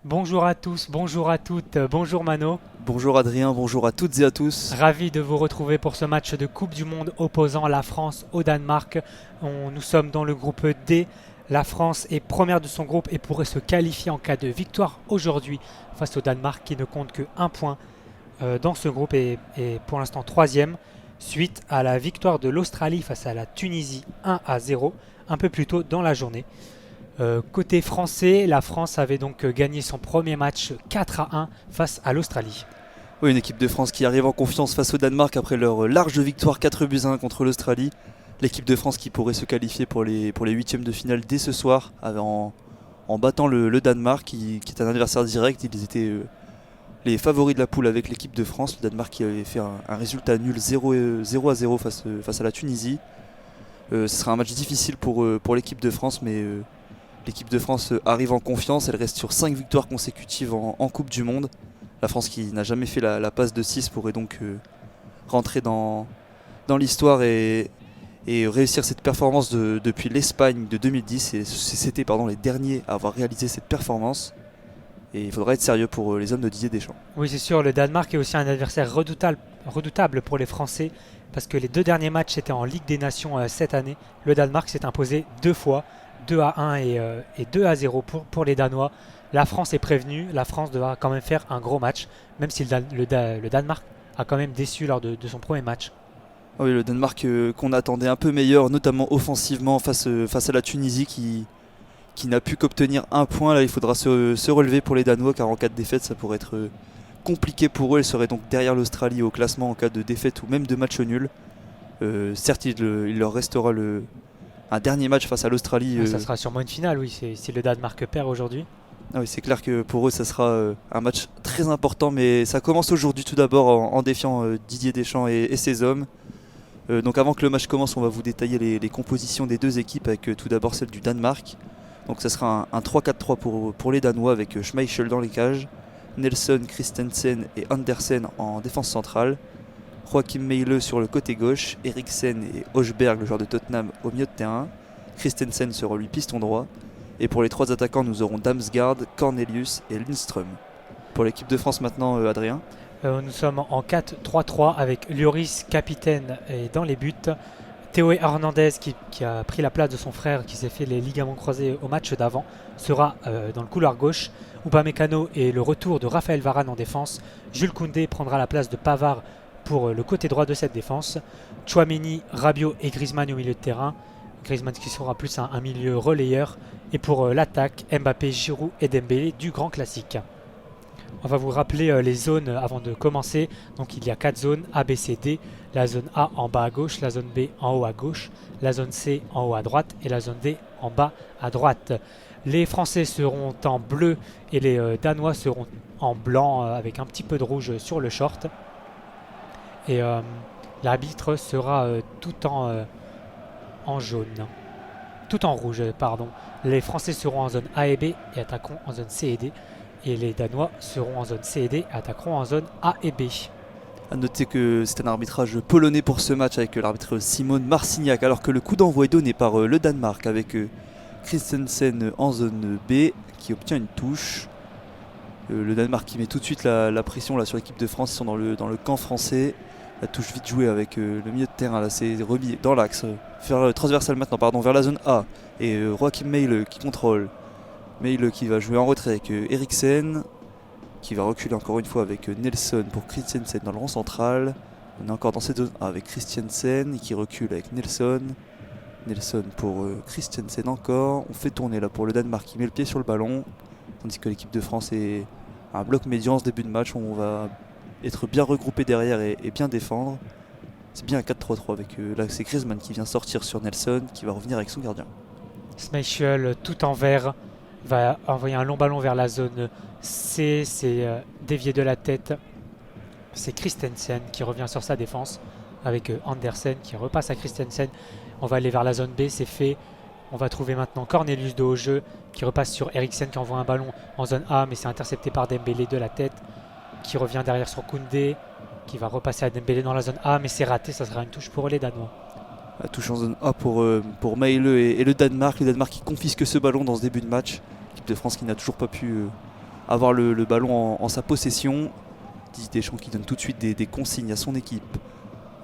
Bonjour à tous, bonjour à toutes, bonjour Mano. Bonjour Adrien, bonjour à toutes et à tous. Ravi de vous retrouver pour ce match de Coupe du Monde opposant la France au Danemark. Nous sommes dans le groupe D. La France est première de son groupe et pourrait se qualifier en cas de victoire aujourd'hui face au Danemark qui ne compte que un point dans ce groupe et pour l'instant troisième suite à la victoire de l'Australie face à la Tunisie 1-0 un peu plus tôt dans la journée. Côté français, la France avait donc gagné son premier match 4-1 face à l'Australie. Oui, une équipe de France qui arrive en confiance face au Danemark après leur large victoire 4-1 contre l'Australie. L'équipe de France qui pourrait se qualifier pour les huitièmes de finale dès ce soir en battant le Danemark qui est un adversaire direct. Ils étaient les favoris de la poule avec l'équipe de France. Le Danemark qui avait fait un résultat nul 0-0 face à la Tunisie. Ce sera un match difficile pour l'équipe de France, mais l'équipe de France arrive en confiance. Elle reste sur 5 victoires consécutives en Coupe du Monde. La France qui n'a jamais fait la passe de 6 pourrait donc rentrer dans l'histoire et réussir cette performance depuis l'Espagne de 2010. Et c'était les derniers à avoir réalisé cette performance. Et il faudra être sérieux pour les hommes de Didier Deschamps. Oui, c'est sûr, le Danemark est aussi un adversaire redoutable pour les Français parce que les deux derniers matchs étaient en Ligue des Nations cette année. Le Danemark s'est imposé deux fois, 2-1 et 2-0 pour les Danois. La France est prévenue, la France devra quand même faire un gros match, même si le Danemark a quand même déçu lors de son premier match. Ah oui, le Danemark qu'on attendait un peu meilleur, notamment offensivement face à la Tunisie qui n'a pu qu'obtenir un point. Là, il faudra se relever pour les Danois car en cas de défaite, ça pourrait être compliqué pour eux. Ils seraient donc derrière l'Australie au classement en cas de défaite ou même de match nul. Certes, il leur restera un dernier match face à l'Australie. Ça sera sûrement une finale, oui, si le Danemark perd aujourd'hui. Ah oui, c'est clair que pour eux, ça sera un match très important, mais ça commence aujourd'hui tout d'abord en défiant Didier Deschamps et ses hommes. Donc avant que le match commence, on va vous détailler les compositions des deux équipes avec tout d'abord celle du Danemark. Donc ça sera un 3-4-3 pour les Danois avec Schmeichel dans les cages, Nelson, Christensen et Andersen en défense centrale, Joachim Meile sur le côté gauche, Eriksen et Højbjerg, le joueur de Tottenham, au milieu de terrain. Christensen sera lui piston droit. Et pour les trois attaquants, nous aurons Damsgaard, Cornelius et Lindström. Pour l'équipe de France maintenant, Adrien. Nous sommes en 4-3-3 avec Lloris, capitaine, et dans les buts. Théo Hernandez, qui a pris la place de son frère, qui s'est fait les ligaments croisés au match d'avant, sera dans le couloir gauche. Upamecano et le retour de Raphaël Varane en défense. Jules Koundé prendra la place de Pavard pour le côté droit de cette défense. Tchouaméni, Rabiot et Griezmann au milieu de terrain. Griezmann qui sera plus un milieu relayeur. Et pour l'attaque, Mbappé, Giroud et Dembélé du grand classique. On va vous rappeler les zones avant de commencer. Donc il y a 4 zones A, B, C, D. La zone A en bas à gauche, la zone B en haut à gauche, la zone C en haut à droite et la zone D en bas à droite. Les Français seront en bleu et les Danois seront en blanc avec un petit peu de rouge sur le short. Et l'arbitre sera tout en jaune. Tout en rouge, pardon. Les Français seront en zone A et B et attaqueront en zone C et D. Et les Danois seront en zone C et D et attaqueront en zone A et B. A noter que c'est un arbitrage polonais pour ce match avec l'arbitre Simon Marciniak, alors que le coup d'envoi est donné par le Danemark avec Christensen en zone B qui obtient une touche. Le Danemark qui met tout de suite la pression là, sur l'équipe de France. Ils sont dans le camp français. La touche vite jouée avec le milieu de terrain. Là, c'est remis dans l'axe. Faire transversal maintenant, vers la zone A. Et Joachim Meile qui contrôle. Meile qui va jouer en retrait avec Eriksen. Qui va reculer encore une fois avec Nelson pour Christensen dans le rond central. On est encore dans cette zone A avec Christensen qui recule avec Nelson. Nelson pour Christensen encore. On fait tourner là pour le Danemark qui met le pied sur le ballon. Tandis que l'équipe de France est un bloc médian en ce début de match où on va être bien regroupé derrière et bien défendre. C'est bien un 4-3-3 avec là c'est Griezmann qui vient sortir sur Nelson qui va revenir avec son gardien. Schmeichel tout en vert va envoyer un long ballon vers la zone C, c'est dévié de la tête. C'est Christensen qui revient sur sa défense avec Andersen qui repasse à Christensen. On va aller vers la zone B, c'est fait. On va trouver maintenant Cornelius de haut jeu qui repasse sur Eriksen qui envoie un ballon en zone A mais c'est intercepté par Dembélé de la tête qui revient derrière sur Koundé qui va repasser à Dembélé dans la zone A mais c'est raté, ça sera une touche pour les Danois. La touche en zone A pour Meile et le Danemark. Le Danemark qui confisque ce ballon dans ce début de match. L'équipe de France qui n'a toujours pas pu avoir le ballon en sa possession. Didier Deschamps qui donne tout de suite des consignes à son équipe.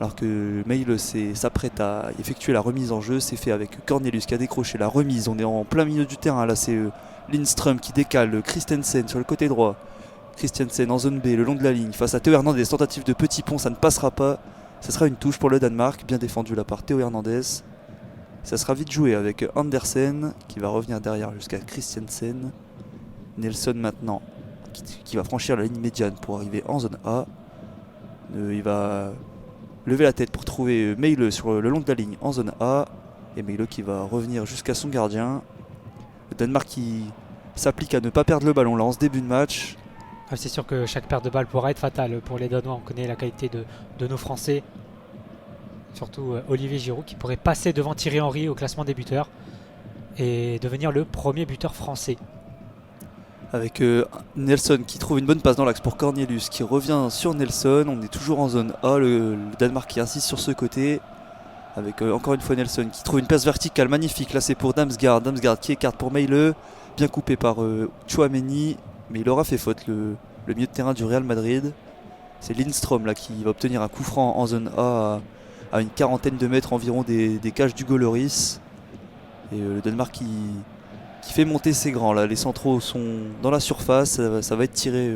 Alors que Meile s'apprête à effectuer la remise en jeu. C'est fait avec Cornelius qui a décroché la remise. On est en plein milieu du terrain. Là, c'est Lindström qui décale Christensen sur le côté droit. Christensen en zone B, le long de la ligne, face à Théo Hernandez. Tentative de petit pont, ça ne passera pas. Ce sera une touche pour le Danemark. Bien défendu là par Théo Hernandez. Ça sera vite joué avec Andersen qui va revenir derrière jusqu'à Christensen. Nelson maintenant qui va franchir la ligne médiane pour arriver en zone A. Il va lever la tête pour trouver Meile sur le long de la ligne en zone A. Et Meile qui va revenir jusqu'à son gardien. Le Danemark qui s'applique à ne pas perdre le ballon là en ce début de match. C'est sûr que chaque perte de balle pourra être fatale pour les Danois. On connaît la qualité de nos Français. Surtout Olivier Giroud qui pourrait passer devant Thierry Henry au classement des buteurs et devenir le premier buteur français. Avec Nelson qui trouve une bonne passe dans l'axe pour Cornelius qui revient sur Nelson. On est toujours en zone A, le Danemark qui insiste sur ce côté. Avec encore une fois Nelson qui trouve une passe verticale magnifique. Là c'est pour Damsgaard. Damsgaard qui écarte pour Meile. Bien coupé par Tchouaméni. Mais il aura fait faute le milieu de terrain du Real Madrid. C'est Lindström là qui va obtenir un coup franc en zone A à une quarantaine de mètres environ des cages du Goloris. Et le Danemark qui fait monter ses grands là. Les centraux sont dans la surface. Ça va être tiré.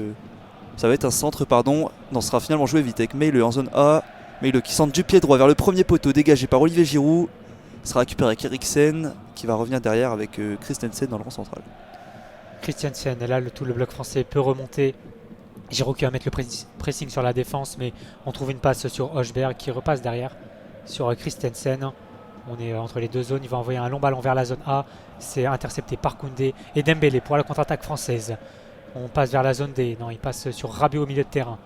Ça va être un centre pardon. Non, ce sera finalement joué vite avec Meile en zone A. Meile qui centre du pied droit vers le premier poteau dégagé par Olivier Giroud. Ce sera récupéré avec Eriksen qui va revenir derrière avec Christensen dans le rang central. Christensen, et là tout le bloc français peut remonter. Giroud qui va mettre le pressing sur la défense, mais on trouve une passe sur Hochberg qui repasse derrière sur Christensen. On est entre les deux zones, il va envoyer un long ballon vers la zone A. C'est intercepté par Koundé et Dembélé pour la contre-attaque française. On passe vers la zone D, non il passe sur Rabiot au milieu de terrain.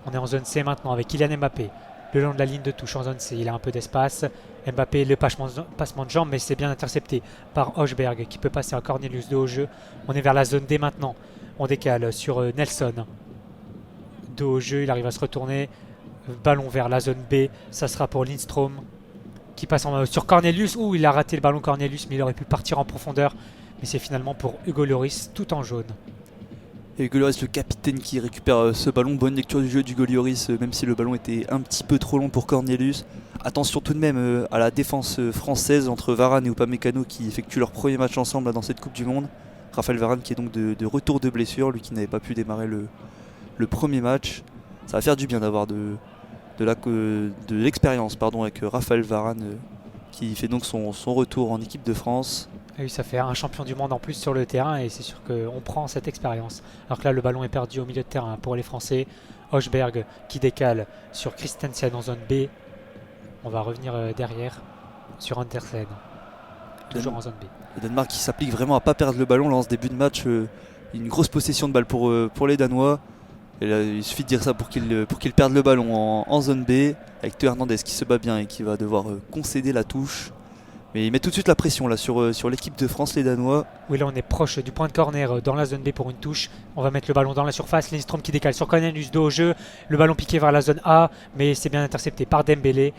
On est en zone C maintenant avec Kylian Mbappé. Le long de la ligne de touche en zone C, il a un peu d'espace. Mbappé, le passement de jambes, mais c'est bien intercepté par Hochberg qui peut passer à Cornelius de haut jeu. On est vers la zone D maintenant. On décale sur Nelson. De haut jeu, il arrive à se retourner. Ballon vers la zone B, ça sera pour Lindström qui passe sur Cornelius. Ouh, il a raté le ballon Cornelius, mais il aurait pu partir en profondeur. Mais c'est finalement pour Hugo Lloris, tout en jaune. Et Hugo Lloris, le capitaine qui récupère ce ballon. Bonne lecture du jeu d'Hugo Lloris, même si le ballon était un petit peu trop long pour Cornelius. Attention tout de même à la défense française entre Varane et Upamecano qui effectuent leur premier match ensemble dans cette Coupe du Monde. Raphaël Varane qui est donc de retour de blessure, lui qui n'avait pas pu démarrer le premier match. Ça va faire du bien d'avoir de l'expérience avec Raphaël Varane qui fait donc son retour en équipe de France. Et oui, ça fait un champion du monde en plus sur le terrain et c'est sûr qu'on prend cette expérience. Alors que là, le ballon est perdu au milieu de terrain pour les Français. Hochberg qui décale sur Christensen en zone B. On va revenir derrière sur Andersen. Toujours en zone B. Le Danemark qui s'applique vraiment à ne pas perdre le ballon là, en ce début de match. Une grosse possession de balle pour les Danois. Et là, il suffit de dire ça pour qu'ils perdent le ballon en zone B. Avec Théo Hernandez qui se bat bien et qui va devoir concéder la touche. Mais il met tout de suite la pression là sur l'équipe de France, les Danois. Oui, là on est proche du point de corner dans la zone B pour une touche. On va mettre le ballon dans la surface. Lindström qui décale sur Cornelius dos au jeu. Le ballon piqué vers la zone A, mais c'est bien intercepté par Dembélé.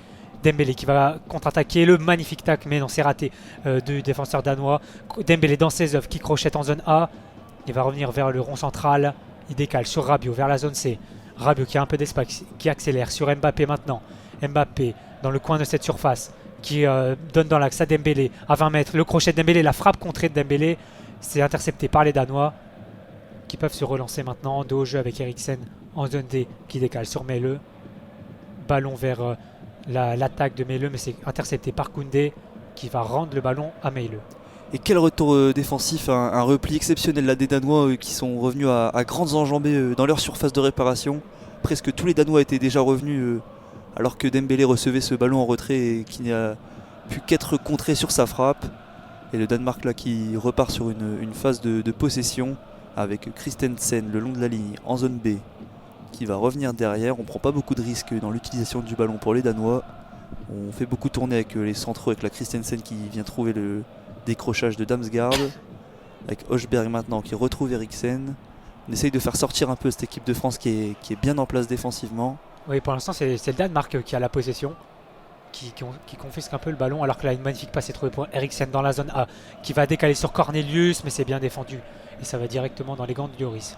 Dembélé qui va contre-attaquer. Le magnifique tac, mais non, c'est raté du défenseur danois. Dembélé dans ses œuvres qui crochette en zone A. Il va revenir vers le rond central. Il décale sur Rabiot vers la zone C. Rabiot qui a un peu d'espace, qui accélère sur Mbappé maintenant. Mbappé dans le coin de cette surface qui donne dans l'axe à Dembélé à 20 mètres. Le crochet de Dembélé, la frappe contrée de Dembélé, c'est intercepté par les Danois qui peuvent se relancer maintenant. Dos au jeu avec Eriksen en zone D qui décale sur Meile. Ballon vers l'attaque de Meile, mais c'est intercepté par Koundé qui va rendre le ballon à Meile. Et quel retour défensif, un repli exceptionnel là des Danois qui sont revenus à grandes enjambées dans leur surface de réparation. Presque tous les Danois étaient déjà revenus alors que Dembélé recevait ce ballon en retrait et qui n'a pu qu'être contré sur sa frappe. Et le Danemark là qui repart sur une phase de possession avec Christensen le long de la ligne en zone B qui va revenir derrière. On ne prend pas beaucoup de risques dans l'utilisation du ballon pour les Danois. On fait beaucoup tourner avec les centraux, avec la Christensen qui vient trouver le décrochage de Damsgaard. Avec Hochberg maintenant qui retrouve Eriksen. On essaye de faire sortir un peu cette équipe de France qui est bien en place défensivement. Oui, pour l'instant c'est le Danemark qui a la possession. qui confisque un peu le ballon, alors que là, une magnifique passe est trouvée pour Eriksen dans la zone A, qui va décaler sur Cornelius, mais c'est bien défendu. Et ça va directement dans les gants de Lloris.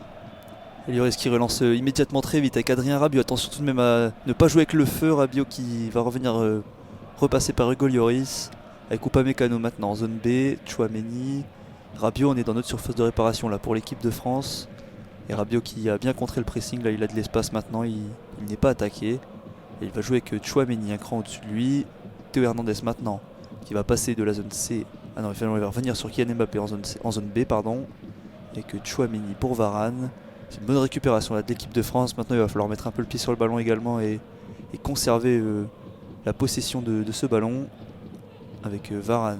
Et Lloris qui relance immédiatement très vite avec Adrien Rabiot. Attention tout de même à ne pas jouer avec le feu. Rabiot qui va revenir repasser par Hugo Lloris. Avec Upamecano maintenant en zone B. Tchouaméni. Rabiot, on est dans notre surface de réparation là pour l'équipe de France. Et Rabiot qui a bien contré le pressing. Là il a de l'espace maintenant. Il n'est pas attaqué. Et il va jouer avec Tchouaméni un cran au-dessus de lui. Théo Hernandez maintenant qui va passer de la zone C. Ah non, finalement il va revenir sur Kylian Mbappé en zone B pardon. Et que Tchouaméni pour Varane. C'est une bonne récupération là, de l'équipe de France. Maintenant il va falloir mettre un peu le pied sur le ballon également et conserver la possession de ce ballon. Avec Varane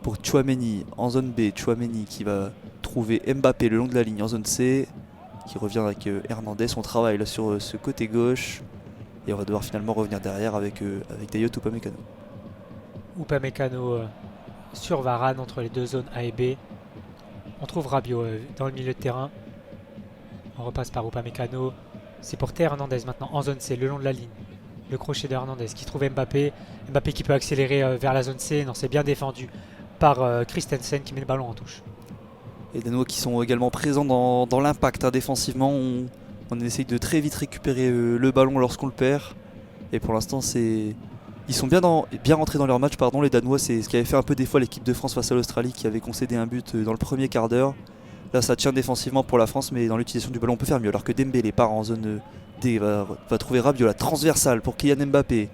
pour Tchouaméni en zone B. Tchouaméni qui va trouver Mbappé le long de la ligne en zone C. Qui revient avec Hernandez. On travaille là sur ce côté gauche. Et on va devoir finalement revenir derrière avec Dayot Upamecano. Upamecano sur Varane entre les deux zones A et B. On trouve Rabiot dans le milieu de terrain. On repasse par Upamecano. C'est pour Théo Hernandez maintenant en zone C, le long de la ligne. Le crochet de Hernandez qui trouve Mbappé. Mbappé qui peut accélérer vers la zone C. Non, c'est bien défendu par Christensen qui met le ballon en touche. Les Danois qui sont également présents dans l'impact défensivement. On essaye de très vite récupérer le ballon lorsqu'on le perd. Et pour l'instant, ils sont bien rentrés dans leur match. Les Danois, c'est ce qui avait fait un peu des fois l'équipe de France face à l'Australie qui avait concédé un but dans le premier quart d'heure. Là ça tient défensivement pour la France, mais dans l'utilisation du ballon on peut faire mieux. Alors que Dembélé part en zone D, va trouver Rabiot, la transversale pour Kylian Mbappé.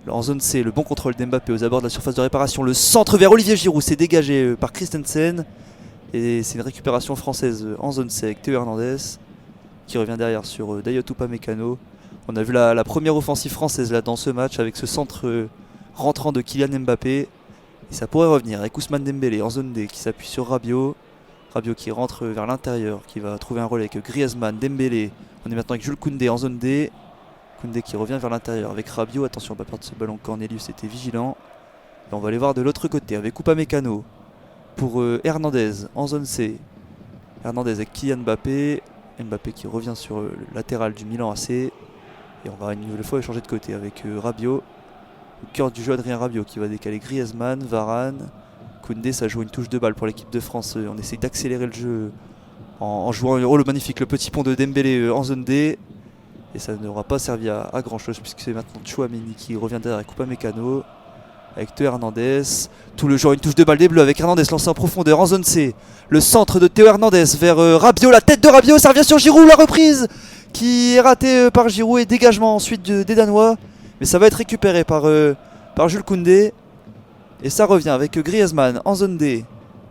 Alors en zone C, le bon contrôle d'Mbappé aux abords de la surface de réparation. Le centre vers Olivier Giroud, c'est dégagé par Christensen. Et c'est une récupération française en zone C avec Théo Hernandez qui revient derrière sur Dayot Upamecano. On a vu la première offensive française là, dans ce match avec ce centre rentrant de Kylian Mbappé. Et ça pourrait revenir avec Ousmane Dembélé en zone D qui s'appuie sur Rabiot. Rabiot qui rentre vers l'intérieur, qui va trouver un relais avec Griezmann, Dembélé. On est maintenant avec Jules Koundé en zone D. Koundé qui revient vers l'intérieur avec Rabiot. Attention, on va perdre ce ballon. Cornelius était vigilant. Et on va aller voir de l'autre côté avec Upamecano pour Hernandez en zone C. Hernandez avec Kylian Mbappé. Mbappé qui revient sur le latéral du Milan AC. Et on va une nouvelle fois échanger de côté avec Rabiot. Au cœur du jeu, Adrien Rabiot qui va décaler Griezmann, Varane. Koundé, ça joue une touche de balle pour l'équipe de France. On essaye d'accélérer le jeu en jouant le magnifique, le petit pont de Dembélé en zone D. Et ça n'aura pas servi à grand chose puisque c'est maintenant Tchouaméni qui revient derrière avec Upamecano. Avec Théo Hernandez. Tout le jeu, une touche de balle des Bleus avec Hernandez lancé en profondeur en zone C. Le centre de Théo Hernandez vers Rabiot, la tête de Rabiot, ça revient sur Giroud, la reprise qui est ratée par Giroud et dégagement ensuite des Danois. Mais ça va être récupéré par Jules Koundé. Et ça revient avec Griezmann en zone D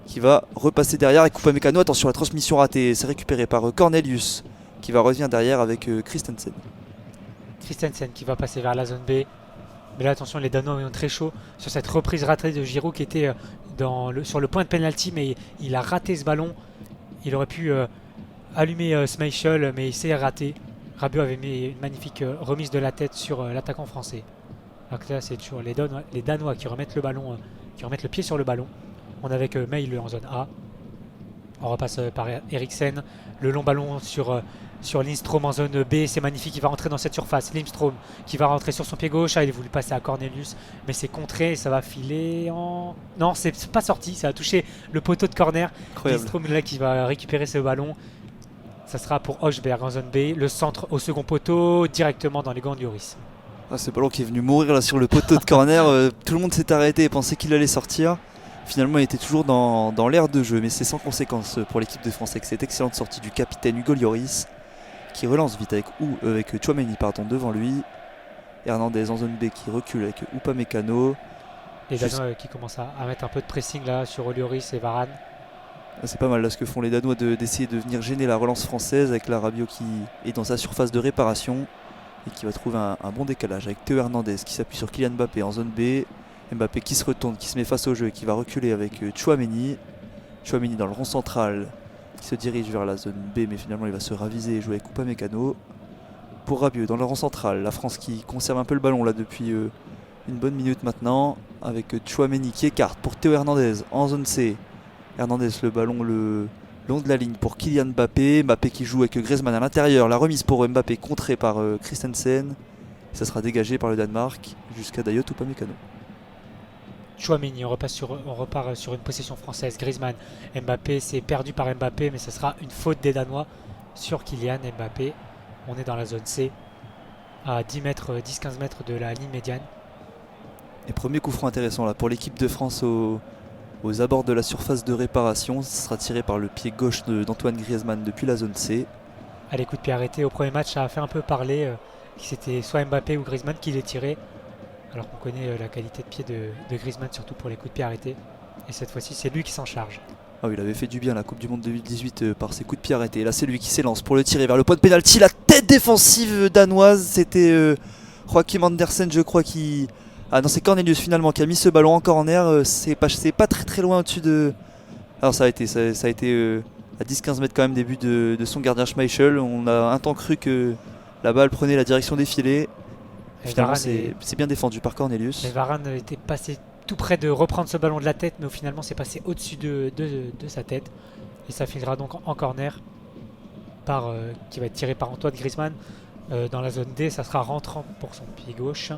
qui va repasser derrière avec Upamecano. Attention, la transmission ratée, c'est récupéré par Cornelius qui va revenir derrière avec Christensen. Christensen qui va passer vers la zone B. Mais là attention, les Danois ont très chaud sur cette reprise ratée de Giroud qui était sur le point de penalty, mais il a raté ce ballon. Il aurait pu allumer Schmeichel, mais il s'est raté. Rabiot avait mis une magnifique remise de la tête sur l'attaquant français. Donc là c'est toujours les Danois qui remettent le ballon, qui remettent le pied sur le ballon. On est avec Meyle en zone A. On repasse par Eriksen. Le long ballon sur Lindstrom en zone B. C'est magnifique, il va rentrer dans cette surface. Lindstrom qui va rentrer sur son pied gauche. Ah, il a voulu passer à Cornelius, mais c'est contré et ça va filer en... Non, c'est pas sorti, ça a touché le poteau de corner. Incroyable. Lindstrom là qui va récupérer ce ballon. Ça sera pour Hochberg en zone B. Le centre au second poteau, directement dans les gants de Lloris. Ah, ce ballon qui est venu mourir là sur le poteau de corner. Tout le monde s'est arrêté et pensait qu'il allait sortir. Finalement il était toujours dans l'air de jeu, mais c'est sans conséquence pour l'équipe de France avec cette excellente sortie du capitaine Hugo Lloris qui relance vite avec Tchouaméni devant lui. Hernandez en zone B qui recule avec Upamecano. Les Danois qui commencent à mettre un peu de pressing là sur Lloris et Varane. C'est pas mal là ce que font les Danois d'essayer de venir gêner la relance française avec la Rabiot qui est dans sa surface de réparation et qui va trouver un bon décalage avec Théo Hernandez qui s'appuie sur Kylian Mbappé en zone B. Mbappé qui se retourne, qui se met face au jeu et qui va reculer avec Tchouaméni. Tchouaméni dans le rond central qui se dirige vers la zone B, mais finalement il va se raviser et jouer avec Upamecano. Pour Rabiot dans le rond central, la France qui conserve un peu le ballon là depuis une bonne minute maintenant, avec Tchouaméni qui écarte pour Théo Hernandez en zone C. Hernandez le ballon le long de la ligne pour Kylian Mbappé. Mbappé qui joue avec Griezmann à l'intérieur, la remise pour Mbappé contrée par Christensen. Ça sera dégagé par le Danemark jusqu'à Dayot Upamecano. Tchouaméni, on repart sur une possession française. Griezmann, Mbappé, c'est perdu par Mbappé, mais ce sera une faute des Danois sur Kylian Mbappé. On est dans la zone C, à 10-15 mètres de la ligne médiane. Et premier coup franc intéressant là pour l'équipe de France aux abords de la surface de réparation. Ce sera tiré par le pied gauche d'Antoine Griezmann depuis la zone C. Allez, coup de pied arrêté. Au premier match, ça a fait un peu parler. C'était soit Mbappé ou Griezmann qui les tirait. Alors qu'on connaît la qualité de pied de Griezmann, surtout pour les coups de pied arrêtés. Et cette fois-ci, c'est lui qui s'en charge. Ah oui, il avait fait du bien la Coupe du Monde 2018 par ses coups de pied arrêtés. Et là, c'est lui qui s'élance pour le tirer vers le point de pénalty. La tête défensive danoise, c'était Joachim Andersen, je crois, qui... Ah non, c'est Cornelius finalement qui a mis ce ballon en corner. C'est pas très très loin au-dessus de... Alors ça a été à 10-15 mètres quand même des buts de son gardien Schmeichel. On a un temps cru que la balle prenait la direction des filets. Finalement, c'est bien défendu par Cornelius. Mais Varane était passé tout près de reprendre ce ballon de la tête, mais finalement c'est passé au-dessus de sa tête. Et ça finira donc en corner qui va être tiré par Antoine Griezmann. Dans la zone D, ça sera rentrant pour son pied gauche.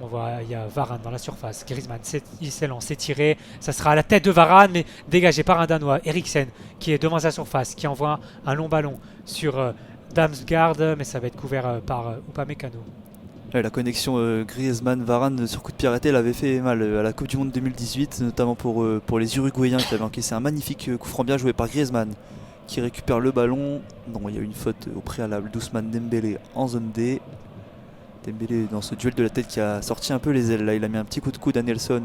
On voit, il y a Varane dans la surface. Griezmann, il s'élance, c'est tiré. Ça sera à la tête de Varane, mais dégagé par un Danois, Eriksen, qui est devant sa surface, qui envoie un long ballon sur Damsgaard, mais ça va être couvert par Upamecano. Ouais, la connexion Griezmann-Varane sur coup de pied arrêté, elle avait fait mal à la Coupe du Monde 2018, notamment pour les Uruguayens qui avaient encaissé un magnifique coup franc bien joué par Griezmann, qui récupère le ballon. Non, il y a eu une faute au préalable d'Ousmane Dembélé en zone D. Dembélé dans ce duel de la tête qui a sorti un peu les ailes. Là, il a mis un petit coup de coude à Nelson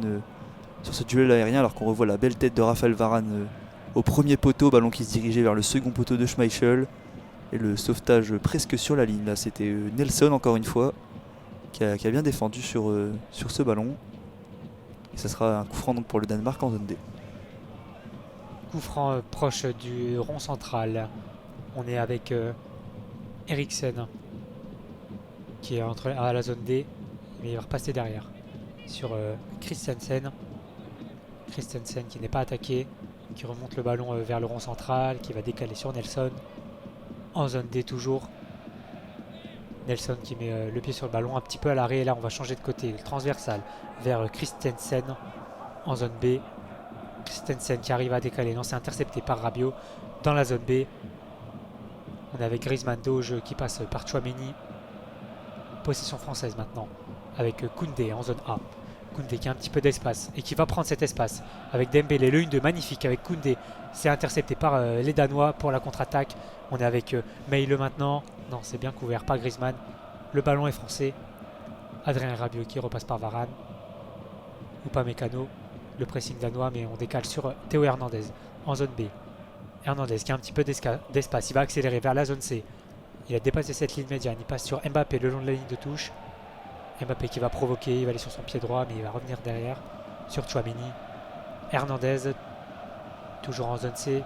sur ce duel aérien, alors qu'on revoit la belle tête de Raphaël Varane au premier poteau, ballon qui se dirigeait vers le second poteau de Schmeichel. Et le sauvetage presque sur la ligne. Là, c'était Nelson encore une fois qui a bien défendu sur ce ballon. Et ça sera un coup franc donc pour le Danemark en zone D. Coup franc proche du rond central. On est avec Eriksen qui est à la zone D, mais il va repasser derrière sur Christensen. Christensen qui n'est pas attaqué, qui remonte le ballon vers le rond central, qui va décaler sur Nelson. En zone D toujours. Nelson qui met le pied sur le ballon un petit peu à l'arrêt. Et là, on va changer de côté, le transversal vers Christensen en zone B. Christensen qui arrive à décaler. Non, c'est intercepté par Rabiot dans la zone B. On est avec Griezmann dos au jeu qui passe par Tchouaméni. Possession française maintenant avec Koundé en zone A. Koundé qui a un petit peu d'espace et qui va prendre cet espace avec Dembélé. Le 1-2 magnifique avec Koundé. C'est intercepté par les Danois pour la contre-attaque. On est avec Meile maintenant. Non, c'est bien couvert par Griezmann. Le ballon est français. Adrien Rabiot qui repasse par Varane. Upamecano. Le pressing danois, mais on décale sur Théo Hernandez en zone B. Hernandez qui a un petit peu d'espace. Il va accélérer vers la zone C. Il a dépassé cette ligne médiane. Il passe sur Mbappé le long de la ligne de touche. Mbappé qui va provoquer. Il va aller sur son pied droit, mais il va revenir derrière sur Tchouaméni. Hernandez, toujours en zone C.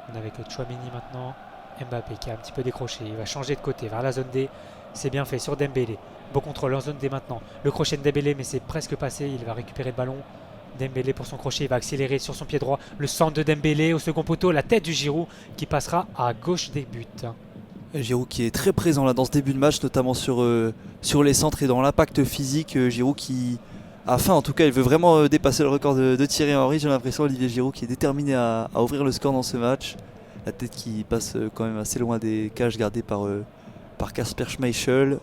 On est avec Tchouaméni maintenant. Mbappé qui a un petit peu décroché. Il va changer de côté vers la zone D. C'est bien fait sur Dembélé. Beau contrôle en zone D maintenant. Le crochet de Dembélé, mais c'est presque passé. Il va récupérer le ballon. Dembélé pour son crochet, il va accélérer sur son pied droit. Le centre de Dembélé au second poteau. La tête du Giroud qui passera à gauche des buts. Giroud qui est très présent là dans ce début de match, notamment sur les centres et dans l'impact physique. Giroud qui a faim, en tout cas il veut vraiment dépasser le record de Thierry Henry. J'ai l'impression Olivier Giroud qui est déterminé à ouvrir le score dans ce match. La tête qui passe quand même assez loin des cages gardées par Kasper Schmeichel.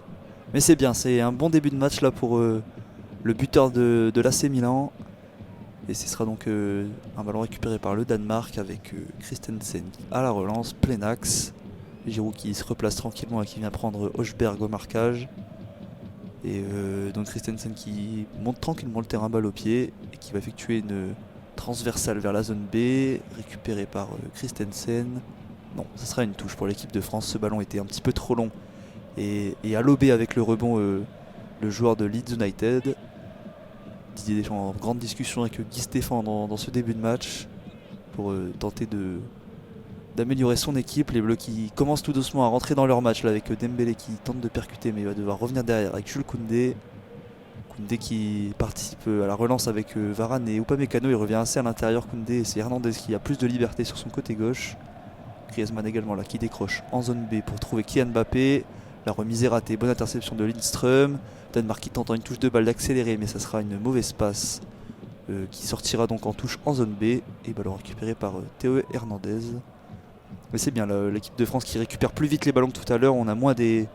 Mais c'est bien, c'est un bon début de match là pour le buteur de l'AC Milan. Et ce sera donc un ballon récupéré par le Danemark avec Christensen à la relance, plein axe. Giroud qui se replace tranquillement et qui vient prendre Hochberg au marquage. Et donc Christensen qui monte tranquillement le terrain, balle au pied, et qui va effectuer une transversale vers la zone B, récupérée par Christensen. Non, ce sera une touche pour l'équipe de France. Ce ballon était un petit peu trop long et à lobé avec le rebond le joueur de Leeds United. Didier Deschamps en grande discussion avec Guy Stéphane dans ce début de match pour tenter d'améliorer son équipe. Les Bleus qui commencent tout doucement à rentrer dans leur match là, avec Dembélé qui tente de percuter mais il va devoir revenir derrière avec Jules Koundé. Koundé qui participe à la relance avec Varane et Upamecano. Il revient assez à l'intérieur Koundé, et c'est Hernandez qui a plus de liberté sur son côté gauche. Griezmann également là qui décroche en zone B pour trouver Kylian Mbappé. La remise est ratée. Bonne interception de Lindström. Danemark qui tente une touche de balle d'accélérer, mais ça sera une mauvaise passe qui sortira donc en touche en zone B. Et ballon récupéré par Théo Hernandez. Mais c'est bien l'équipe de France qui récupère plus vite les ballons que tout à l'heure. On a moins des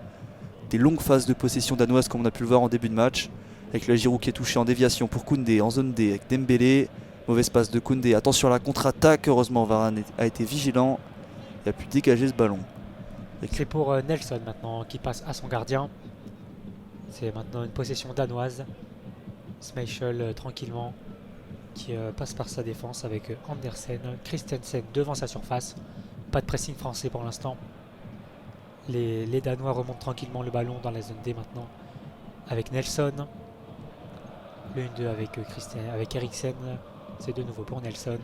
longues phases de possession danoise comme on a pu le voir en début de match. Avec la Giroud qui est touché en déviation pour Koundé en zone D avec Dembélé. Mauvaise passe de Koundé. Attention à la contre-attaque. Heureusement Varane a été vigilant. Il a pu dégager ce ballon. C'est pour Nelson maintenant qui passe à son gardien. C'est maintenant une possession danoise. Schmeichel tranquillement qui passe par sa défense avec Andersen. Christensen devant sa surface. Pas de pressing français pour l'instant. Les Danois remontent tranquillement le ballon dans la zone D maintenant avec Nelson. Le 1-2 avec Eriksen. C'est de nouveau pour Nelson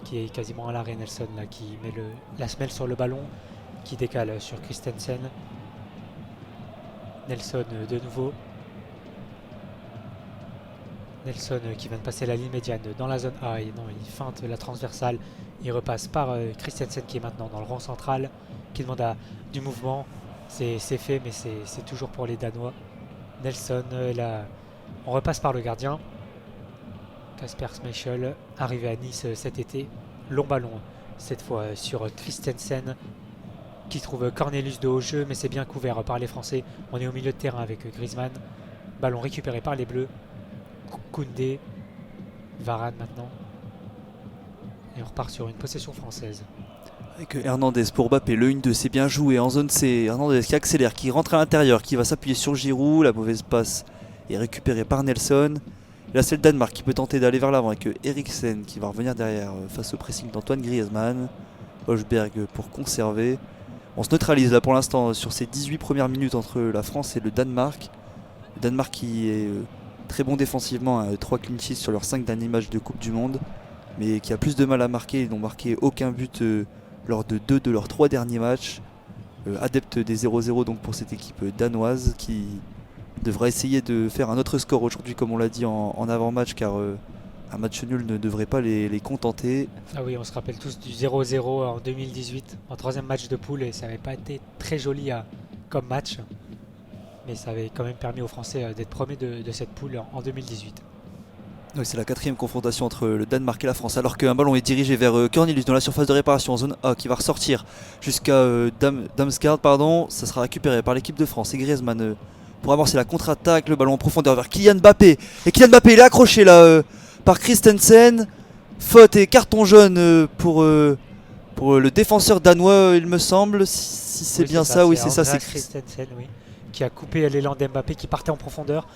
qui est quasiment à l'arrêt. Nelson là, qui met la semelle sur le ballon, qui décale sur Christensen. Nelson de nouveau. Nelson qui vient de passer la ligne médiane dans la zone A. Et non, il feinte la transversale. Il repasse par Christensen qui est maintenant dans le rang central, qui demande du mouvement. C'est fait, mais c'est toujours pour les Danois. Nelson, là, on repasse par le gardien. Kasper Schmeichel, arrivé à Nice cet été. Long ballon, cette fois sur Christensen, qui trouve Cornelius de haut jeu, mais c'est bien couvert par les Français. On est au milieu de terrain avec Griezmann. Ballon récupéré par les Bleus. Koundé, Varane maintenant. Et on repart sur une possession française. Avec Hernandez pour Mbappé, le 1-2, c'est bien joué en zone C. Hernandez qui accélère, qui rentre à l'intérieur, qui va s'appuyer sur Giroud. La mauvaise passe est récupérée par Nelson. Là c'est le Danemark qui peut tenter d'aller vers l'avant avec Eriksen qui va revenir derrière face au pressing d'Antoine Griezmann. Højbjerg pour conserver. On se neutralise là pour l'instant sur ces 18 premières minutes entre la France et le Danemark. Le Danemark qui est très bon défensivement, 3 clean sheets sur leurs 5 derniers matchs de Coupe du Monde, mais qui a plus de mal à marquer. Ils n'ont marqué aucun but lors de 2 de leurs 3 derniers matchs. Adepte des 0-0 donc pour cette équipe danoise qui devra essayer de faire un autre score aujourd'hui comme on l'a dit en avant-match, car un match nul ne devrait pas les contenter. Ah oui, on se rappelle tous du 0-0 en 2018 en 3e match de poule, et ça n'avait pas été très joli comme match, mais ça avait quand même permis aux Français d'être premiers de cette poule en 2018. Oui, c'est la 4e confrontation entre le Danemark et la France, alors qu'un ballon est dirigé vers Cornelius dans la surface de réparation en zone A, qui va ressortir jusqu'à Damsgaard, ça sera récupéré par l'équipe de France et Griezmann pour amorcer la contre-attaque. Le ballon en profondeur vers Kylian Mbappé, et Kylian Mbappé il est accroché là par Christensen. Faute et carton jaune pour le défenseur danois, il me semble, si c'est Oui, bien c'est ça. Oui, c'est ça, c'est Christensen, oui, qui a coupé l'élan d'Mbappé qui partait en profondeur.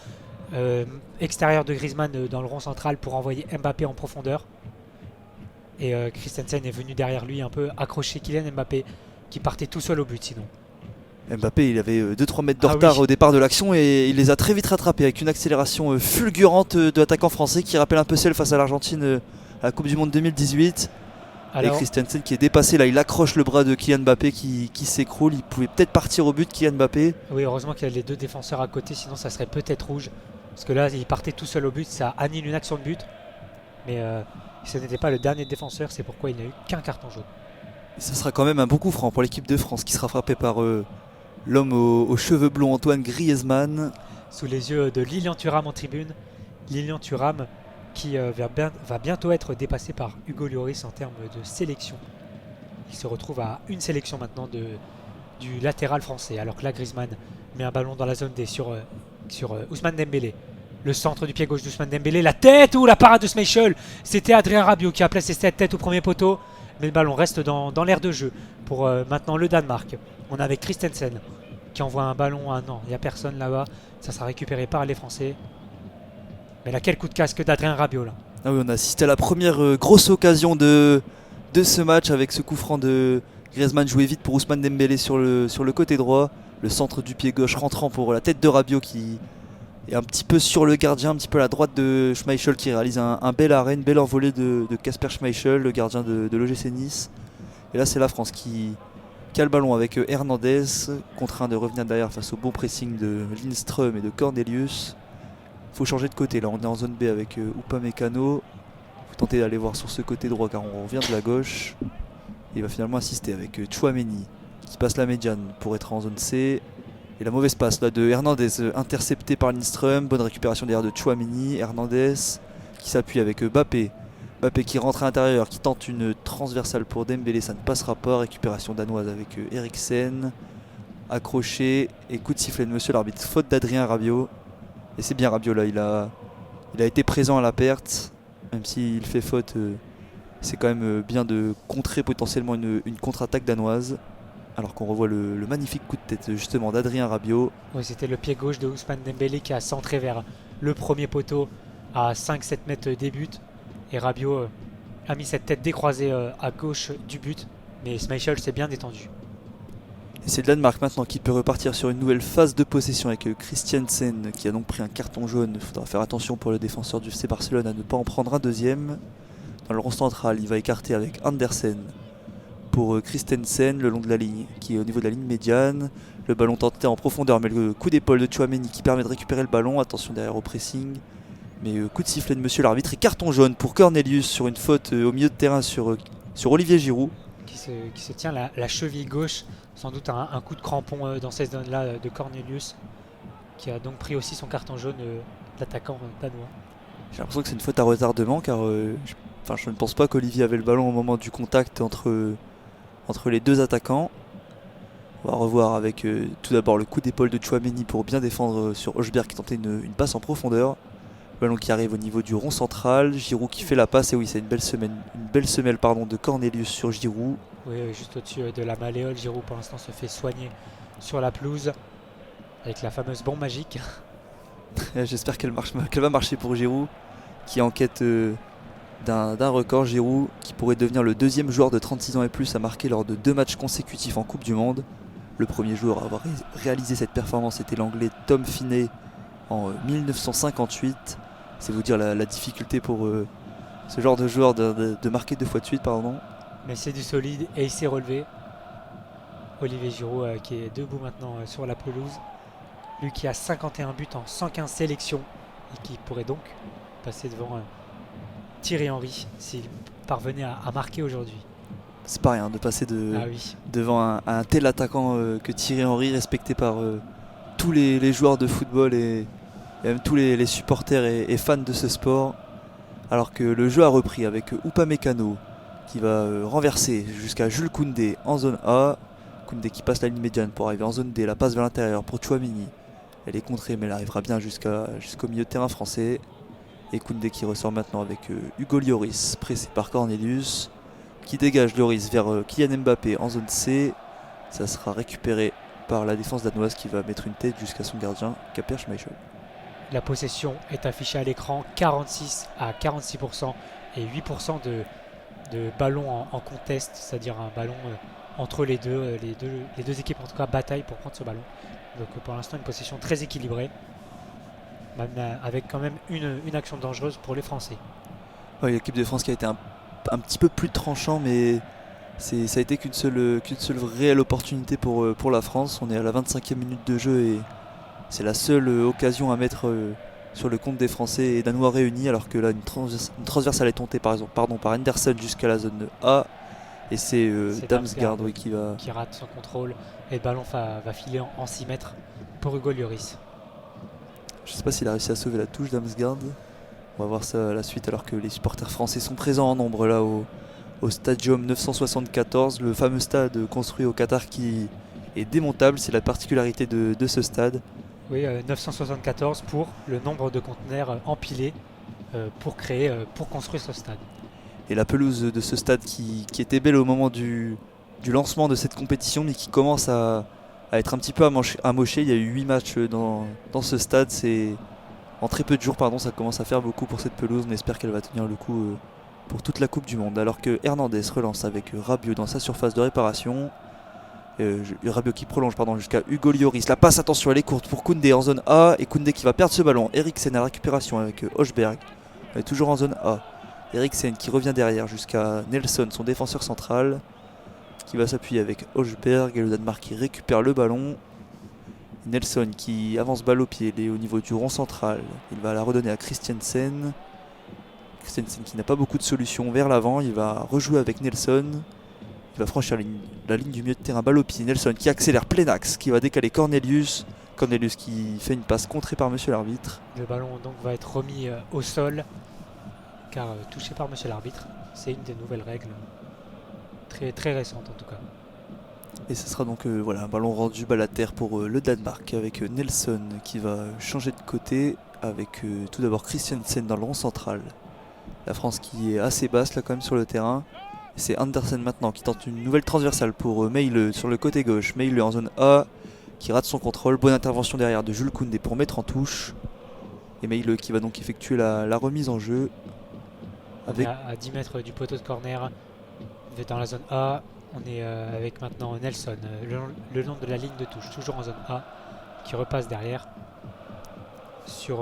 Extérieur de Griezmann dans le rond central pour envoyer Mbappé en profondeur. Et Christensen est venu derrière lui un peu accrocher Kylian Mbappé qui partait tout seul au but sinon. Mbappé il avait 2-3 mètres de retard au départ de l'action, et il les a très vite rattrapés avec une accélération fulgurante de l'attaquant français qui rappelle un peu celle face à l'Argentine à la Coupe du Monde 2018. Alors, et Christensen qui est dépassé là, il accroche le bras de Kylian Mbappé qui s'écroule. Il pouvait peut-être partir au but, Kylian Mbappé. Oui, heureusement qu'il y a les 2 défenseurs à côté, sinon ça serait peut-être rouge. Parce que là il partait tout seul au but, ça annule une action de but. Mais ce n'était pas le dernier défenseur, c'est pourquoi il n'a eu qu'un carton jaune. Et ça sera quand même un bon coup franc pour l'équipe de France qui sera frappé par l'homme aux cheveux blonds, Antoine Griezmann. Sous les yeux de Lilian Thuram en tribune. Lilian Thuram qui va bientôt être dépassé par Hugo Lloris en termes de sélection. Il se retrouve à une sélection maintenant du latéral français, alors que là Griezmann met un ballon dans la zone D sur Ousmane Dembélé. Le centre du pied gauche d'Ousmane Dembélé, la tête ou la parade de Schmeichel. C'était Adrien Rabiot qui a placé cette tête au premier poteau, mais le ballon reste dans l'aire de jeu pour maintenant le Danemark. On a avec Christensen qui envoie un ballon à... Non, il n'y a personne là-bas. Ça sera récupéré par les Français. Mais là, quel coup de casque d'Adrien Rabiot là. Ah oui, on a assisté à la première grosse occasion de ce match avec ce coup franc de Griezmann joué vite pour Ousmane Dembélé sur le côté droit. Le centre du pied gauche rentrant pour la tête de Rabiot qui est un petit peu sur le gardien, un petit peu à la droite de Schmeichel qui réalise un bel arrêt, une belle envolée de Kasper Schmeichel, le gardien de l'OGC Nice. Et là c'est la France qui a le ballon avec Hernandez, contraint de revenir derrière face au bon pressing de Lindström et de Cornelius. Il faut changer de côté, là on est en zone B avec Upamecano. Il faut tenter d'aller voir sur ce côté droit car on revient de la gauche. Et il va finalement assister avec Tchouaméni qui passe la médiane pour être en zone C. Et la mauvaise passe là de Hernandez interceptée par Lindström. Bonne récupération derrière de Tchouaméni. Hernandez qui s'appuie avec Bappé. Bappé qui rentre à l'intérieur, qui tente une transversale pour Dembélé, ça ne passera pas. Récupération danoise avec Eriksen. Accroché et coup de sifflet de monsieur l'arbitre. Faute d'Adrien Rabiot. Et c'est bien Rabiot là, il a été présent à la perte. Même s'il fait faute, c'est quand même bien de contrer potentiellement une contre-attaque danoise. Alors qu'on revoit le magnifique coup de tête justement d'Adrien Rabiot. Oui, c'était le pied gauche de Ousmane Dembélé qui a centré vers le premier poteau à 5-7 mètres des buts. Et Rabiot a mis cette tête décroisée à gauche du but. Mais Schmeichel s'est bien détendu. Et c'est le Danemark maintenant qui peut repartir sur une nouvelle phase de possession avec Christiansen qui a donc pris un carton jaune. Il faudra faire attention pour le défenseur du FC Barcelone à ne pas en prendre un deuxième. Dans le rond central, il va écarter avec Andersen pour Christensen le long de la ligne, qui est au niveau de la ligne médiane. Le ballon tenté en profondeur, mais le coup d'épaule de Tchouaméni qui permet de récupérer le ballon. Attention derrière au pressing. Mais coup de sifflet de monsieur l'arbitre et carton jaune pour Cornelius sur une faute au milieu de terrain sur Olivier Giroud. Qui se tient la cheville gauche, sans doute un coup de crampon dans cette zone-là de Cornelius, qui a donc pris aussi son carton jaune d'attaquant danois. J'ai l'impression que c'est une faute à retardement car je ne pense pas qu'Olivier avait le ballon au moment du contact entre les deux attaquants. On va revoir avec tout d'abord le coup d'épaule de Tchouaméni pour bien défendre sur Hochberg qui tentait une passe en profondeur. Le ballon qui arrive au niveau du rond central, Giroud qui fait la passe, et oui c'est une belle semelle de Cornelius sur Giroud. Oui, juste au-dessus de la malléole, Giroud pour l'instant se fait soigner sur la pelouse avec la fameuse bombe magique. J'espère qu'elle va marcher pour Giroud qui est en quête d'un record. Giroud qui pourrait devenir le deuxième joueur de 36 ans et plus à marquer lors de 2 matchs consécutifs en Coupe du Monde. Le premier joueur à avoir réalisé cette performance était l'anglais Tom Finney en 1958. C'est vous dire la difficulté pour ce genre de joueur de marquer 2 fois de suite. Mais c'est du solide et il s'est relevé. Olivier Giroud qui est debout maintenant sur la pelouse. Lui qui a 51 buts en 115 sélections et qui pourrait donc passer devant Thierry Henry s'il parvenait à marquer aujourd'hui. C'est pas rien de passer devant un tel attaquant que Thierry Henry, respecté par tous les joueurs de football et même tous les supporters et fans de ce sport. Alors que le jeu a repris avec Upamecano qui va renverser jusqu'à Jules Koundé en zone A. Koundé qui passe la ligne médiane pour arriver en zone D. La passe vers l'intérieur pour Tchouaméni. Elle est contrée mais elle arrivera bien jusqu'au milieu de terrain français. Et Koundé qui ressort maintenant avec Hugo Lloris pressé par Cornelius. Qui dégage Lloris vers Kylian Mbappé en zone C. Ça sera récupéré par la défense danoise qui va mettre une tête jusqu'à son gardien, Kasper Schmeichel. La possession est affichée à l'écran, 46 à 46% et 8% de ballon en contest, c'est-à-dire un ballon entre les deux équipes en tout cas bataillent pour prendre ce ballon. Donc pour l'instant une possession très équilibrée, même avec quand même une action dangereuse pour les Français. Ouais, l'équipe de France qui a été un petit peu plus tranchant, mais ça a été qu'une seule réelle opportunité pour la France. On est à la 25e minute de jeu et c'est la seule occasion à mettre sur le compte des Français et Danois réunis, alors que là une transversale est tentée par Henderson jusqu'à la zone A et c'est Damsgaard qui rate son contrôle et le ballon va filer en 6 mètres pour Hugo Lloris. Je ne sais pas s'il a réussi à sauver la touche Damsgaard. On va voir ça à la suite alors que les supporters français sont présents en nombre là au Stadium 974, le fameux stade construit au Qatar qui est démontable. C'est la particularité de ce stade. Oui, 974 pour le nombre de conteneurs empilés pour construire ce stade. Et la pelouse de ce stade qui était belle au moment du lancement de cette compétition, mais qui commence à être un petit peu amochée. Il y a eu 8 matchs dans ce stade. En très peu de jours, ça commence à faire beaucoup pour cette pelouse. On espère qu'elle va tenir le coup pour toute la Coupe du Monde. Alors que Hernandez relance avec Rabiot dans sa surface de réparation. Rabiot qui prolonge jusqu'à Hugo Lloris. La passe, attention, elle est courte pour Koundé en zone A. Et Koundé qui va perdre ce ballon. Eriksen à la récupération avec Hochberg. Elle est toujours en zone A. Eriksen qui revient derrière jusqu'à Nelson, son défenseur central. Qui va s'appuyer avec Hochberg. Et le Danemark qui récupère le ballon. Nelson qui avance balle au pied, il est au niveau du rond central. Il va la redonner à Christiansen. Christiansen qui n'a pas beaucoup de solutions vers l'avant. Il va rejouer avec Nelson. va franchir la ligne du milieu de terrain, balle au pied. Nelson qui accélère plein axe, qui va décaler Cornelius. Cornelius qui fait une passe contrée par monsieur l'arbitre. Le ballon donc va être remis au sol, car touché par monsieur l'arbitre. C'est une des nouvelles règles, très, très récentes en tout cas. Et ce sera donc voilà, un ballon rendu balle à terre pour le Danemark, avec Nelson qui va changer de côté, avec tout d'abord Christiansen dans le rond central. La France qui est assez basse là quand même sur le terrain. C'est Andersen maintenant qui tente une nouvelle transversale pour Meile sur le côté gauche. Meile en zone A qui rate son contrôle. Bonne intervention derrière de Jules Koundé pour mettre en touche. Et Meile qui va donc effectuer la remise en jeu. Avec... À 10 mètres du poteau de corner, dans la zone A. On est avec maintenant Nelson le long de la ligne de touche, toujours en zone A, qui repasse derrière sur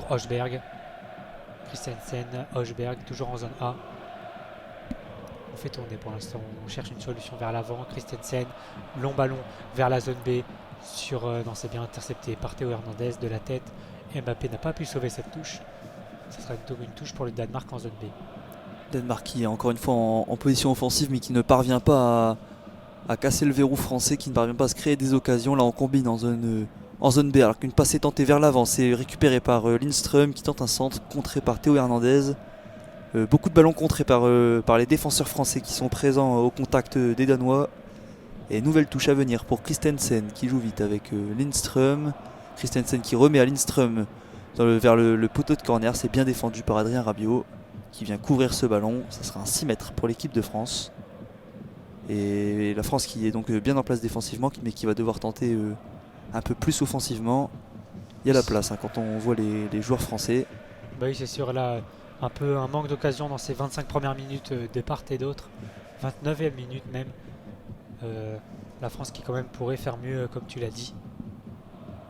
Hochberg. Christensen, Hochberg, toujours en zone A. On fait tourner pour l'instant, on cherche une solution vers l'avant. Christensen, long ballon vers la zone B. Non, c'est bien intercepté par Théo Hernandez de la tête. Mbappé n'a pas pu sauver cette touche. Ce sera une touche pour le Danemark en zone B. Danemark qui est encore une fois en position offensive, mais qui ne parvient pas à casser le verrou français, qui ne parvient pas à se créer des occasions. Là on combine en zone B, alors qu'une passe est tentée vers l'avant, c'est récupéré par Lindström qui tente un centre, contré par Théo Hernandez. Beaucoup de ballons contrés par les défenseurs français qui sont présents au contact des Danois. Et nouvelle touche à venir pour Christensen qui joue vite avec Lindström. Christensen qui remet à Lindström vers le poteau de corner, c'est bien défendu par Adrien Rabiot qui vient couvrir ce ballon. Ça sera un 6 mètres pour l'équipe de France. Et la France qui est donc bien en place défensivement, mais qui va devoir tenter un peu plus offensivement. Il y a la place quand on voit les joueurs français. Bah oui, c'est sûr, là un peu un manque d'occasion dans ces 25 premières minutes de part et d'autre. 29e minute même. La France qui quand même pourrait faire mieux, comme tu l'as dit,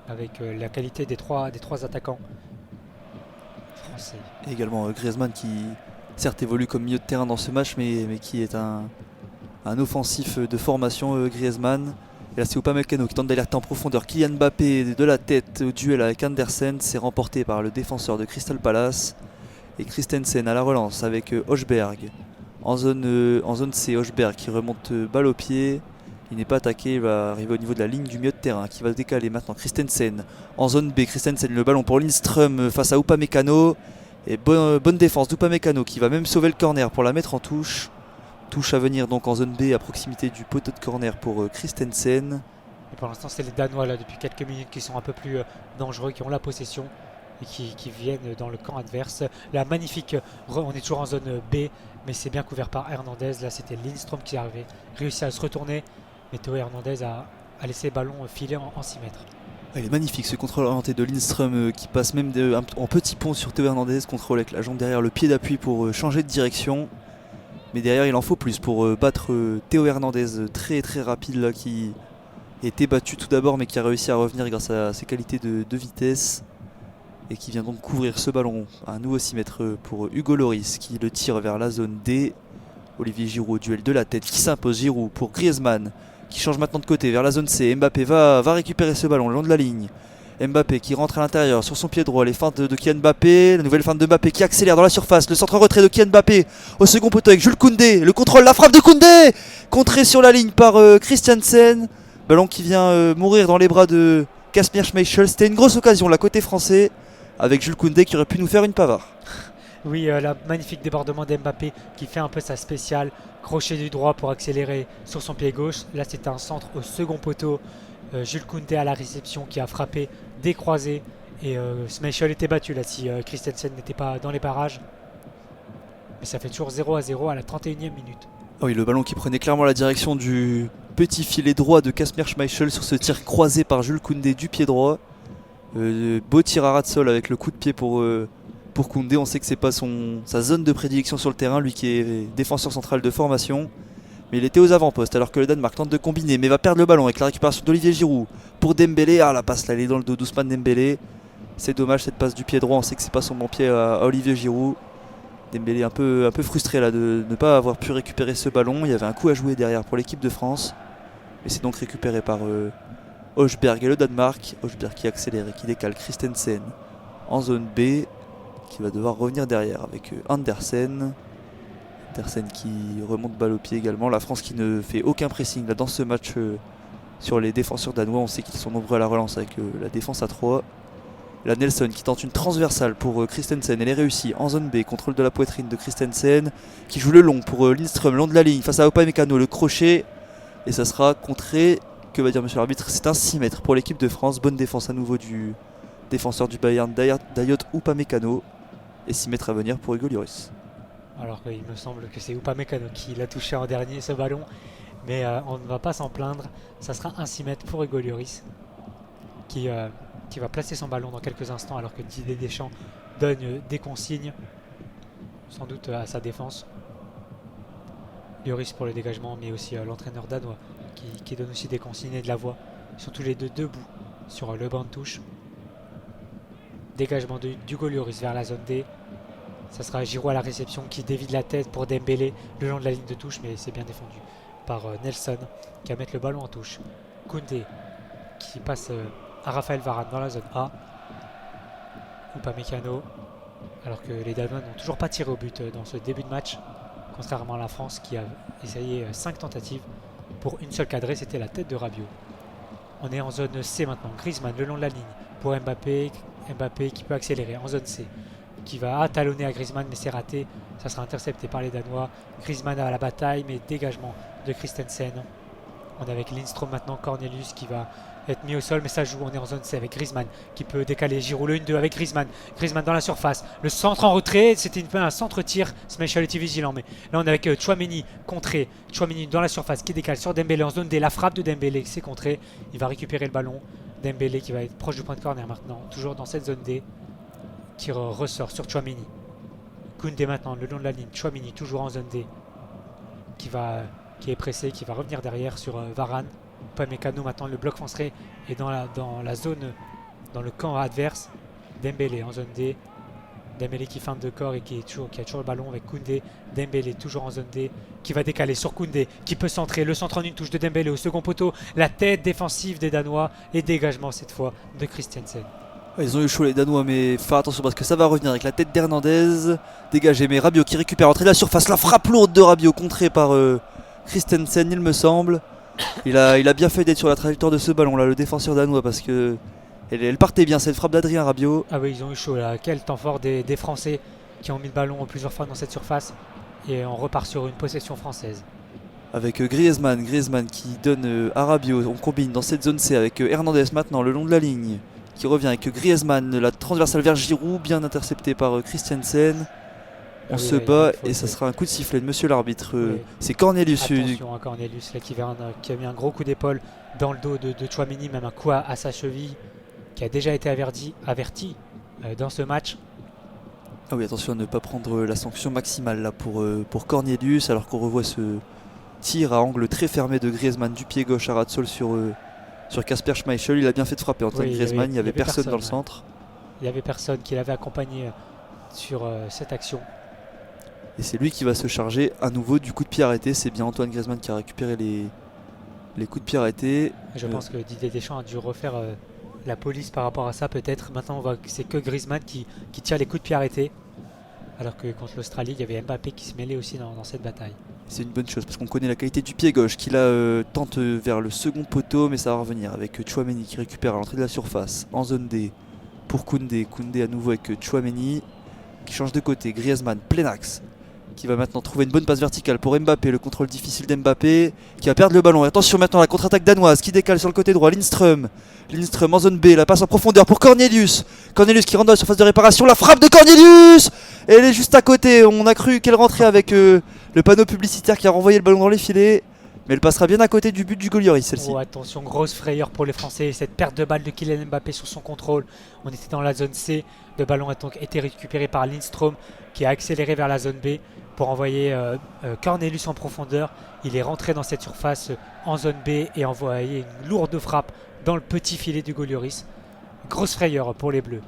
avec la qualité des trois attaquants français. Et également Griezmann qui certes évolue comme milieu de terrain dans ce match, mais qui est un offensif de formation. Griezmann. Et là c'est Upamecano qui tente d'alerter en profondeur Kylian Mbappé de la tête au duel avec Andersen. C'est remporté par le défenseur de Crystal Palace. Et Christensen à la relance avec Hochberg en zone C. Hochberg qui remonte balle au pied. Il n'est pas attaqué, il va arriver au niveau de la ligne du milieu de terrain qui va se décaler maintenant. Christensen en zone B. Christensen, le ballon pour Lindström face à Upamecano. Et bonne défense d'Upamecano qui va même sauver le corner pour la mettre en touche. Touche à venir donc en zone B à proximité du poteau de corner pour Christensen. Et pour l'instant c'est les Danois là depuis quelques minutes qui sont un peu plus dangereux, qui ont la possession et qui viennent dans le camp adverse. Là magnifique, on est toujours en zone B, mais c'est bien couvert par Hernandez. Là c'était Lindström qui avait réussi à se retourner, mais Théo Hernandez a laissé le ballon filer en 6 mètres. Il est magnifique ce contrôle orienté de Lindström qui passe même en petit pont sur Théo Hernandez. Contrôle avec la jambe derrière, le pied d'appui pour changer de direction. Mais derrière il en faut plus pour battre Théo Hernandez, très très rapide là, qui était battu tout d'abord mais qui a réussi à revenir grâce à ses qualités de vitesse. Et qui vient donc couvrir ce ballon. Un nouveau 6 mètres pour Hugo Lloris qui le tire vers la zone D. Olivier Giroud au duel de la tête qui s'impose. Giroud pour Griezmann qui change maintenant de côté vers la zone C. Mbappé va récupérer ce ballon le long de la ligne. Mbappé qui rentre à l'intérieur sur son pied droit. Les feintes de Kylian Mbappé. La nouvelle feinte de Mbappé qui accélère dans la surface. Le centre en retrait de Kylian Mbappé au second poteau avec Jules Koundé. Le contrôle, la frappe de Koundé contrée sur la ligne par Christiansen. Ballon qui vient mourir dans les bras de Kasper Schmeichel. C'était une grosse occasion là côté français, avec Jules Koundé qui aurait pu nous faire une pavard. Oui, la magnifique débordement d'Mbappé qui fait un peu sa spéciale. Crochet du droit pour accélérer sur son pied gauche. Là, c'était un centre au second poteau. Jules Koundé à la réception qui a frappé décroisé. Et Schmeichel était battu là si Christensen n'était pas dans les barrages. Mais ça fait toujours 0-0 à la 31e minute. Oh oui, le ballon qui prenait clairement la direction du petit filet droit de Kasper Schmeichel sur ce tir croisé par Jules Koundé du pied droit. Beau tir à ras de sol avec le coup de pied pour Koundé. On sait que c'est pas sa zone de prédilection sur le terrain, lui qui est défenseur central de formation. Mais il était aux avant-postes alors que le Danemark tente de combiner, mais va perdre le ballon avec la récupération d'Olivier Giroud pour Dembélé. Ah, la passe là, elle est dans le dos d'Ousmane Dembélé. C'est dommage cette passe du pied droit, on sait que c'est pas son bon pied à Olivier Giroud. Dembélé un peu frustré là de ne pas avoir pu récupérer ce ballon. Il y avait un coup à jouer derrière pour l'équipe de France. Mais c'est donc récupéré par Hochberg et le Danemark. Hochberg qui accélère et qui décale Christensen en zone B, qui va devoir revenir derrière avec Andersen. Tersen qui remonte balle au pied également. La France qui ne fait aucun pressing là, dans ce match sur les défenseurs danois. On sait qu'ils sont nombreux à la relance avec la défense à 3. La Nelson qui tente une transversale pour Christensen. Elle est réussie en zone B. Contrôle de la poitrine de Christensen qui joue le long pour Lindström, long de la ligne face à Upamecano. Le crochet et ça sera contré. Que va dire monsieur l'arbitre? C'est un 6 mètres pour l'équipe de France. Bonne défense à nouveau du défenseur du Bayern, Dayot Upamecano. Et 6 mètres à venir pour Hugo Lloris. Alors qu'il me semble que c'est Upamecano qui l'a touché en dernier ce ballon. Mais on ne va pas s'en plaindre. Ça sera un 6 mètres pour Hugo Lloris qui va placer son ballon dans quelques instants alors que Didier Deschamps donne des consignes, sans doute à sa défense. Lloris pour le dégagement, mais aussi l'entraîneur danois qui donne aussi des consignes et de la voix. Ils sont tous les deux debout sur le banc de touche. Dégagement d'Hugo Lloris vers la zone D. Ça sera Giroud à la réception qui dévie de la tête pour Dembélé le long de la ligne de touche, mais c'est bien défendu par Nelson qui va mettre le ballon en touche. Koundé qui passe à Raphaël Varane dans la zone A. Upamecano, alors que les Danois n'ont toujours pas tiré au but dans ce début de match, contrairement à la France qui a essayé 5 tentatives pour une seule cadrée, c'était la tête de Rabiot. On est en zone C maintenant. Griezmann le long de la ligne pour Mbappé. Mbappé qui peut accélérer en zone C, qui va talonner à Griezmann, mais c'est raté. Ça sera intercepté par les Danois. Griezmann à la bataille, mais dégagement de Christensen. On est avec Lindström maintenant, Cornelius qui va être mis au sol, mais ça joue. On est en zone C avec Griezmann qui peut décaler. Giroud le 1-2 avec Griezmann. Griezmann dans la surface. Le centre en retrait, c'était un centre-tir. Smechal était vigilant, mais là on est avec Tchouaméni contré. Tchouaméni dans la surface qui décale sur Dembélé en zone D. La frappe de Dembélé, c'est contré. Il va récupérer le ballon. Dembélé qui va être proche du point de corner maintenant, toujours dans cette zone D, qui ressort sur Tchouaméni. Koundé maintenant le long de la ligne. Tchouaméni toujours en zone D, qui est pressé, qui va revenir derrière sur Varane. Upamecano maintenant, le bloc français est dans la zone, dans le camp adverse. Dembélé en zone D. Dembélé qui feinte de corps et qui a toujours le ballon avec Koundé. Dembélé toujours en zone D qui va décaler sur Koundé qui peut centrer. Le centre en une touche de Dembélé au second poteau. La tête défensive des Danois et dégagement cette fois de Christensen. Ils ont eu chaud les Danois, mais faire attention parce que ça va revenir avec la tête d'Hernandez. Dégagé, mais Rabiot qui récupère entrée de la surface. La frappe lourde de Rabiot contrée par Christensen, il me semble. Il a bien fait d'être sur la trajectoire de ce ballon là, le défenseur danois, parce que elle partait bien cette frappe d'Adrien Rabiot. Ah oui, ils ont eu chaud là. Quel temps fort des Français qui ont mis le ballon plusieurs fois dans cette surface. Et on repart sur une possession française. Avec Griezmann qui donne à Rabiot. On combine dans cette zone C avec Hernandez maintenant le long de la ligne. Qui revient avec Griezmann, la transversale vers Giroud, bien interceptée par Christensen. On se bat et ça sera un coup de sifflet de monsieur l'arbitre. C'est Cornelius. Attention à Cornelius là, qui a mis un gros coup d'épaule dans le dos de Tchouaméni, même un coup à sa cheville, qui a déjà été averti dans ce match. Ah oui, attention à ne pas prendre la sanction maximale là pour Cornelius, alors qu'on revoit ce tir à angle très fermé de Griezmann du pied gauche à ras de sol sur Kasper Schmeichel. Il a bien fait de frapper Antoine Griezmann, il n'y avait personne dans le centre. Il n'y avait personne qui l'avait accompagné sur cette action. Et c'est lui qui va se charger à nouveau du coup de pied arrêté. C'est bien Antoine Griezmann qui a récupéré les coups de pied arrêtés. Je pense que Didier Deschamps a dû refaire la police par rapport à ça peut-être. Maintenant on voit que c'est que Griezmann qui tire les coups de pied arrêtés. Alors que contre l'Australie, il y avait Mbappé qui se mêlait aussi dans cette bataille. C'est une bonne chose parce qu'on connaît la qualité du pied gauche qui là tente vers le second poteau, mais ça va revenir avec Tchouaméni qui récupère à l'entrée de la surface en zone D pour Koundé. Koundé à nouveau avec Tchouaméni qui change de côté. Griezmann plein axe qui va maintenant trouver une bonne passe verticale pour Mbappé. Le contrôle difficile d'Mbappé qui va perdre le ballon. Attention maintenant la contre-attaque danoise qui décale sur le côté droit. Lindström en zone B, la passe en profondeur pour Cornelius qui rentre dans la surface de réparation. La frappe de Cornelius et elle est juste à côté. On a cru qu'elle rentrait avec le panneau publicitaire qui a renvoyé le ballon dans les filets, mais elle passera bien à côté du but du Lloris celle-ci. Oh, attention, grosse frayeur pour les Français. Cette perte de balle de Kylian Mbappé sur son contrôle. On était dans la zone C. Le ballon a donc été récupéré par Lindström qui a accéléré vers la zone B pour envoyer Cornelius en profondeur. Il est rentré dans cette surface en zone B et envoyé une lourde frappe dans le petit filet du Lloris. Grosse frayeur pour les Bleus.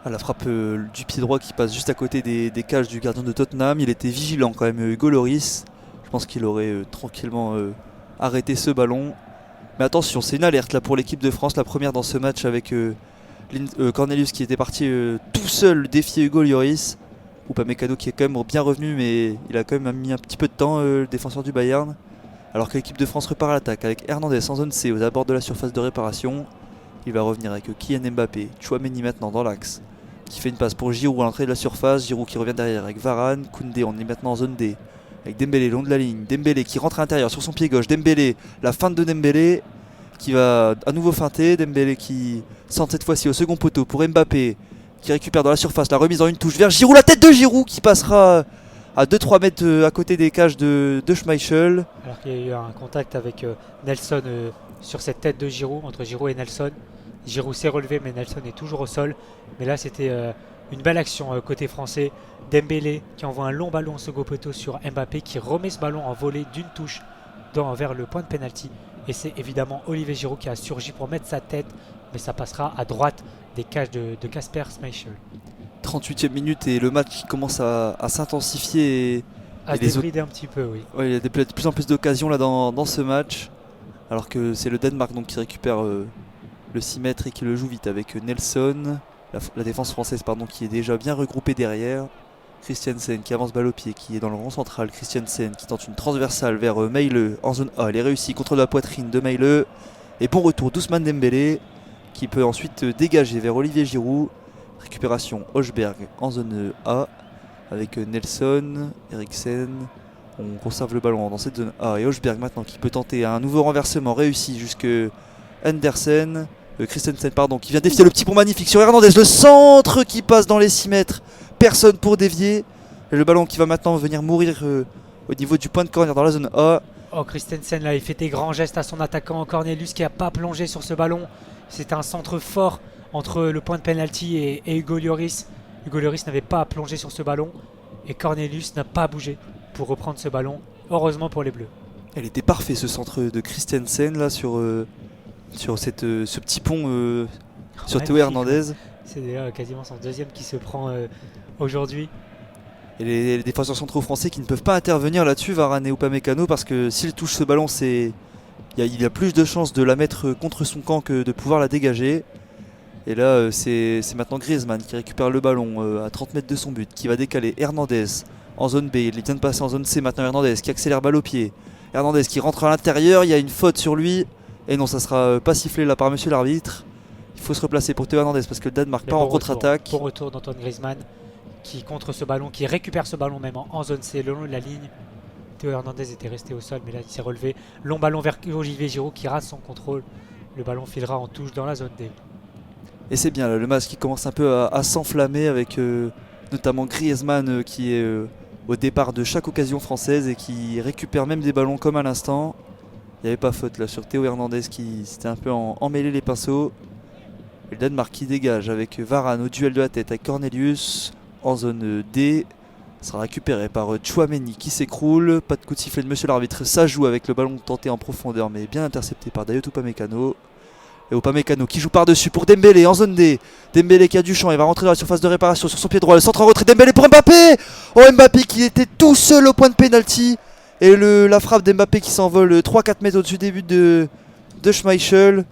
La frappe du pied droit qui passe juste à côté des cages du gardien de Tottenham. Il était vigilant quand même, Hugo Lloris. Je pense qu'il aurait tranquillement arrêté ce ballon. Mais attention, c'est une alerte là pour l'équipe de France, la première dans ce match avec Cornelius qui était parti tout seul défier Hugo Lloris. Upamecano qui est quand même bien revenu, mais il a quand même mis un petit peu de temps, le défenseur du Bayern. Alors que l'équipe de France repart à l'attaque avec Hernandez en zone C aux abords de la surface de réparation. Il va revenir avec Kylian Mbappé, Tchouaméni maintenant dans l'axe, qui fait une passe pour Giroud à l'entrée de la surface. Giroud qui revient derrière avec Varane. Koundé, on est maintenant en zone D avec Dembélé long de la ligne. Dembélé qui rentre à l'intérieur sur son pied gauche. Dembélé, la feinte de Dembélé qui va à nouveau feinter. Dembélé qui centre cette fois-ci au second poteau pour Mbappé qui récupère dans la surface la remise en une touche vers Giroud. La tête de Giroud qui passera à 2-3 mètres à côté des cages de Schmeichel. Alors qu'il y a eu un contact avec Nelson sur cette tête de Giroud, entre Giroud et Nelson. Giroud s'est relevé mais Nelson est toujours au sol. Mais là c'était une belle action côté français. Dembélé qui envoie un long ballon au second poteau sur Mbappé qui remet ce ballon en volée d'une touche vers le point de pénalty. Et c'est évidemment Olivier Giroud qui a surgi pour mettre sa tête, mais ça passera à droite des cages de Kasper Schmeichel. 38e minute et le match qui commence à s'intensifier À se débrider un petit peu, oui. Ouais, il y a de plus en plus d'occasions là dans ce match. Alors que c'est le Danemark donc, qui récupère le 6 mètres et qui le joue vite avec Nelson. La défense française qui est déjà bien regroupée derrière. Christiansen qui avance balle au pied, qui est dans le rond central. Christiansen qui tente une transversale vers Meile en zone A. Elle est réussie contre la poitrine de Meile. Et bon retour d'Ousmane Dembélé qui peut ensuite dégager vers Olivier Giroud. Récupération Hochberg en zone A avec Nelson, Eriksen. On conserve le ballon dans cette zone A et Hochberg maintenant qui peut tenter un nouveau renversement réussi jusque Andersen. Christensen qui vient défier le petit pont magnifique sur Hernandez. Le centre qui passe dans les 6 mètres. Personne pour dévier. Et le ballon qui va maintenant venir mourir au niveau du point de corner dans la zone A. Oh, Christensen là il fait des grands gestes à son attaquant Cornelius qui n'a pas plongé sur ce ballon. C'est un centre fort entre le point de penalty et Hugo Lloris. Hugo Lloris n'avait pas plongé sur ce ballon et Cornelius n'a pas bougé pour reprendre ce ballon. Heureusement pour les Bleus. Elle était parfait ce centre de Christensen là sur ce petit pont sur Théo Hernandez. C'est quasiment son deuxième qui se prend aujourd'hui. Et les défenseurs centraux français qui ne peuvent pas intervenir là-dessus, Varane et Upamecano, parce que s'il touche ce ballon, il y a plus de chances de la mettre contre son camp que de pouvoir la dégager. Et là, c'est maintenant Griezmann qui récupère le ballon à 30 mètres de son but, qui va décaler Hernandez en zone B. Il vient de passer en zone C maintenant. Hernandez qui accélère balle au pied. Hernandez qui rentre à l'intérieur, il y a une faute sur lui. Et non, ça sera pas sifflé là par monsieur l'arbitre. Il faut se replacer pour Théo Hernandez parce que le Danemark part en contre-attaque. Bon retour d'Antoine Griezmann qui contre ce ballon, qui récupère ce ballon même en zone C le long de la ligne. Théo Hernandez était resté au sol mais là il s'est relevé. Long ballon vers Olivier Giroud qui rate son contrôle. Le ballon filera en touche dans la zone D. Et c'est bien là, le match qui commence un peu à s'enflammer avec notamment Griezmann qui est au départ de chaque occasion française et qui récupère même des ballons comme à l'instant. Il n'y avait pas faute là sur Théo Hernandez qui s'était un peu emmêlé les pinceaux. Et le Danemark qui dégage avec Varane au duel de la tête avec Cornelius en zone D. Ça sera récupéré par Tchouaméni qui s'écroule. Pas de coup de sifflet de monsieur l'arbitre. Ça joue avec le ballon tenté en profondeur mais bien intercepté par Dayot Upamecano. Et Upamecano qui joue par-dessus pour Dembélé en zone D. Dembélé qui a du champ, il va rentrer dans la surface de réparation sur son pied droit. Le centre en retrait, Dembélé pour Mbappé. Oh, Mbappé qui était tout seul au point de pénalty. Et la frappe d'Mbappé qui s'envole 3-4 mètres au-dessus des buts de Schmeichel.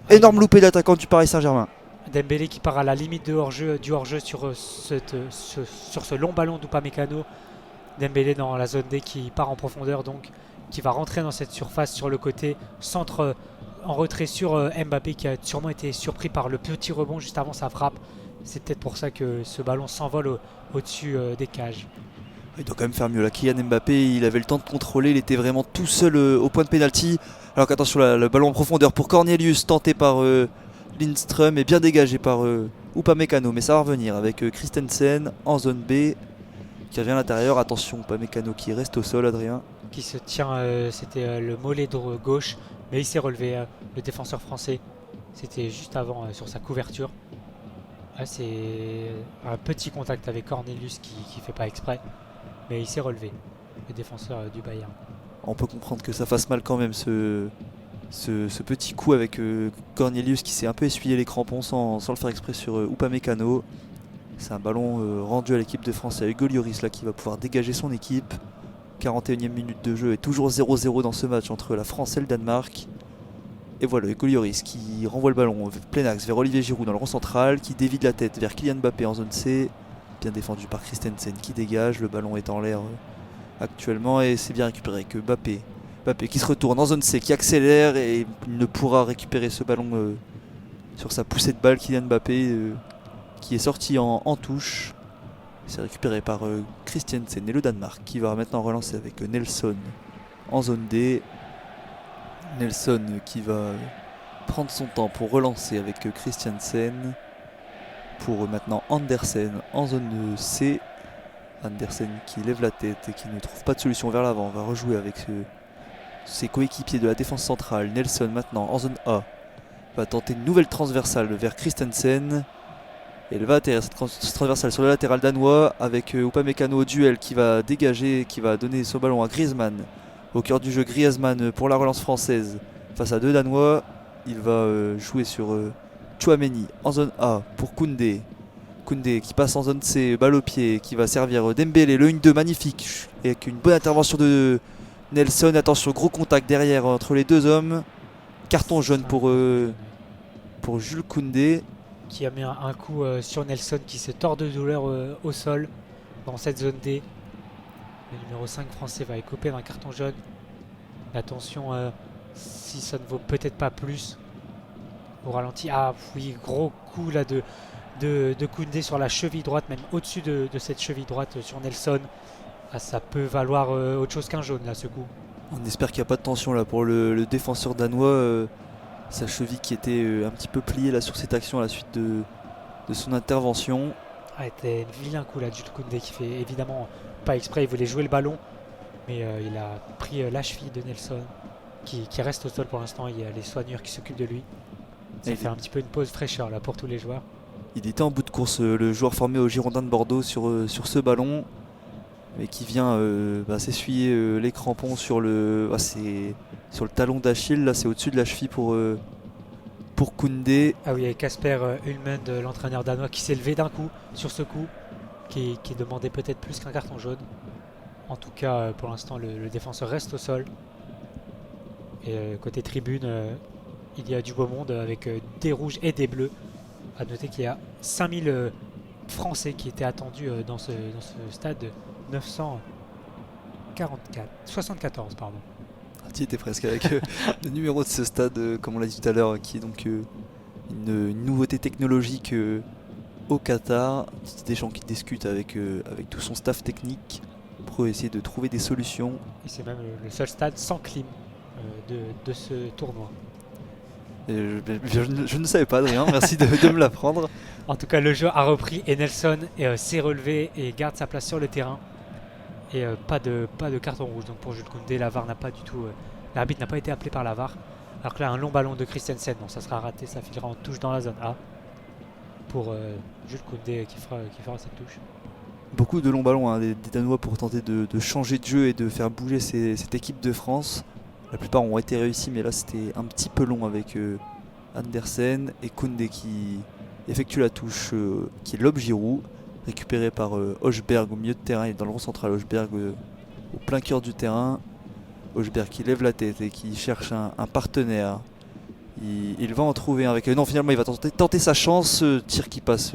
Énorme loupé d'attaquant du Paris Saint-Germain. Dembélé qui part à la limite du hors-jeu sur ce long ballon d'Upamecano. Dembélé dans la zone D qui part en profondeur donc, qui va rentrer dans cette surface sur le côté. Centre en retrait sur Mbappé qui a sûrement été surpris par le petit rebond juste avant sa frappe. C'est peut-être pour ça que ce ballon s'envole au-dessus des cages. Il doit quand même faire mieux là. Kylian Mbappé, il avait le temps de contrôler, il était vraiment tout seul au point de pénalty. Alors qu'attention, le ballon en profondeur pour Cornelius, tenté par Lindström et bien dégagé par Upamecano. Mais ça va revenir avec Christensen en zone B qui revient à l'intérieur. Attention, Upamecano qui reste au sol, Adrien. Qui se tient, c'était le mollet gauche, mais il s'est relevé, le défenseur français. C'était juste avant sur sa couverture. C'est un petit contact avec Cornelius qui fait pas exprès. Mais il s'est relevé, le défenseur du Bayern. On peut comprendre que ça fasse mal quand même ce petit coup avec Cornelius qui s'est un peu essuyé les crampons sans le faire exprès sur Upamecano. C'est un ballon rendu à l'équipe de France à Hugo Lloris là, qui va pouvoir dégager son équipe. 41e minute de jeu et toujours 0-0 dans ce match entre la France et le Danemark. Et voilà Hugo Lloris qui renvoie le ballon plein axe vers Olivier Giroud dans le rond central, qui dévie de la tête vers Kylian Mbappé en zone C. bien défendu par Christensen qui dégage. Le ballon est en l'air actuellement et c'est bien récupéré avec Mbappé. Mbappé qui se retourne en zone C, qui accélère et il ne pourra récupérer ce ballon sur sa poussée de balle. Kylian Mbappé qui est sorti en touche. C'est récupéré par Christensen et le Danemark qui va maintenant relancer avec Nelson en zone D. Nelson qui va prendre son temps pour relancer avec Christensen. Pour maintenant Andersen en zone C. Andersen qui lève la tête et qui ne trouve pas de solution vers l'avant. Va rejouer avec ses coéquipiers de la défense centrale. Nelson maintenant en zone A. Va tenter une nouvelle transversale vers Christensen. Et elle va atterrir cette transversale sur le latéral danois avec Upamecano au duel qui va dégager, qui va donner son ballon à Griezmann. Au cœur du jeu, Griezmann pour la relance française face à deux Danois. Il va jouer sur Tchouaméni en zone A pour Koundé. Koundé qui passe en zone C, balle au pied, qui va servir Dembélé, le 1-2 magnifique. Et avec une bonne intervention de Nelson. Attention, gros contact derrière entre les deux hommes. Carton jaune pour Jules Koundé. Qui a mis un coup sur Nelson qui se tord de douleur au sol dans cette zone D. Le numéro 5 français va écoper d'un carton jaune. Attention si ça ne vaut peut-être pas plus au ralenti. Ah oui, gros coup là de Koundé sur la cheville droite, même au-dessus de cette cheville droite sur Nelson. Ah, ça peut valoir autre chose qu'un jaune là ce coup. On espère qu'il n'y a pas de tension là pour le défenseur danois. Sa cheville qui était un petit peu pliée là sur cette action à la suite de son intervention. Ah, c'était un vilain coup là, Jules Koundé qui fait évidemment pas exprès, il voulait jouer le ballon, mais il a pris la cheville de Nelson qui reste au sol pour l'instant. Il y a les soigneurs qui s'occupent de lui. Ça fait un petit peu une pause fraîcheur là pour tous les joueurs. Il était en bout de course, le joueur formé au Girondins de Bordeaux sur ce ballon, mais qui vient s'essuyer les crampons sur le talon d'Achille. Là, c'est au-dessus de la cheville pour Koundé. Ah oui, il y a Kasper Ullmund, l'entraîneur danois, qui s'est levé d'un coup sur ce coup, qui demandait peut-être plus qu'un carton jaune. En tout cas, pour l'instant, le défenseur reste au sol. Et côté tribune, il y a du beau monde avec des rouges et des bleus. À noter qu'il y a 5000 Français qui étaient attendus dans ce stade 74, pardon. Tu étais presque avec le numéro de ce stade, comme on l'a dit tout à l'heure, qui est donc une nouveauté technologique au Qatar. Deschamps qui discute avec tout son staff technique pour essayer de trouver des solutions. Et c'est même le seul stade sans clim de ce tournoi. Je ne savais pas, Adrien, merci de me l'apprendre. En tout cas, le jeu a repris et Nelson s'est relevé et garde sa place sur le terrain. Et pas de carton rouge donc pour Jules Koundé. La VAR n'a pas du tout, l'arbitre n'a pas été appelé par la VAR. Alors que là, un long ballon de Christensen, donc ça sera raté, ça filera en touche dans la zone A pour Jules Koundé qui fera cette touche. Beaucoup de longs ballons des Danois pour tenter de changer de jeu et de faire bouger cette équipe de France. La plupart ont été réussis, mais là c'était un petit peu long avec Andersen et Koundé qui effectue la touche qui est lobe Giroud, récupéré par Hochberg au milieu de terrain et dans le rond central. Hochberg au plein cœur du terrain. Hochberg qui lève la tête et qui cherche un partenaire. Il va en trouver un avec. Non, finalement il va tenter sa chance. Tir qui passe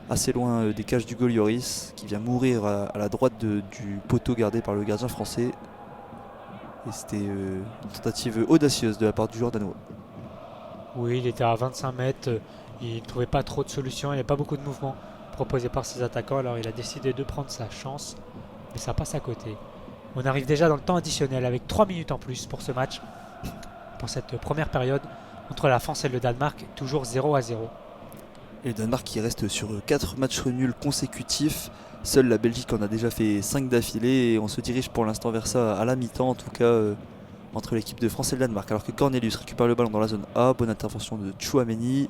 assez loin des cages du goal Lloris, qui vient mourir à la droite du poteau gardé par le gardien français. Et c'était une tentative audacieuse de la part du joueur danois. Oui, il était à 25 mètres, il ne trouvait pas trop de solutions, il n'y avait pas beaucoup de mouvements proposés par ses attaquants, alors il a décidé de prendre sa chance, mais ça passe à côté. On arrive déjà dans le temps additionnel avec 3 minutes en plus pour ce match, pour cette première période, entre la France et le Danemark, toujours 0-0. Et le Danemark qui reste sur 4 matchs nuls consécutifs. Seule la Belgique en a déjà fait 5 d'affilée et on se dirige pour l'instant vers ça à la mi-temps, en tout cas entre l'équipe de France et le Danemark. Alors que Cornelius récupère le ballon dans la zone A, bonne intervention de Tchouaméni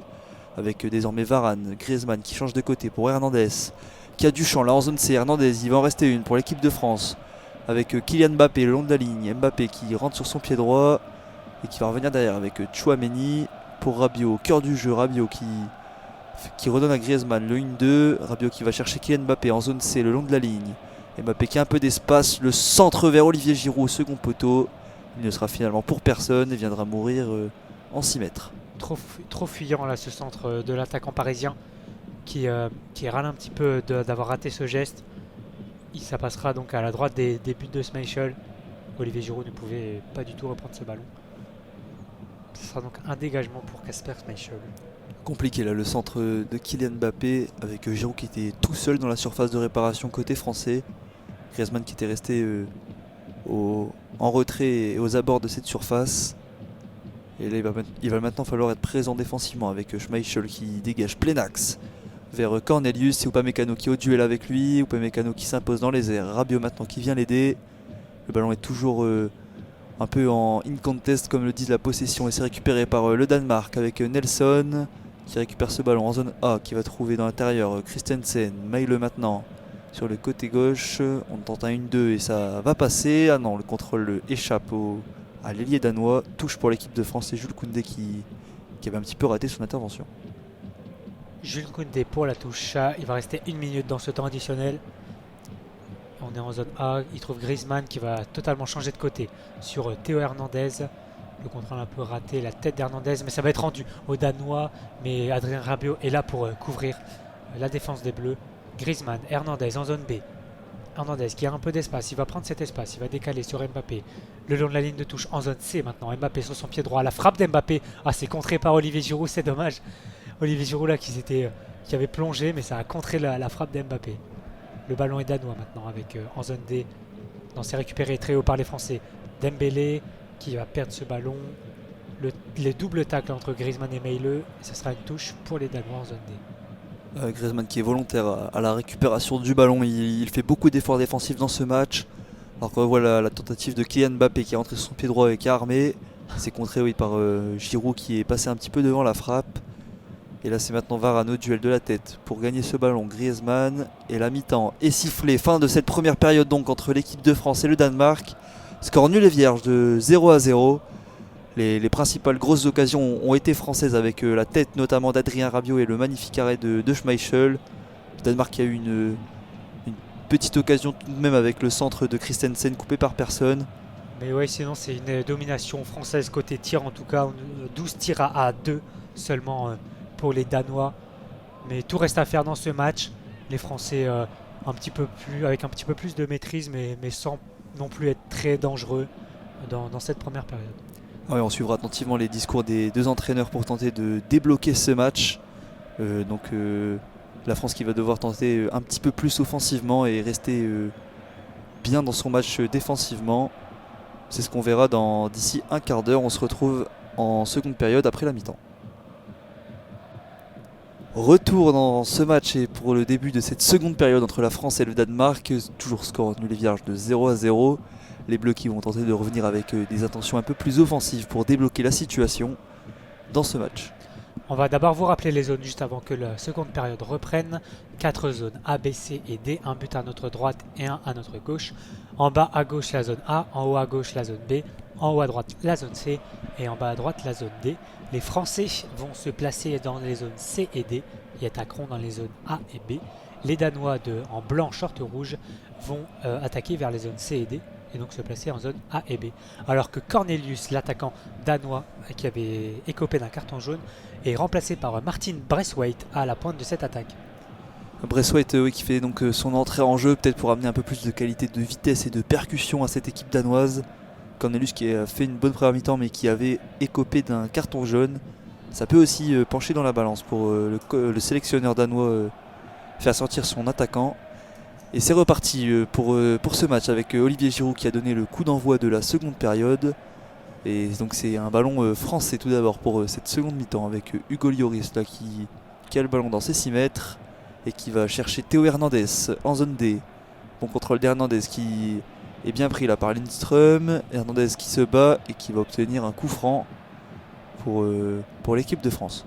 avec désormais Varane, Griezmann qui change de côté pour Hernandez qui a du champ là en zone C. Hernandez, il va en rester une pour l'équipe de France avec Kylian Mbappé le long de la ligne. Mbappé qui rentre sur son pied droit et qui va revenir derrière avec Tchouaméni pour Rabiot, cœur du jeu. Rabiot qui redonne à Griezmann le 1-2. Rabiot qui va chercher Kylian Mbappé en zone C le long de la ligne. Mbappé qui a un peu d'espace, le centre vers Olivier Giroud au second poteau. Il ne sera finalement pour personne et viendra mourir en 6 mètres. Trop fuyant là ce centre de l'attaquant parisien qui râle un petit peu d'avoir raté ce geste. Ça passera donc à la droite des buts de Schmeichel. Olivier Giroud ne pouvait pas du tout reprendre ce ballon. Ce sera donc un dégagement pour Kasper Schmeichel. Compliqué là, le centre de Kylian Mbappé avec Giroud qui était tout seul dans la surface de réparation côté français. Griezmann qui était resté en retrait et aux abords de cette surface. Et là, il va maintenant falloir être présent défensivement avec Schmeichel qui dégage plein axe vers Cornelius et Upamecano qui est au duel avec lui. Upamecano qui s'impose dans les airs. Rabiot maintenant qui vient l'aider. Le ballon est toujours un peu en in contest comme le dit la possession et c'est récupéré par le Danemark avec Nelson qui récupère ce ballon en zone A qui va trouver dans l'intérieur Christensen. Maille maintenant sur le côté gauche. On tente un 1-2 et ça va passer. Ah non, le contrôle échappe à l'ailier danois. Touche pour l'équipe de France et Jules Koundé qui avait un petit peu raté son intervention. Jules Koundé pour la touche. Il va rester 1 minute dans ce temps additionnel. On est en zone A. Il trouve Griezmann qui va totalement changer de côté sur Théo Hernandez. Le contrôle un peu raté, la tête d'Hernandez, mais ça va être rendu aux Danois. Mais Adrien Rabiot est là pour couvrir la défense des Bleus. Griezmann, Hernandez en zone B. Hernandez qui a un peu d'espace, il va prendre cet espace, il va décaler sur Mbappé. Le long de la ligne de touche en zone C maintenant. Mbappé sur son pied droit, la frappe d'Mbappé. Ah, c'est contré par Olivier Giroud, c'est dommage. Olivier Giroud là qui avait plongé, mais ça a contré la frappe d'Mbappé. Le ballon est danois maintenant avec en zone D. Non, c'est récupéré très haut par les Français. Dembélé qui va perdre ce ballon. Les doubles tacles entre Griezmann et Meileux. Ce sera une touche pour les Danois en zone D. Griezmann qui est volontaire à la récupération du ballon. Il fait beaucoup d'efforts défensifs dans ce match. Alors qu'on voit la tentative de Kylian Mbappé qui est rentré sur son pied droit et qui a armé. C'est contré par Giroud qui est passé un petit peu devant la frappe. Et là c'est maintenant Varane au duel de la tête pour gagner ce ballon. Griezmann et la mi-temps est sifflée. Fin de cette première période donc entre l'équipe de France et le Danemark. Score nul et vierge de 0-0. Les principales grosses occasions ont été françaises avec la tête notamment d'Adrien Rabiot et le magnifique arrêt de Schmeichel. Le Danemark a eu une petite occasion tout de même avec le centre de Christensen coupé par personne. Mais ouais, sinon c'est une domination française côté tir en tout cas. 12 tirs à 2 seulement pour les Danois. Mais tout reste à faire dans ce match. Les Français avec un petit peu plus de maîtrise mais sans non plus être très dangereux dans cette première période. Ouais, on suivra attentivement les discours des deux entraîneurs pour tenter de débloquer ce match. La France qui va devoir tenter un petit peu plus offensivement et rester bien dans son match défensivement. C'est ce qu'on verra d'ici un quart d'heure. On se retrouve en seconde période après la mi-temps. Retour dans ce match et pour le début de cette seconde période entre la France et le Danemark. Toujours score nul et vierge de 0-0. Les Bleus qui vont tenter de revenir avec des intentions un peu plus offensives pour débloquer la situation dans ce match. On va d'abord vous rappeler les zones juste avant que la seconde période reprenne. 4 zones A, B, C et D. Un but à notre droite et un à notre gauche. En bas à gauche la zone A, en haut à gauche la zone B, en haut à droite la zone C et en bas à droite la zone D. Les Français vont se placer dans les zones C et D et attaqueront dans les zones A et B. Les Danois en blanc, short rouge vont attaquer vers les zones C et D et donc se placer en zone A et B. Alors que Cornelius, l'attaquant danois qui avait écopé d'un carton jaune, est remplacé par Martin Braithwaite à la pointe de cette attaque. Braithwaite qui fait donc son entrée en jeu, peut-être pour amener un peu plus de qualité de vitesse et de percussion à cette équipe danoise. Cornelius qui a fait une bonne première mi-temps mais qui avait écopé d'un carton jaune. Ça peut aussi pencher dans la balance pour le sélectionneur danois faire sortir son attaquant. Et c'est reparti pour ce match avec Olivier Giroud qui a donné le coup d'envoi de la seconde période. Et donc c'est un ballon français tout d'abord pour cette seconde mi-temps avec Hugo Lloris là, qui a le ballon dans ses 6 mètres et qui va chercher Théo Hernandez en zone D. Bon contrôle d'Hernandez qui est bien pris là par Lindström. Hernandez qui se bat et qui va obtenir un coup franc pour l'équipe de France.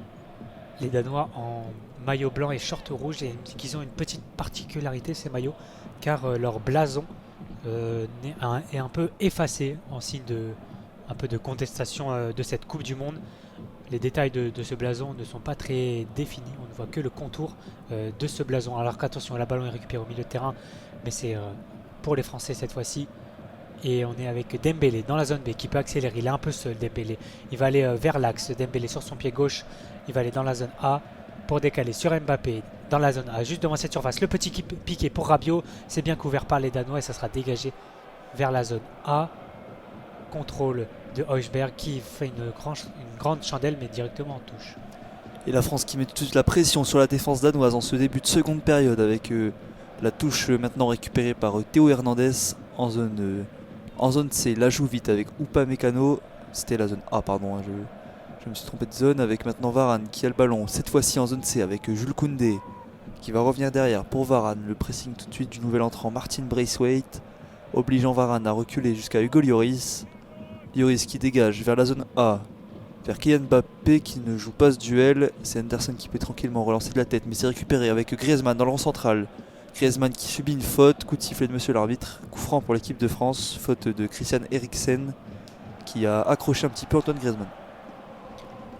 Les Danois en maillot blanc et short rouge et qu'ils ont une petite particularité ces maillots car leur blason est un peu effacé en signe un peu de contestation de cette Coupe du Monde. Les détails de ce blason ne sont pas très définis, on ne voit que le contour de ce blason. Alors qu'attention, la ballon est récupérée au milieu de terrain, mais c'est pour les Français cette fois-ci. Et on est avec Dembélé dans la zone B qui peut accélérer, il est un peu seul Dembélé. Il va aller vers l'axe, Dembélé sur son pied gauche, il va aller dans la zone A. pour décaler sur Mbappé dans la zone A, juste devant cette surface. Le petit piqué pour Rabiot, c'est bien couvert par les Danois et ça sera dégagé vers la zone A. Contrôle de Højbjerg qui fait une grande chandelle mais directement en touche. Et la France qui met toute la pression sur la défense danoise en ce début de seconde période avec la touche maintenant récupérée par Théo Hernandez en zone C. La joue vite avec Upamecano. C'était la zone A, pardon, hein, je me suis trompé de zone avec maintenant Varane qui a le ballon. Cette fois-ci en zone C avec Jules Koundé qui va revenir derrière pour Varane. Le pressing tout de suite du nouvel entrant Martin Braithwaite obligeant Varane à reculer jusqu'à Hugo Lloris. Lloris qui dégage vers la zone A, vers Kylian Mbappé qui ne joue pas ce duel. C'est Anderson qui peut tranquillement relancer de la tête, mais c'est récupéré avec Griezmann dans le rang central. Griezmann qui subit une faute, coup de sifflet de monsieur l'arbitre, coup franc pour l'équipe de France, faute de Christian Eriksen qui a accroché un petit peu Antoine Griezmann.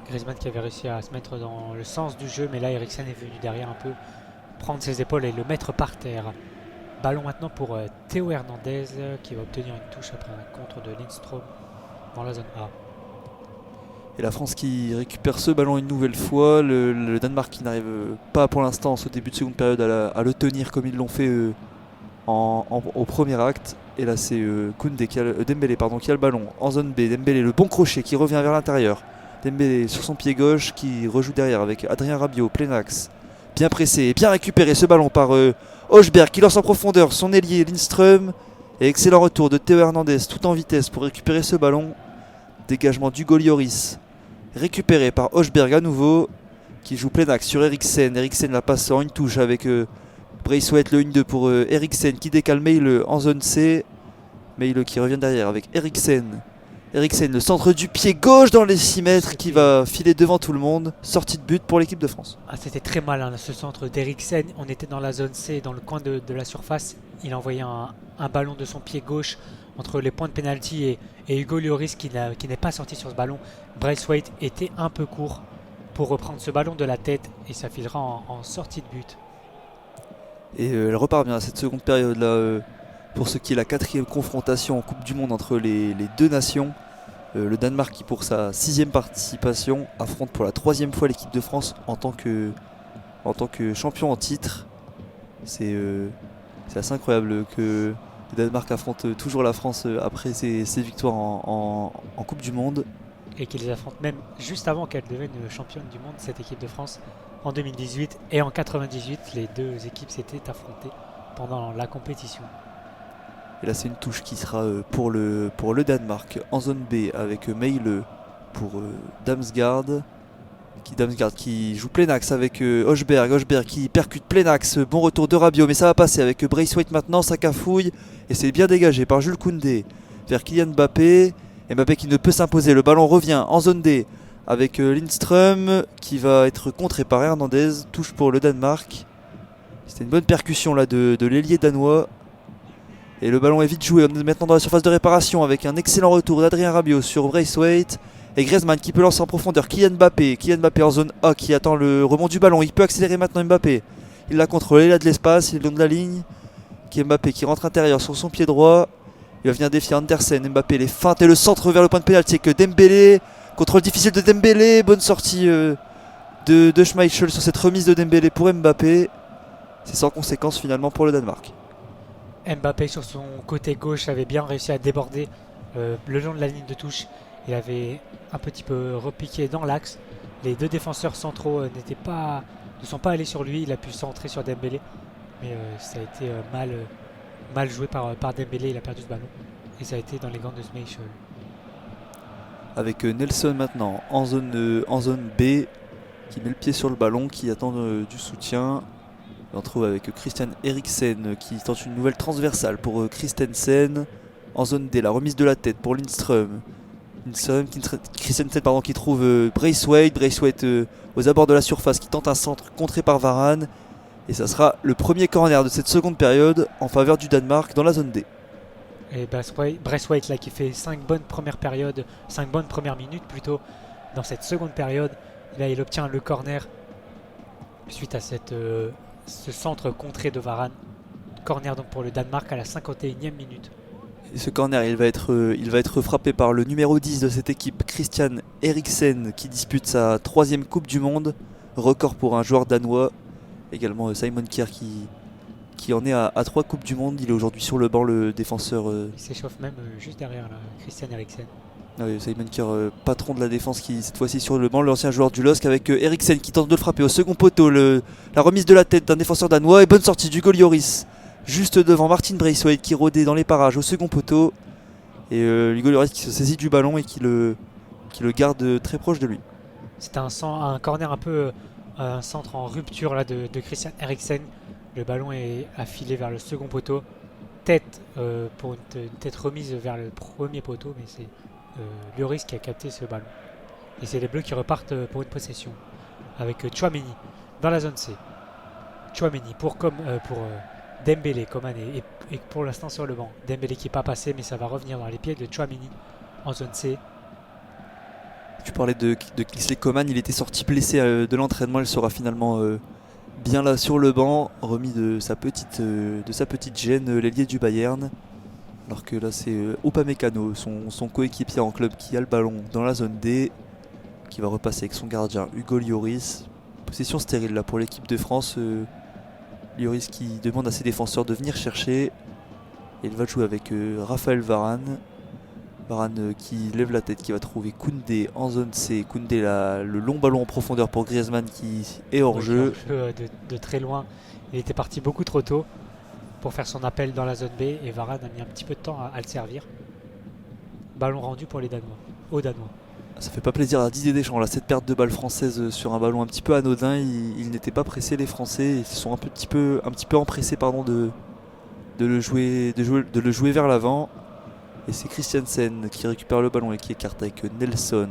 Griezmann qui avait réussi à se mettre dans le sens du jeu, mais là Eriksen est venu derrière un peu prendre ses épaules et le mettre par terre. Ballon maintenant pour Théo Hernandez qui va obtenir une touche après un contre de Lindström dans la zone A. Et la France qui récupère ce ballon une nouvelle fois. Le Danemark qui n'arrive pas pour l'instant, au début de seconde période, à le tenir comme ils l'ont fait au premier acte. Et là c'est Koundé Dembélé qui a le ballon en zone B. Dembélé, le bon crochet qui revient vers l'intérieur. Dembélé sur son pied gauche qui rejoue derrière avec Adrien Rabiot, plein axe. Bien pressé et bien récupéré ce ballon par Højbjerg qui lance en profondeur son ailier Lindström. Et excellent retour de Théo Hernandez tout en vitesse pour récupérer ce ballon. Dégagement d'Hugo Lloris. Récupéré par Højbjerg à nouveau. Qui joue plein axe sur Eriksen. Eriksen la passe en une touche avec Braithwaite, le 1-2 pour Eriksen qui décale Meile en zone C. Meile qui revient derrière avec Eriksen. Eriksen, le centre du pied gauche dans les 6 mètres qui va filer devant tout le monde. Sortie de but pour l'équipe de France. Ah, c'était très malin ce centre d'Eriksen. On était dans la zone C, dans le coin de la surface. Il a envoyé un ballon de son pied gauche entre les points de pénalty et Hugo Lloris qui n'est pas sorti sur ce ballon. Braithwaite était un peu court pour reprendre ce ballon de la tête et ça filera en sortie de but. Et elle repart bien à cette seconde période là pour ce qui est la 4e confrontation en Coupe du Monde entre les deux nations. Le Danemark qui pour sa 6e participation affronte pour la 3e fois l'équipe de France en tant que champion en titre. C'est assez incroyable que le Danemark affronte toujours la France après ses victoires en Coupe du Monde. Et qu'ils affrontent même juste avant qu'elle devienne championne du monde, cette équipe de France, en 2018 et en 98. Les deux équipes s'étaient affrontées pendant la compétition. Et là c'est une touche qui sera pour le Danemark en zone B avec Meile pour Damsgaard qui joue plein axe avec Højbjerg qui percute plein axe, bon retour de Rabiot mais ça va passer avec Braithwaite maintenant, ça cafouille et c'est bien dégagé par Jules Koundé vers Kylian Mbappé. Mbappé qui ne peut s'imposer, le ballon revient en zone D avec Lindström qui va être contré par Hernandez, touche pour le Danemark. C'était une bonne percussion là de l'ailier danois. Et le ballon est vite joué maintenant dans la surface de réparation avec un excellent retour d'Adrien Rabiot sur Braithwaite. Et Griezmann qui peut lancer en profondeur Kylian Mbappé en zone A qui attend le rebond du ballon. Il peut accélérer maintenant Mbappé. Il l'a contrôlé, il a de l'espace, il est le long de la ligne. Mbappé qui rentre intérieur sur son pied droit. Il va venir défier Andersen. Mbappé les feintes et le centre vers le point de pénalty avec Dembélé. Contrôle difficile de Dembélé. Bonne sortie de Schmeichel sur cette remise de Dembélé pour Mbappé. C'est sans conséquence finalement pour le Danemark. Mbappé sur son côté gauche avait bien réussi à déborder le long de la ligne de touche. Il avait un petit peu repiqué dans l'axe. Les deux défenseurs centraux ne sont pas allés sur lui. Il a pu centrer sur Dembélé. Mais ça a été mal joué par Dembélé. Il a perdu ce ballon. Et ça a été dans les gants de Schmeichel. Avec Nelson maintenant en zone B qui met le pied sur le ballon, qui attend du soutien. On retrouve avec Christian Eriksen qui tente une nouvelle transversale pour Christensen. En zone D, la remise de la tête pour Lindström. Christensen qui trouve Braithwaite aux abords de la surface qui tente un centre contré par Varane. Et ça sera le premier corner de cette seconde période en faveur du Danemark dans la zone D. Et Braithwaite là qui fait 5 bonnes premières minutes plutôt dans cette seconde période. Là il obtient le corner suite à ce centre contré de Varane. Corner donc pour le Danemark à la 51e minute. Et ce corner il va être frappé par le numéro 10 de cette équipe, Christian Eriksen, qui dispute sa 3e Coupe du Monde record pour un joueur danois. Également Simon Kjær qui en est à 3 Coupes du Monde. Il est aujourd'hui sur le banc, le défenseur. Il s'échauffe même juste derrière là, Christian Eriksen. Simon Kjær, patron de la défense, qui cette fois-ci sur le banc, l'ancien joueur du LOSC, avec Eriksen qui tente de le frapper au second poteau. La remise de la tête d'un défenseur danois et bonne sortie d'Hugo Lloris juste devant Martin Braithwaite qui rôdait dans les parages au second poteau. Et Hugo Lloris qui se saisit du ballon et qui le garde très proche de lui. C'était un corner un peu, un centre en rupture là, de Christian Eriksen. Le ballon est affilé vers le second poteau. Tête pour une tête remise vers le premier poteau, mais c'est Lloris qui a capté ce ballon. Et c'est les Bleus qui repartent pour une possession avec Tchouaméni dans la zone C. Tchouaméni pour Dembélé, Coman et pour l'instant sur le banc. Dembélé qui n'est pas passé, mais ça va revenir dans les pieds de Tchouaméni en zone C. Tu parlais de Kingsley Coman, il était sorti blessé de l'entraînement, il sera finalement bien là sur le banc, remis de sa petite gêne, l'ailier du Bayern. Alors que là c'est Upamecano, son coéquipier en club, qui a le ballon dans la zone D, qui va repasser avec son gardien Hugo Lloris. Possession stérile là pour l'équipe de France. Lloris qui demande à ses défenseurs de venir chercher. Et il va jouer avec Raphaël Varane. Varane qui lève la tête, qui va trouver Koundé en zone C. Koundé, le long ballon en profondeur pour Griezmann qui est hors jeu. De très loin. Il était parti beaucoup trop tôt pour faire son appel dans la zone B et Varane a mis un petit peu de temps à le servir. Ballon rendu pour les Danois, aux Danois. Ça fait pas plaisir à Didier Deschamps là, cette perte de balle française sur un ballon un petit peu anodin. Ils n'étaient pas pressés, les Français. Ils se sont un petit peu empressés de le jouer vers l'avant. Et c'est Christiansen qui récupère le ballon et qui écarte avec Nelson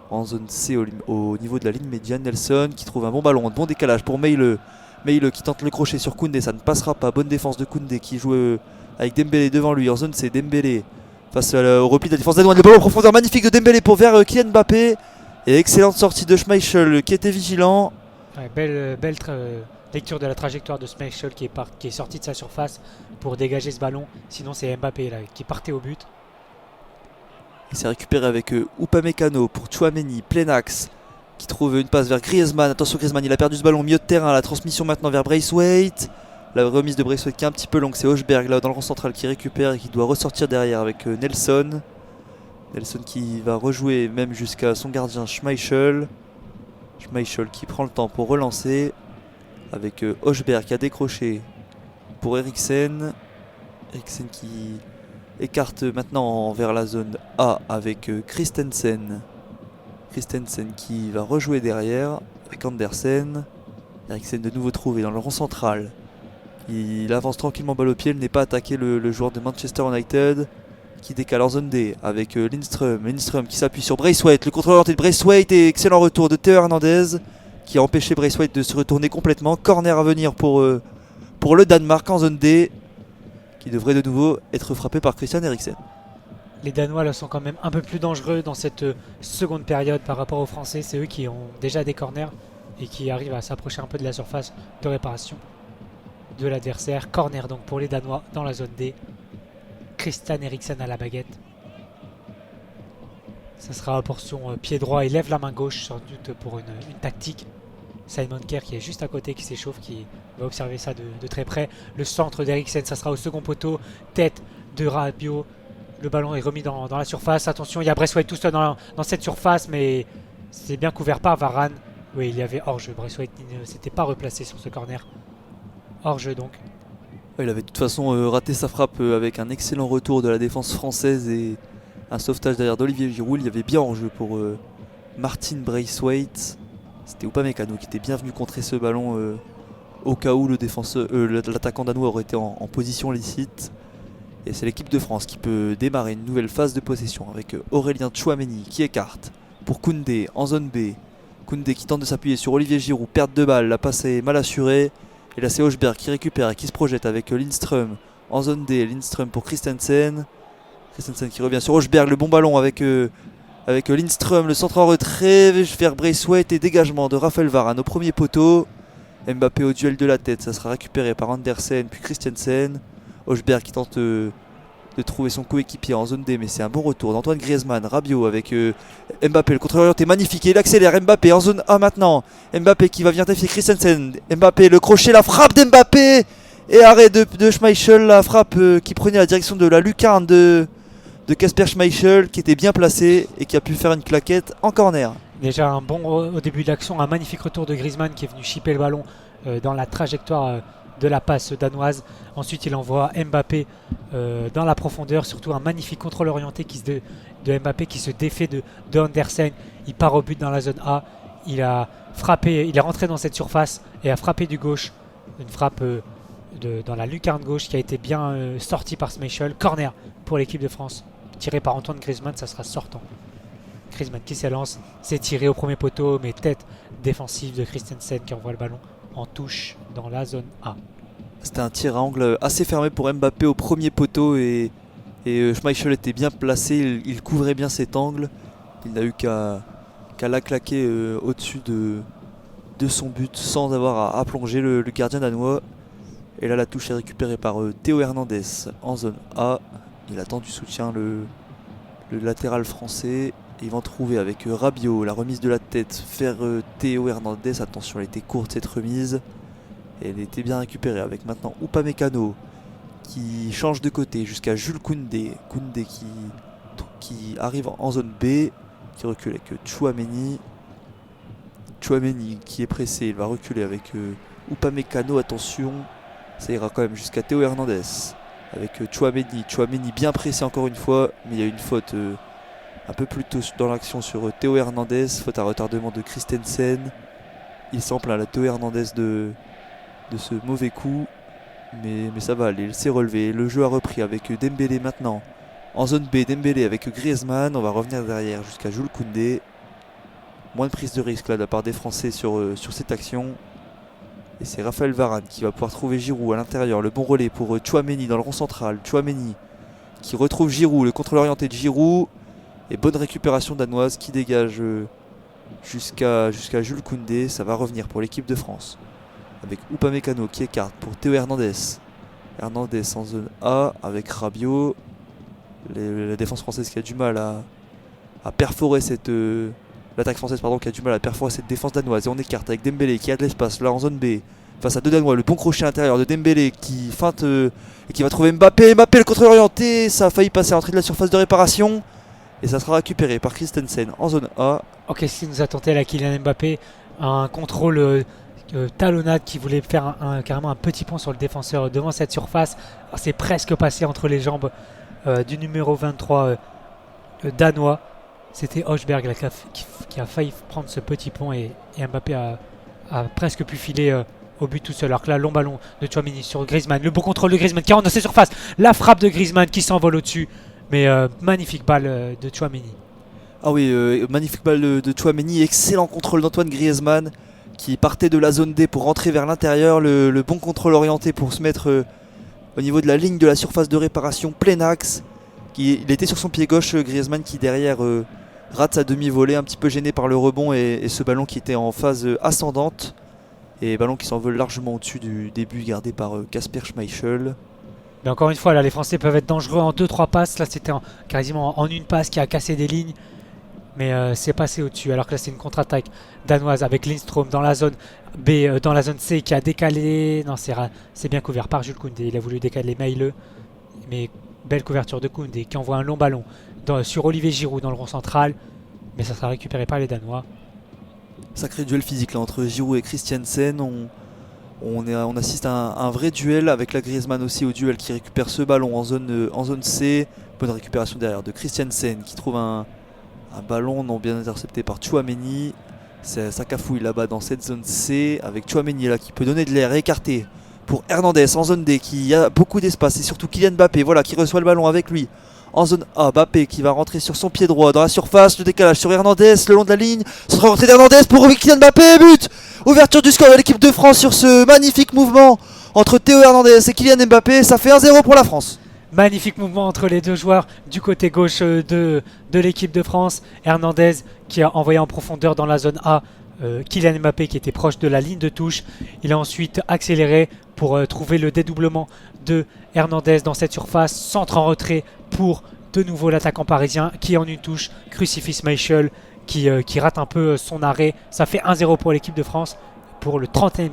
en zone C au niveau de la ligne médiane. Nelson qui trouve un bon ballon, un bon décalage pour Meile. Meile qui tente le crochet sur Koundé, ça ne passera pas. Bonne défense de Koundé qui joue avec Dembélé devant lui en zone C. Dembélé face au repli de la défense danoise. Le ballon en profondeur magnifique de Dembélé pour vers Kylian Mbappé. Et excellente sortie de Schmeichel qui était vigilant. Ouais, belle lecture de la trajectoire de Schmeichel qui est sorti de sa surface pour dégager ce ballon. Sinon c'est Mbappé là, qui partait au but. Il s'est récupéré avec Upamecano pour Tchouaméni, plein axe, qui trouve une passe vers Griezmann. Attention Griezmann, il a perdu ce ballon au milieu de terrain. La transmission maintenant vers Braithwaite. La remise de Braithwaite qui est un petit peu longue. C'est Hochberg là dans le rang central qui récupère et qui doit ressortir derrière avec Nelson. Nelson qui va rejouer même jusqu'à son gardien Schmeichel. Schmeichel qui prend le temps pour relancer avec Hochberg qui a décroché pour Eriksen. Eriksen qui écarte maintenant vers la zone A avec Christensen. Christensen qui va rejouer derrière avec Andersen. Eriksen de nouveau trouvé dans le rond central. Il avance tranquillement balle au pied, il n'est pas attaqué le joueur de Manchester United qui décale en zone D avec Lindström. Lindström qui s'appuie sur Braithwaite, le contrôle orienté de Braithwaite et excellent retour de Théo Hernandez qui a empêché Braithwaite de se retourner complètement. Corner à venir pour le Danemark en zone D qui devrait de nouveau être frappé par Christian Eriksen. Les Danois là, sont quand même un peu plus dangereux dans cette seconde période par rapport aux Français. C'est eux qui ont déjà des corners et qui arrivent à s'approcher un peu de la surface de réparation de l'adversaire. Corner donc pour les Danois dans la zone D. Christian Eriksen à la baguette. Ça sera portion pied droit. Il lève la main gauche sans doute pour une tactique. Simon Kjær qui est juste à côté, qui s'échauffe, qui va observer ça de très près. Le centre d'Eriksen, ça sera au second poteau. Tête de Rabiot. Le ballon est remis dans la surface. Attention, il y a Braithwaite tout seul dans cette surface, mais c'est bien couvert par Varane. Oui, il y avait hors-jeu. Braithwaite ne s'était pas replacé sur ce corner. Hors-jeu donc. Il avait de toute façon raté sa frappe avec un excellent retour de la défense française et un sauvetage derrière d'Olivier Giroud. Il y avait bien hors-jeu pour Martin Braithwaite. C'était Upamecano qui était bien venu contrer ce ballon au cas où l'attaquant danois aurait été en position licite. Et c'est l'équipe de France qui peut démarrer une nouvelle phase de possession avec Aurélien Tchouaméni qui écarte pour Koundé en zone B. Koundé qui tente de s'appuyer sur Olivier Giroud, perte de balle, la passe est mal assurée. Et là c'est Hochberg qui récupère et qui se projette avec Lindström en zone D. Lindström pour Christensen. Christensen qui revient sur Hochberg, le bon ballon avec Lindström, le centre en retrait vers Braithwaite et dégagement de Raphaël Varane au premier poteau. Mbappé au duel de la tête, ça sera récupéré par Andersen puis Christensen. Hochberg qui tente de de trouver son coéquipier en zone D, mais c'est un bon retour d'Antoine Griezmann. Rabiot avec Mbappé, le contrôle orienté magnifique, et il accélère. Mbappé en zone A maintenant. Mbappé qui va venir défier Christensen. Mbappé, le crochet, la frappe d'Mbappé, et arrêt de Schmeichel, la frappe qui prenait la direction de la lucarne de Kasper Schmeichel, qui était bien placé et qui a pu faire une claquette en corner. Déjà un bon au début de l'action, un magnifique retour de Griezmann qui est venu chipper le ballon dans la trajectoire de la passe danoise. Ensuite il envoie Mbappé dans la profondeur, surtout un magnifique contrôle orienté de Mbappé qui se défait de Andersen. Il part au but dans la zone A, il a frappé, il est rentré dans cette surface et a frappé du gauche, une frappe dans la lucarne gauche qui a été bien sortie par Schmeichel. Corner pour l'équipe de France, tiré par Antoine Griezmann, ça sera sortant. Griezmann qui s'élance, c'est tiré au premier poteau, mais tête défensive de Christensen qui envoie le ballon en touche dans la zone A. C'était un tir à angle assez fermé pour Mbappé au premier poteau, et Schmeichel était bien placé, il couvrait bien cet angle. Il n'a eu qu'à la claquer au-dessus de son but sans avoir à plonger le gardien danois. Et là la touche est récupérée par Théo Hernandez en zone A. Il attend du soutien le latéral français. Ils vont trouver avec Rabiot la remise de la tête vers Théo Hernandez. Attention, elle était courte cette remise. Et elle était bien récupérée avec maintenant Upamecano qui change de côté jusqu'à Jules Koundé. Koundé qui arrive en zone B, qui recule avec Tchouaméni. Tchouaméni qui est pressé, il va reculer avec Upamecano. Attention, ça ira quand même jusqu'à Théo Hernandez avec Tchouaméni. Tchouaméni bien pressé encore une fois, mais il y a une faute un peu plus tôt dans l'action sur Théo Hernandez, faute à retardement de Christensen. Il s'en plaint la Théo Hernandez de ce mauvais coup, mais ça va aller, il s'est relevé. Le jeu a repris avec Dembélé maintenant en zone B. Dembélé avec Griezmann, on va revenir derrière jusqu'à Jules Koundé. Moins de prise de risque là de la part des Français sur cette action. Et c'est Raphaël Varane qui va pouvoir trouver Giroud à l'intérieur. Le bon relais pour Tchouaméni dans le rond central. Tchouaméni qui retrouve Giroud, le contrôle orienté de Giroud. Et bonne récupération danoise qui dégage jusqu'à Jules Koundé. Ça va revenir pour l'équipe de France. Avec Upamecano qui écarte pour Théo Hernandez. Hernandez en zone A avec Rabiot. La défense française qui a du mal à perforer cette... L'attaque française qui a du mal à perforer cette défense danoise. Et on écarte avec Dembélé qui a de l'espace là en zone B. Face à deux Danois, le bon crochet à l'intérieur de Dembélé qui feinte et qui va trouver Mbappé. Mbappé le contrôle orienté, ça a failli passer à l'entrée de la surface de réparation. Et ça sera récupéré par Christensen en zone A. Ok, ce qui nous a tenté là, Kylian Mbappé, un contrôle talonnade qui voulait faire carrément un petit pont sur le défenseur devant cette surface. C'est presque passé entre les jambes du numéro 23 danois. C'était Hochberg là, qui a failli prendre ce petit pont et Mbappé a presque pu filer au but tout seul. Alors que là, long ballon de Tchouaméni sur Griezmann. Le bon contrôle de Griezmann qui rentre dans ses surfaces. La frappe de Griezmann qui s'envole au-dessus. Mais magnifique balle de Tchouaméni. Ah oui, magnifique balle de Tchouaméni. Excellent contrôle d'Antoine Griezmann qui partait de la zone D pour rentrer vers l'intérieur. Le bon contrôle orienté pour se mettre au niveau de la ligne de la surface de réparation. Plein axe. Il était sur son pied gauche, Griezmann, qui derrière rate sa demi-volée, un petit peu gêné par le rebond et ce ballon qui était en phase ascendante. Et ballon qui s'envole largement au-dessus du début gardé par Kasper Schmeichel. Mais encore une fois, là, les Français peuvent être dangereux en 2-3 passes. Là, c'était quasiment en une passe qui a cassé des lignes. Mais c'est passé au-dessus. Alors que là, c'est une contre-attaque danoise avec Lindström dans la zone B, dans la zone C qui a décalé. Non, c'est bien couvert par Jules Koundé. Il a voulu décaler Meile. Mais belle couverture de Koundé qui envoie un long ballon sur Olivier Giroud dans le rond central. Mais ça sera récupéré par les Danois. Sacré duel physique là entre Giroud et Christiansen. On assiste à un vrai duel avec la Griezmann aussi au duel qui récupère ce ballon en zone C. Bonne récupération derrière de Christiansen qui trouve un ballon non bien intercepté par Tchouaméni. Ça cafouille là-bas dans cette zone C avec Tchouaméni là qui peut donner de l'air écarté pour Hernandez en zone D qui a beaucoup d'espace et surtout Kylian Mbappé voilà, qui reçoit le ballon avec lui. En zone A, Mbappé qui va rentrer sur son pied droit dans la surface, le décalage sur Hernandez le long de la ligne. Ce sera rentrée d'Hernandez pour Kylian Mbappé, but. Ouverture du score de l'équipe de France sur ce magnifique mouvement entre Théo Hernandez et Kylian Mbappé. Ça fait 1-0 pour la France. Magnifique mouvement entre les deux joueurs du côté gauche de l'équipe de France. Hernandez qui a envoyé en profondeur dans la zone A Kylian Mbappé qui était proche de la ligne de touche. Il a ensuite accéléré pour trouver le dédoublement de Hernandez dans cette surface. Centre en retrait pour de nouveau l'attaquant parisien qui en une touche crucifie Schmeichel qui rate un peu son arrêt. Ça fait 1-0 pour l'équipe de France pour le 30e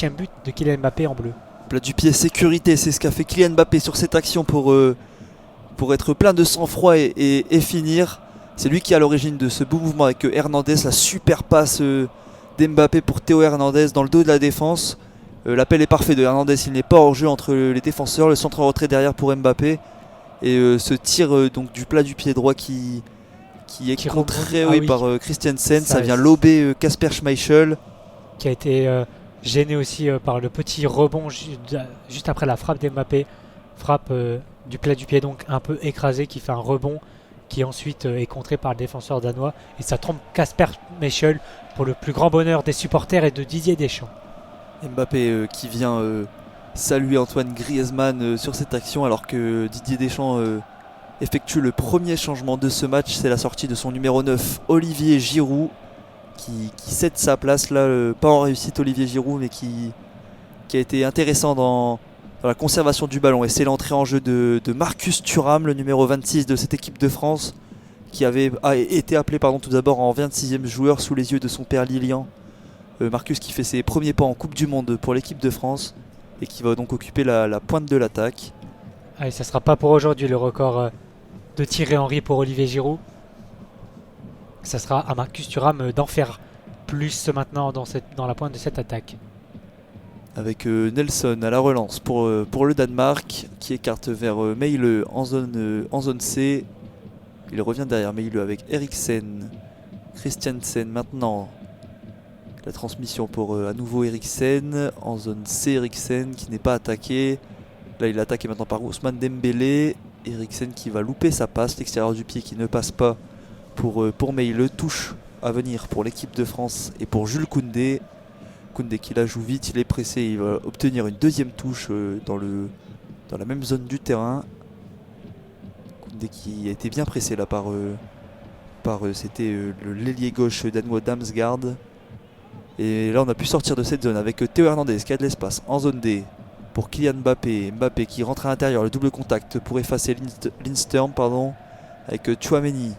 but de Kylian Mbappé en bleu. Plat du pied, sécurité, c'est ce qu'a fait Kylian Mbappé sur cette action pour être plein de sang-froid et finir. C'est lui qui est à l'origine de ce beau mouvement avec Hernandez, la super passe d'Mbappé pour Théo Hernandez dans le dos de la défense. L'appel est parfait de Hernandez, il n'est pas hors jeu entre les défenseurs, le centre en retrait derrière pour Mbappé. Et ce tir donc du plat du pied droit qui est contré par Christiansen, ça vient lober Kasper Schmeichel. Qui a été gêné aussi par le petit rebond juste après la frappe d'Mbappé. Frappe du plat du pied donc un peu écrasé qui fait un rebond qui ensuite est contré par le défenseur danois. Et ça trompe Kasper Schmeichel pour le plus grand bonheur des supporters et de Didier Deschamps. Mbappé qui vient saluer Antoine Griezmann sur cette action alors que Didier Deschamps effectue le premier changement de ce match. C'est la sortie de son numéro 9, Olivier Giroud, qui cède sa place là, pas en réussite Olivier Giroud, mais qui a été intéressant dans la conservation du ballon. Et c'est l'entrée en jeu de Marcus Thuram, le numéro 26 de cette équipe de France, qui a été appelé tout d'abord en 26e joueur sous les yeux de son père Lilian. Marcus qui fait ses premiers pas en Coupe du Monde pour l'équipe de France et qui va donc occuper la pointe de l'attaque. Et ça ne sera pas pour aujourd'hui le record de Thierry Henry pour Olivier Giroud. Ça sera à Marcus Thuram d'en faire plus maintenant dans la pointe de cette attaque. Avec Nelson à la relance pour le Danemark qui écarte vers Meile en zone C. Il revient derrière Meile avec Eriksen. Christiansen maintenant. La transmission pour à nouveau Eriksen. En zone C, Eriksen qui n'est pas attaqué. Là il est attaqué maintenant par Ousmane Dembélé. Eriksen qui va louper sa passe. L'extérieur du pied qui ne passe pas pour Meile. Touche à venir pour l'équipe de France et pour Jules Koundé. Koundé qui la joue vite, il est pressé, il va obtenir une deuxième touche dans la même zone du terrain. Koundé qui a été bien pressé là par c'était l'ailier gauche danois Damsgaard. Et là on a pu sortir de cette zone avec Théo Hernandez qui a de l'espace en zone D pour Kylian Mbappé. Mbappé qui rentre à l'intérieur, le double contact pour effacer Lindström avec Tchouaméni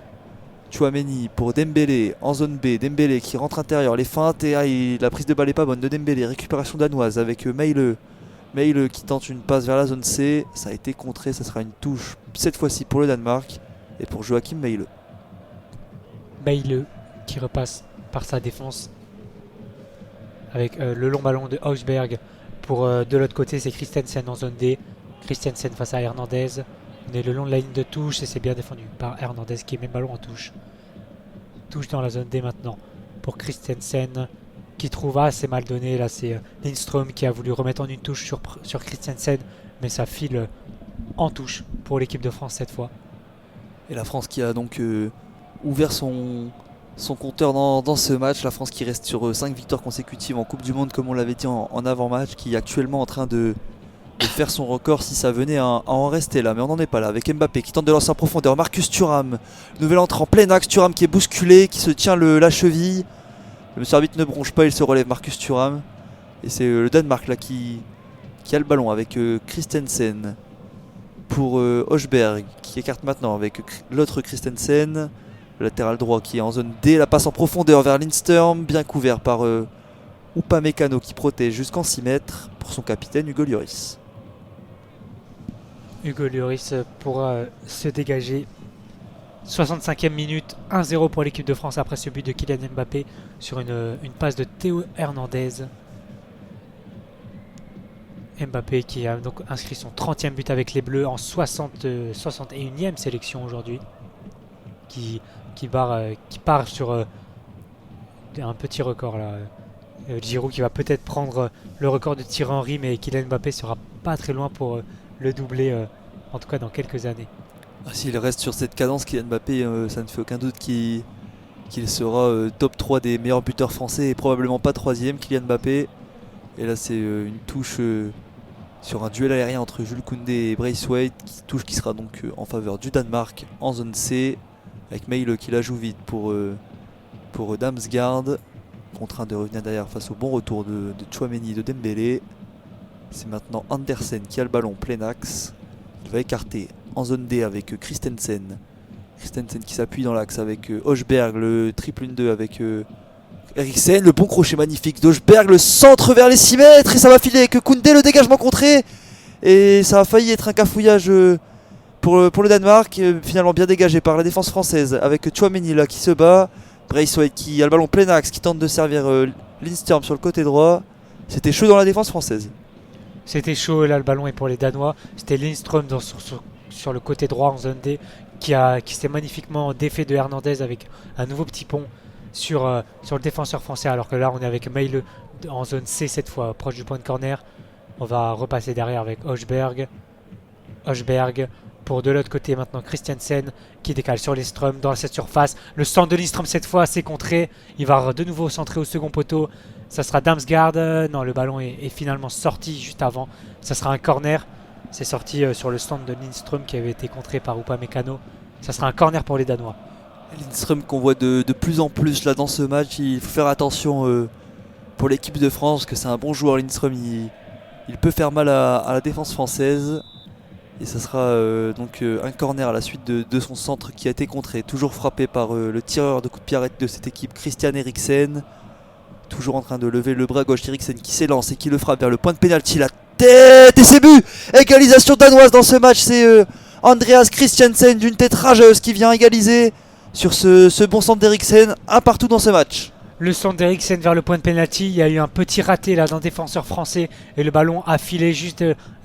pour Dembélé en zone B. Dembélé qui rentre intérieur, les feintes et la prise de balle est pas bonne de Dembélé. Récupération danoise avec Meile. Meile qui tente une passe vers la zone C. Ça a été contré, ça sera une touche cette fois-ci pour le Danemark et pour Joachim Meile. Meile qui repasse par sa défense avec le long ballon de Højbjerg. Pour de l'autre côté c'est Christensen en zone D. Christensen face à Hernandez. On est le long de la ligne de touche et c'est bien défendu par Hernandez qui met le ballon en touche. Touche dans la zone D maintenant pour Christensen qui trouve assez mal donné. Là c'est Lindström qui a voulu remettre en une touche sur Christensen, mais ça file en touche pour l'équipe de France cette fois. Et la France qui a donc ouvert son compteur dans ce match. La France qui reste sur 5 victoires consécutives en Coupe du Monde comme on l'avait dit en avant-match, qui est actuellement en train de faire son record si ça venait à en rester là, mais on n'en est pas là avec Mbappé qui tente de lancer en profondeur. Marcus Thuram, nouvelle entrée en plein axe. Thuram qui est bousculé, qui se tient la cheville. Le monsieur arbitre ne bronche pas, il se relève. Marcus Thuram et c'est le Danemark là qui a le ballon avec Christensen pour Højbjerg qui écarte maintenant avec l'autre Christensen, le latéral droit qui est en zone D. La passe en profondeur vers Lindström, bien couvert par Upamecano qui protège jusqu'en 6 mètres pour son capitaine Hugo Lloris. Hugo Lloris pourra se dégager. 65e minute, 1-0 pour l'équipe de France après ce but de Kylian Mbappé sur une passe de Théo Hernandez. Mbappé qui a donc inscrit son 30e but avec les Bleus en 61e sélection aujourd'hui. Qui part sur un petit record là. Giroud qui va peut-être prendre le record de Thierry Henry, mais Kylian Mbappé sera pas très loin pour le doubler, en tout cas dans quelques années. S'il reste sur cette cadence, Kylian Mbappé, ça ne fait aucun doute qu'il sera top 3 des meilleurs buteurs français et probablement pas 3ème, Kylian Mbappé. Et là c'est une touche sur un duel aérien entre Jules Koundé et Braithwaite, touche qui sera donc en faveur du Danemark en zone C, avec Meile qui la joue vite pour Damsgaard, contraint de revenir derrière face au bon retour de Tchouaméni et de Dembélé. C'est maintenant Andersen qui a le ballon plein axe. Il va écarter en zone D avec Christensen. Christensen qui s'appuie dans l'axe avec Hochberg, le triple 1-2 avec Eriksen. Le bon crochet magnifique d'Hochberg, le centre vers les 6 mètres. Et ça va filer avec Koundé, le dégagement contré. Et ça a failli être un cafouillage pour le Danemark. Finalement bien dégagé par la défense française avec Tchouaméni là qui se bat. Braithwaite qui a le ballon plein axe, qui tente de servir Lindström sur le côté droit. C'était chaud dans la défense française. C'était chaud, là le ballon est pour les Danois. C'était Lindström sur le côté droit en zone D qui s'est magnifiquement défait de Hernandez avec un nouveau petit pont sur le défenseur français. Alors que là on est avec Meile en zone C cette fois, proche du point de corner. On va repasser derrière avec Hochberg. Pour de l'autre côté maintenant Christiansen qui décale sur Lindström dans cette surface. Le centre de Lindström cette fois c'est contré. Il va de nouveau centrer au second poteau. Ça sera Damsgaard. Non, le ballon est finalement sorti juste avant. Ça sera un corner. C'est sorti sur le stand de Lindström qui avait été contré par Upamecano. Ça sera un corner pour les Danois. Lindström qu'on voit de plus en plus là dans ce match. Il faut faire attention pour l'équipe de France parce que c'est un bon joueur Lindström. Il peut faire mal à la défense française. Et ça sera donc un corner à la suite de son centre qui a été contré. Toujours frappé par le tireur de coup de pied arrêté de cette équipe, Christian Eriksen. Toujours en train de lever le bras gauche, Eriksen qui s'élance et qui le frappe vers le point de pénalty. La tête et c'est but. Égalisation danoise dans ce match. C'est Andreas Christiansen d'une tête rageuse qui vient égaliser sur ce bon centre d'Eriksen. Un partout dans ce match. Le centre d'Eriksen vers le point de pénalty. Il y a eu un petit raté là d'un défenseur français et le ballon a filé juste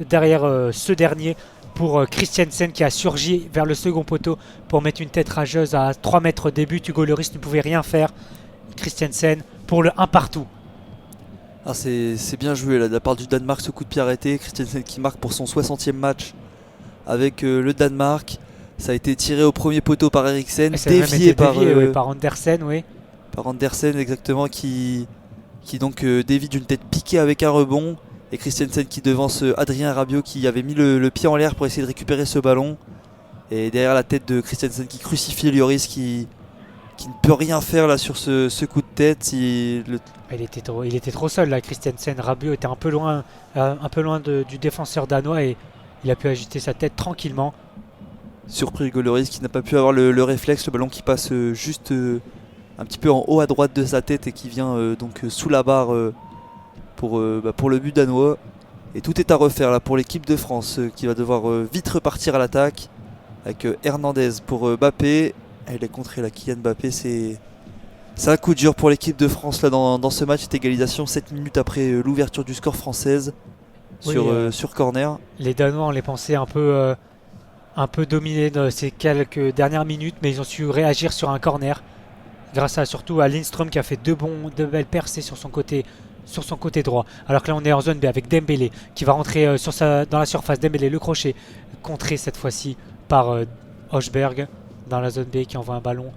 derrière ce dernier pour Christiansen qui a surgi vers le second poteau pour mettre une tête rageuse à 3 mètres des buts. Hugo Lloris ne pouvait rien faire. Christiansen pour le 1 partout. Ah, c'est bien joué là, de la part du Danemark, ce coup de pied arrêté. Christiansen qui marque pour son 60e match avec le Danemark. Ça a été tiré au premier poteau par Eriksen, dévié par Andersen, oui. Par Andersen exactement, qui donc dévie d'une tête piquée avec un rebond. Et Christiansen qui devance Adrien Rabiot qui avait mis le pied en l'air pour essayer de récupérer ce ballon. Et derrière la tête de Christiansen qui crucifie Lloris qui ne peut rien faire là sur ce coup de tête. Il était trop seul là, Christiansen. Rabiot était un peu loin du défenseur danois et il a pu agiter sa tête tranquillement. Surpris Hugo Lloris qui n'a pas pu avoir le réflexe, le ballon qui passe juste un petit peu en haut à droite de sa tête et qui vient donc sous la barre pour le but danois. Et tout est à refaire là pour l'équipe de France qui va devoir vite repartir à l'attaque avec Hernandez pour Mbappé. Elle est contrée là, Kylian Mbappé, c'est un coup dur pour l'équipe de France là dans ce match. Cette égalisation 7 minutes après l'ouverture du score française sur corner. Les Danois on les pensait un peu dominés dans ces quelques dernières minutes, mais ils ont su réagir sur un corner grâce surtout à Lindström qui a fait deux belles percées sur son côté droit. Alors que là on est en zone B avec Dembélé qui va rentrer dans la surface. Dembélé, le crochet contré cette fois-ci par Hochberg dans la zone B qui envoie un ballon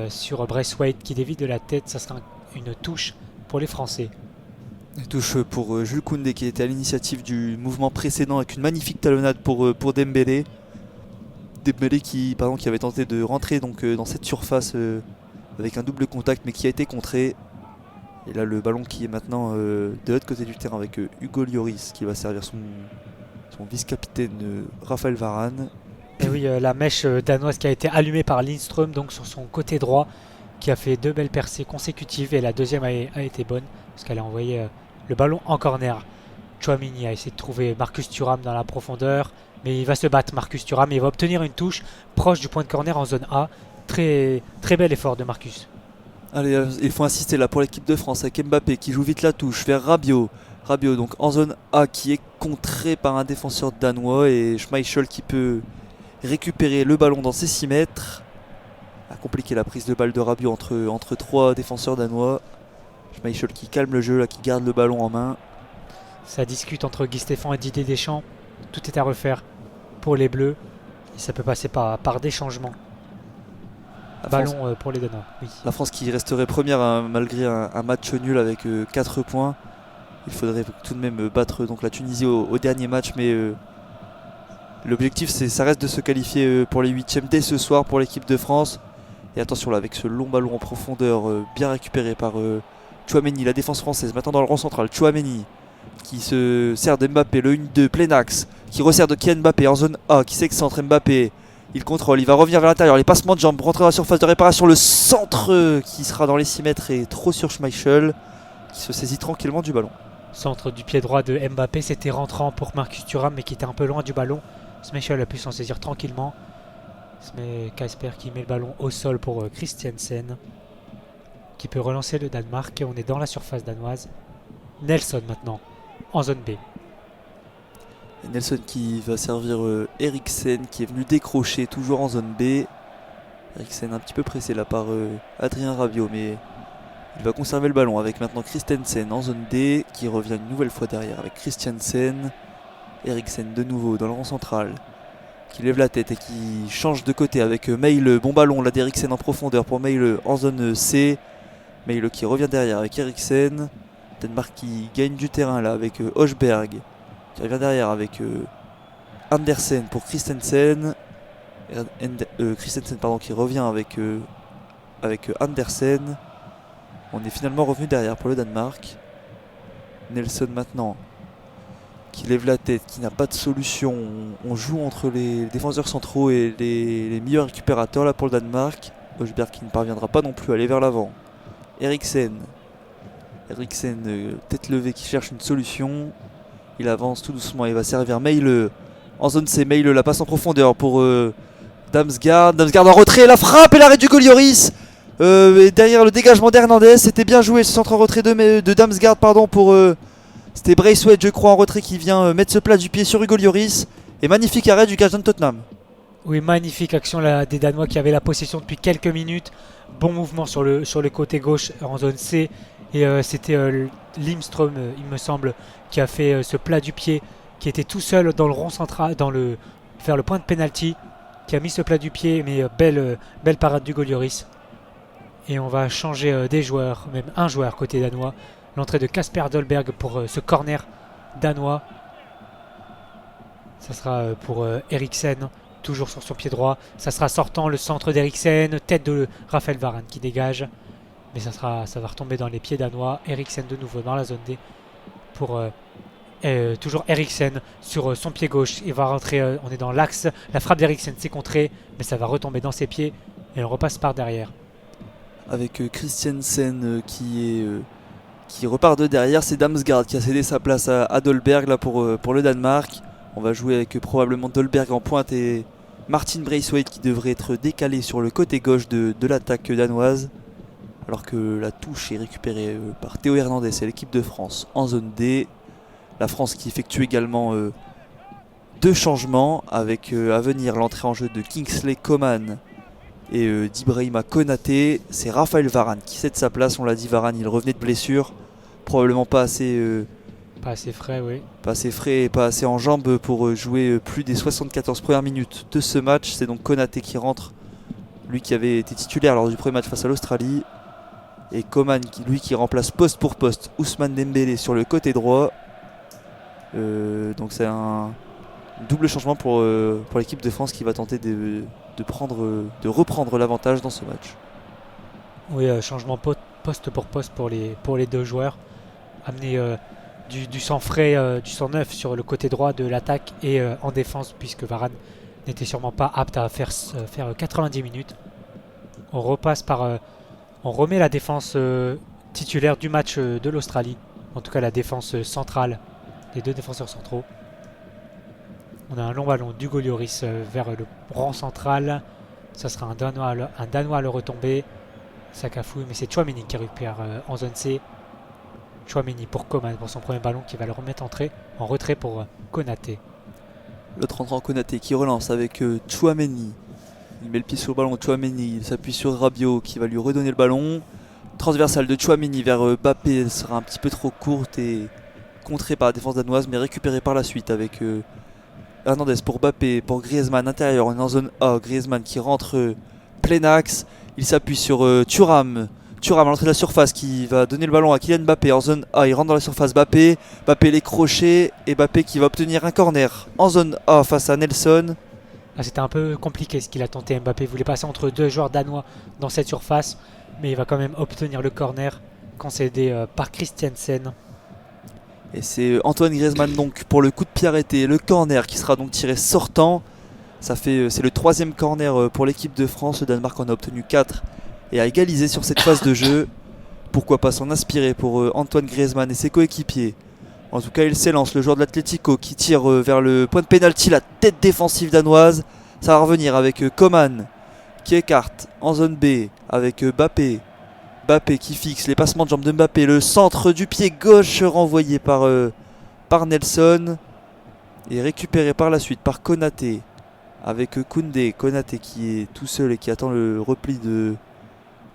sur Braithwaite qui dévie de la tête. Ça sera une touche pour les Français. Une touche pour Jules Koundé qui était à l'initiative du mouvement précédent avec une magnifique talonnade pour Dembélé. Dembélé qui avait tenté de rentrer donc, dans cette surface avec un double contact mais qui a été contré. Et là le ballon qui est maintenant de l'autre côté du terrain avec Hugo Lloris qui va servir son vice-capitaine Raphaël Varane. Et oui, la mèche danoise qui a été allumée par Lindström donc sur son côté droit qui a fait 2 belles percées consécutives et la deuxième a été bonne parce qu'elle a envoyé le ballon en corner. Tchouaméni a essayé de trouver Marcus Thuram dans la profondeur mais il va se battre Marcus Thuram et il va obtenir une touche proche du point de corner en zone A. Très, très bel effort de Marcus. Allez, il faut insister là pour l'équipe de France avec Mbappé qui joue vite la touche vers Rabiot. Rabiot donc en zone A qui est contré par un défenseur danois et Schmeichel qui peut récupérer le ballon dans ses 6 mètres. A compliqué la prise de balle de Rabiot entre 3 défenseurs danois. Schmeichel qui calme le jeu là, qui garde le ballon en main. Ça discute entre Guy Stéphane et Didier Deschamps. Tout est à refaire pour les Bleus et ça peut passer par des changements. Ballon pour les Danois. Oui. La France qui resterait première malgré un match nul avec 4 points. Il faudrait tout de même battre donc, la Tunisie au dernier match, mais l'objectif ça reste de se qualifier pour les 8e dès ce soir pour l'équipe de France. Et attention là avec ce long ballon en profondeur bien récupéré par Tchouaméni, la défense française. Maintenant dans le rang central, Tchouaméni qui se sert de Mbappé, le 1-2, plein axe, qui resserre de Kylian Mbappé en zone A, qui s'excentre Mbappé. Il contrôle, il va revenir vers l'intérieur, les passements de jambes, rentrer dans la surface de réparation, le centre qui sera dans les 6 mètres et trop sur Schmeichel, qui se saisit tranquillement du ballon. Centre du pied droit de Mbappé, c'était rentrant pour Marcus Thuram, mais qui était un peu loin du ballon. Schmeichel a pu s'en saisir tranquillement. Kasper qui met le ballon au sol pour Christiansen, qui peut relancer le Danemark. Et on est dans la surface danoise. Nelson maintenant, en zone B. Et Nelson qui va servir Eriksen, qui est venu décrocher toujours en zone B. Eriksen un petit peu pressé là par Adrien Rabiot, mais il va conserver le ballon avec maintenant Christensen en zone D, qui revient une nouvelle fois derrière avec Christiansen. Eriksen de nouveau dans le rang central, qui lève la tête et qui change de côté avec Meile. Bon ballon là d'Eriksen en profondeur pour Meile en zone C. Meile qui revient derrière avec Eriksen. Danemark qui gagne du terrain là avec Højbjerg, qui revient derrière avec Andersen pour Christensen. Christensen pardon, qui revient avec Andersen. On est finalement revenu derrière pour le Danemark. Nelson maintenant, qui lève la tête, qui n'a pas de solution. On joue entre les défenseurs centraux et les meilleurs récupérateurs là pour le Danemark. Højbjerg qui ne parviendra pas non plus à aller vers l'avant. Eriksen, tête levée, qui cherche une solution. Il avance tout doucement, il va servir Meile en zone C. Meile la passe en profondeur pour Damsgaard. Damsgaard en retrait, la frappe et l'arrêt du goal Lloris. Et derrière le dégagement d'Hernandez, c'était bien joué ce centre en retrait de Damsgaard pour c'était Braithwaite je crois en retrait qui vient mettre ce plat du pied sur Hugo Lloris. Et magnifique arrêt du gardien de Tottenham. Oui, magnifique action là, des Danois qui avaient la possession depuis quelques minutes. Bon mouvement sur le côté gauche en zone C. Et c'était Lindström, il me semble, qui a fait ce plat du pied, qui était tout seul dans le rond central, faire le point de penalty, qui a mis ce plat du pied, mais belle parade d'Hugo Lloris. Et on va changer des joueurs, même un joueur côté danois. L'entrée de Kasper Dolberg pour ce corner danois. Ça sera pour Eriksen, toujours sur son pied droit. Ça sera sortant, le centre d'Eriksen, tête de Raphaël Varane qui dégage. Mais ça va retomber dans les pieds danois. Eriksen de nouveau dans la zone D pour toujours Eriksen sur son pied gauche. Il va rentrer, on est dans l'axe. La frappe d'Eriksen s'est contrée, mais ça va retomber dans ses pieds et on repasse par derrière. Avec Christiansen qui repart de derrière, c'est Damsgaard qui a cédé sa place à Dolberg là pour le Danemark. On va jouer avec probablement Dolberg en pointe et Martin Braithwaite qui devrait être décalé sur le côté gauche de l'attaque danoise. Alors que la touche est récupérée par Théo Hernandez et l'équipe de France en zone D. La France qui effectue également 2 changements avec à venir l'entrée en jeu de Kingsley Coman et d'Ibrahima Konaté. C'est Raphaël Varane qui cède sa place. On l'a dit, Varane il revenait de blessure, probablement pas assez frais, oui. Pas assez frais et pas assez en jambes pour jouer plus des 74 premières minutes de ce match. C'est donc Konaté qui rentre, lui qui avait été titulaire lors du premier match face à l'Australie. Et Coman qui remplace poste pour poste Ousmane Dembélé sur le côté droit. Donc c'est un double changement pour l'équipe de France qui va tenter de reprendre l'avantage dans ce match. Oui, changement poste pour poste pour les 2 joueurs. Amener du sang frais, du sang neuf sur le côté droit de l'attaque et en défense, puisque Varane n'était sûrement pas apte à faire 90 minutes. On repasse on remet la défense titulaire du match de l'Australie, en tout cas la défense centrale, les 2 défenseurs centraux. On a un long ballon d'Hugo Lloris vers le rang central. Ça sera un Danois à le retomber. Ça cafouille, mais c'est Tchouaméni qui récupère en zone C. Tchouaméni pour Coman pour son premier ballon qui va le remettre en retrait pour Konaté. L'autre entrant Konaté qui relance avec Tchouaméni. Il met le pied sur le ballon, Tchouaméni, il s'appuie sur Rabiot qui va lui redonner le ballon. Transversale de Tchouaméni vers Mbappé, elle sera un petit peu trop courte et contrée par la défense danoise, mais récupérée par la suite avec Hernandez pour Mbappé, pour Griezmann intérieur, on est en zone A. Griezmann qui rentre plein axe, il s'appuie sur Thuram. Thuram à l'entrée de la surface qui va donner le ballon à Kylian Mbappé en zone A, il rentre dans la surface Mbappé les crochets et Mbappé qui va obtenir un corner en zone A face à Nelson. C'était un peu compliqué ce qu'il a tenté. Mbappé voulait passer entre 2 joueurs danois dans cette surface, mais il va quand même obtenir le corner concédé par Christiansen. Et c'est Antoine Griezmann donc pour le coup de pied arrêté, le corner qui sera donc tiré sortant. C'est le 3e corner pour l'équipe de France. Le Danemark en a obtenu 4 et a égalisé sur cette phase de jeu. Pourquoi pas s'en inspirer pour Antoine Griezmann et ses coéquipiers. En tout cas, il s'élance, le joueur de l'Atlético qui tire vers le point de pénalty, la tête défensive danoise. Ça va revenir avec Coman qui écarte en zone B avec Mbappé. Mbappé qui fixe les passements de jambes de Mbappé. Le centre du pied gauche renvoyé par Nelson et récupéré par la suite par Konaté avec Koundé. Konaté qui est tout seul et qui attend le repli de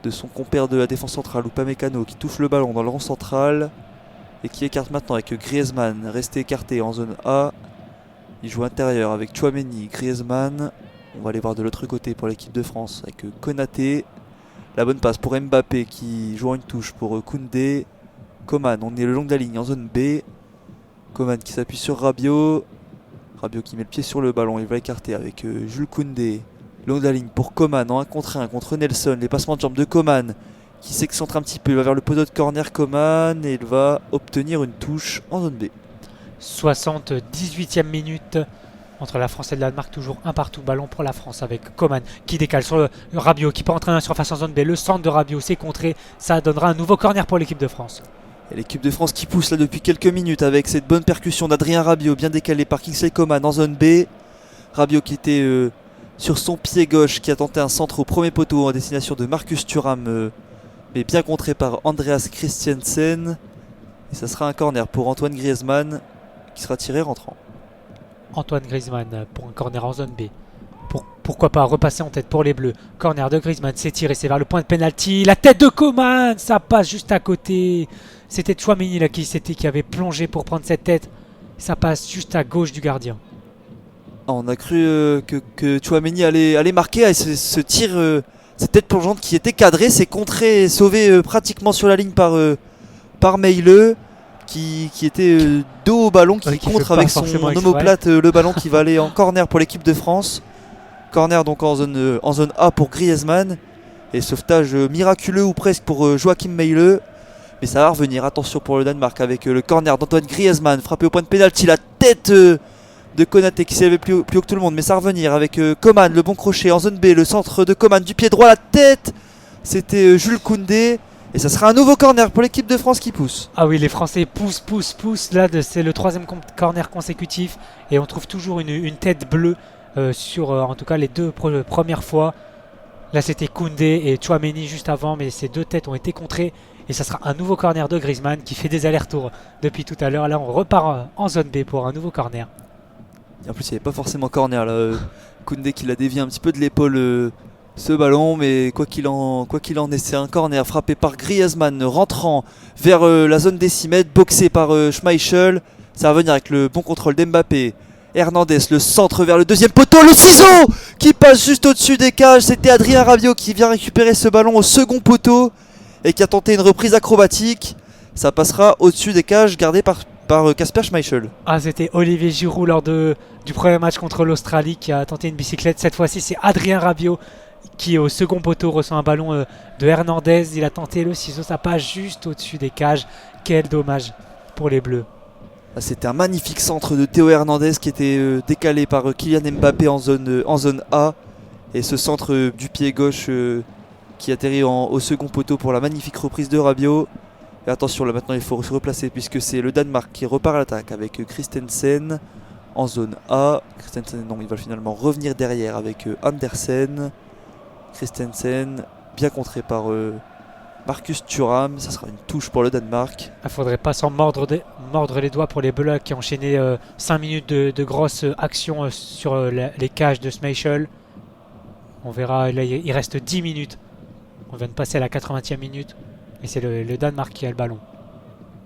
son compère de la défense centrale, Upamecano, qui touche le ballon dans le rond central et qui écarte maintenant avec Griezmann, resté écarté en zone A. Il joue intérieur avec Tchouaméni, Griezmann. On va aller voir de l'autre côté pour l'équipe de France avec Konaté. La bonne passe pour Mbappé qui joue en une touche pour Koundé. Coman, on est le long de la ligne en zone B. Coman qui s'appuie sur Rabiot. Rabiot qui met le pied sur le ballon, il va écarter avec Jules Koundé. Long de la ligne pour Coman en 1 contre 1 contre Nelson. Les passements de jambes de Coman qui s'excentre un petit peu. Il va vers le poteau de corner Coman et il va obtenir une touche en zone B. 78e minute entre la France et le Danemark. Toujours un partout, ballon pour la France avec Coman qui décale sur le Rabiot qui peut entrer dans la surface en zone B. Le centre de Rabiot c'est contré. Ça donnera un nouveau corner pour l'équipe de France. Et l'équipe de France qui pousse là depuis quelques minutes avec cette bonne percussion d'Adrien Rabiot bien décalé par Kingsley Coman en zone B. Rabiot qui était sur son pied gauche, qui a tenté un centre au premier poteau en destination de Marcus Thuram, mais bien contré par Andreas Christiansen. Et ça sera un corner pour Antoine Griezmann qui sera tiré rentrant. Antoine Griezmann pour un corner en zone B. Pourquoi pas repasser en tête pour les Bleus. Corner de Griezmann, c'est tiré, c'est vers le point de pénalty. La tête de Coman, ça passe juste à côté. C'était Tchouaméni là qui avait plongé pour prendre cette tête. Ça passe juste à gauche du gardien. On a cru que Tchouaméni allait marquer et ce tir, cette tête plongeante qui était cadrée, s'est contré et sauvé pratiquement sur la ligne par Meileux qui était dos au ballon, qui contre avec son omoplate le ballon qui va aller en corner pour l'équipe de France. Corner donc en zone A pour Griezmann et sauvetage miraculeux ou presque pour Joachim Meileux. Mais ça va revenir, attention pour le Danemark avec le corner d'Antoine Griezmann frappé au point de pénalty, la tête de Konaté qui s'est levé plus haut que tout le monde, mais ça va revenir avec Coman, le bon crochet en zone B, le centre de Coman du pied droit, la tête, c'était Jules Koundé et ça sera un nouveau corner pour l'équipe de France qui pousse. Ah oui, les Français poussent, là c'est le 3e corner consécutif et on trouve toujours une tête bleue sur en tout cas les 2 premières fois. Là c'était Koundé et Tchouaméni juste avant, mais ces 2 têtes ont été contrées et ça sera un nouveau corner de Griezmann qui fait des allers-retours depuis tout à l'heure. Là on repart en zone B pour un nouveau corner. Et en plus il n'y avait pas forcément corner là. Koundé qui l'a dévié un petit peu de l'épaule ce ballon, mais quoi qu'il en est, c'est un corner frappé par Griezmann rentrant vers la zone des 6 mètres, boxé par Schmeichel. Ça va venir avec le bon contrôle d'Mbappé. Hernandez, le centre vers le 2e poteau, le ciseau qui passe juste au-dessus des cages. C'était Adrien Rabiot qui vient récupérer ce ballon au 2e poteau et qui a tenté une reprise acrobatique. Ça passera au-dessus des cages gardées par Kasper Schmeichel. Ah, c'était Olivier Giroud lors du premier match contre l'Australie qui a tenté une bicyclette. Cette fois-ci, c'est Adrien Rabiot qui au 2e poteau reçoit un ballon de Hernandez. Il a tenté le ciseau, ça passe juste au-dessus des cages. Quel dommage pour les Bleus. C'était un magnifique centre de Théo Hernandez qui était décalé par Kylian Mbappé en zone A. Et ce centre du pied gauche qui atterrit au 2e poteau pour la magnifique reprise de Rabiot. Et attention, là maintenant il faut se replacer puisque c'est le Danemark qui repart à l'attaque avec Christensen en zone A. Christensen, non, il va finalement revenir derrière avec Andersen. Christensen, bien contré par Marcus Thuram. Ça sera une touche pour le Danemark. Il ne faudrait pas s'en mordre les doigts pour les Bleus qui ont enchaîné 5 minutes de grosses actions sur les cages de Schmeichel. On verra, là, il reste 10 minutes. On vient de passer à la 80e minute. Et c'est le Danemark qui a le ballon.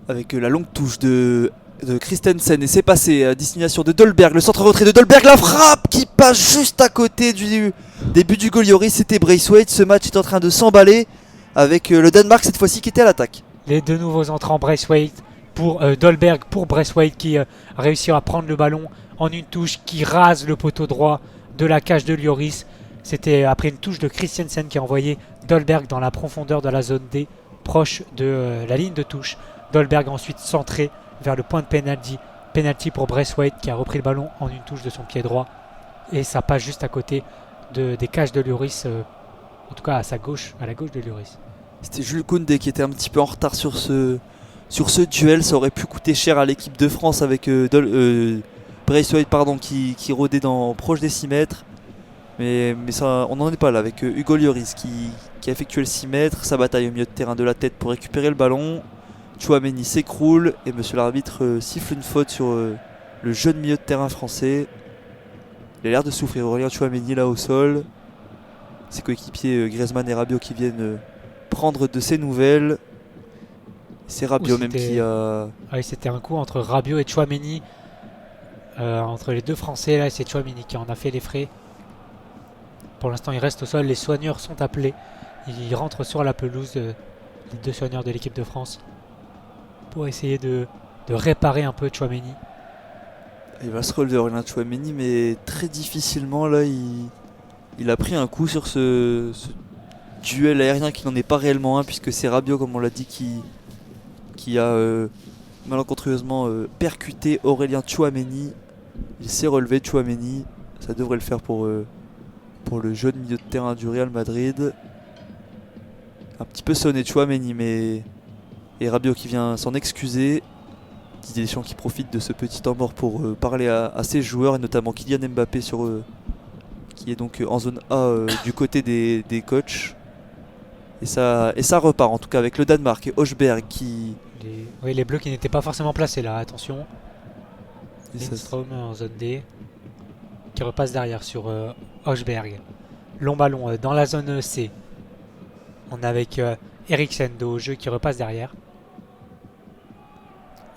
Avec la longue touche de Christensen. Et c'est passé à destination de Dolberg. Le centre retrait de Dolberg. La frappe qui passe juste à côté du début du goal. Lloris, c'était Braithwaite. Ce match est en train de s'emballer avec le Danemark cette fois-ci qui était à l'attaque. Les 2 nouveaux entrants, Braithwaite pour Dolberg, pour Braithwaite qui a réussi à prendre le ballon en une touche qui rase le poteau droit de la cage de Lloris. C'était après une touche de Christensen qui a envoyé Dolberg dans la profondeur de la zone D, proche de la ligne de touche. Dolberg ensuite centré vers le point de penalty. Penalty pour Braithwaite qui a repris le ballon en une touche de son pied droit. Et ça passe juste à côté des cages de Lloris, en tout cas à la gauche de Lloris. C'était Jules Koundé qui était un petit peu en retard sur ce duel. Ça aurait pu coûter cher à l'équipe de France avec Braithwaite qui rôdait proche des 6 mètres. Mais ça, on n'en est pas là avec Hugo Lloris qui a effectué le 6 mètres. Sa bataille au milieu de terrain de la tête pour récupérer le ballon. Tchouaméni s'écroule et monsieur l'arbitre siffle une faute sur le jeune milieu de terrain français. Il a l'air de souffrir. Aurélien Tchouaméni là au sol. Ses coéquipiers Griezmann et Rabiot qui viennent prendre de ses nouvelles. C'est Rabiot même qui a... Ah oui, c'était un coup entre Rabiot et Tchouaméni. Entre les deux Français, là c'est Tchouaméni qui en a fait les frais. Pour l'instant il reste au sol, les soigneurs sont appelés. Ils rentrent sur la pelouse, les deux soigneurs de l'équipe de France, pour essayer de réparer un peu Tchouaméni. Il va se relever Aurélien Tchouaméni, mais très difficilement là il a pris un coup sur ce duel aérien qui n'en est pas réellement un, puisque c'est Rabiot, comme on l'a dit, qui a malencontreusement percuté Aurélien Tchouaméni. Il s'est relevé Tchouaméni, ça devrait le faire pour le jeune milieu de terrain du Real Madrid. Un petit peu sonné Tchouaméni, et Rabiot qui vient s'en excuser. Didier Deschamps qui profite de ce petit temps mort pour parler à ses joueurs, et notamment Kylian Mbappé qui est donc en zone A du côté des coachs. Et ça repart en tout cas avec le Danemark et Højbjerg qui... Les bleus qui n'étaient pas forcément placés là, attention. Et Lindström en zone D qui repasse derrière sur Højbjerg. Long ballon dans la zone C. On a avec Eriksen de haut jeu qui repasse derrière.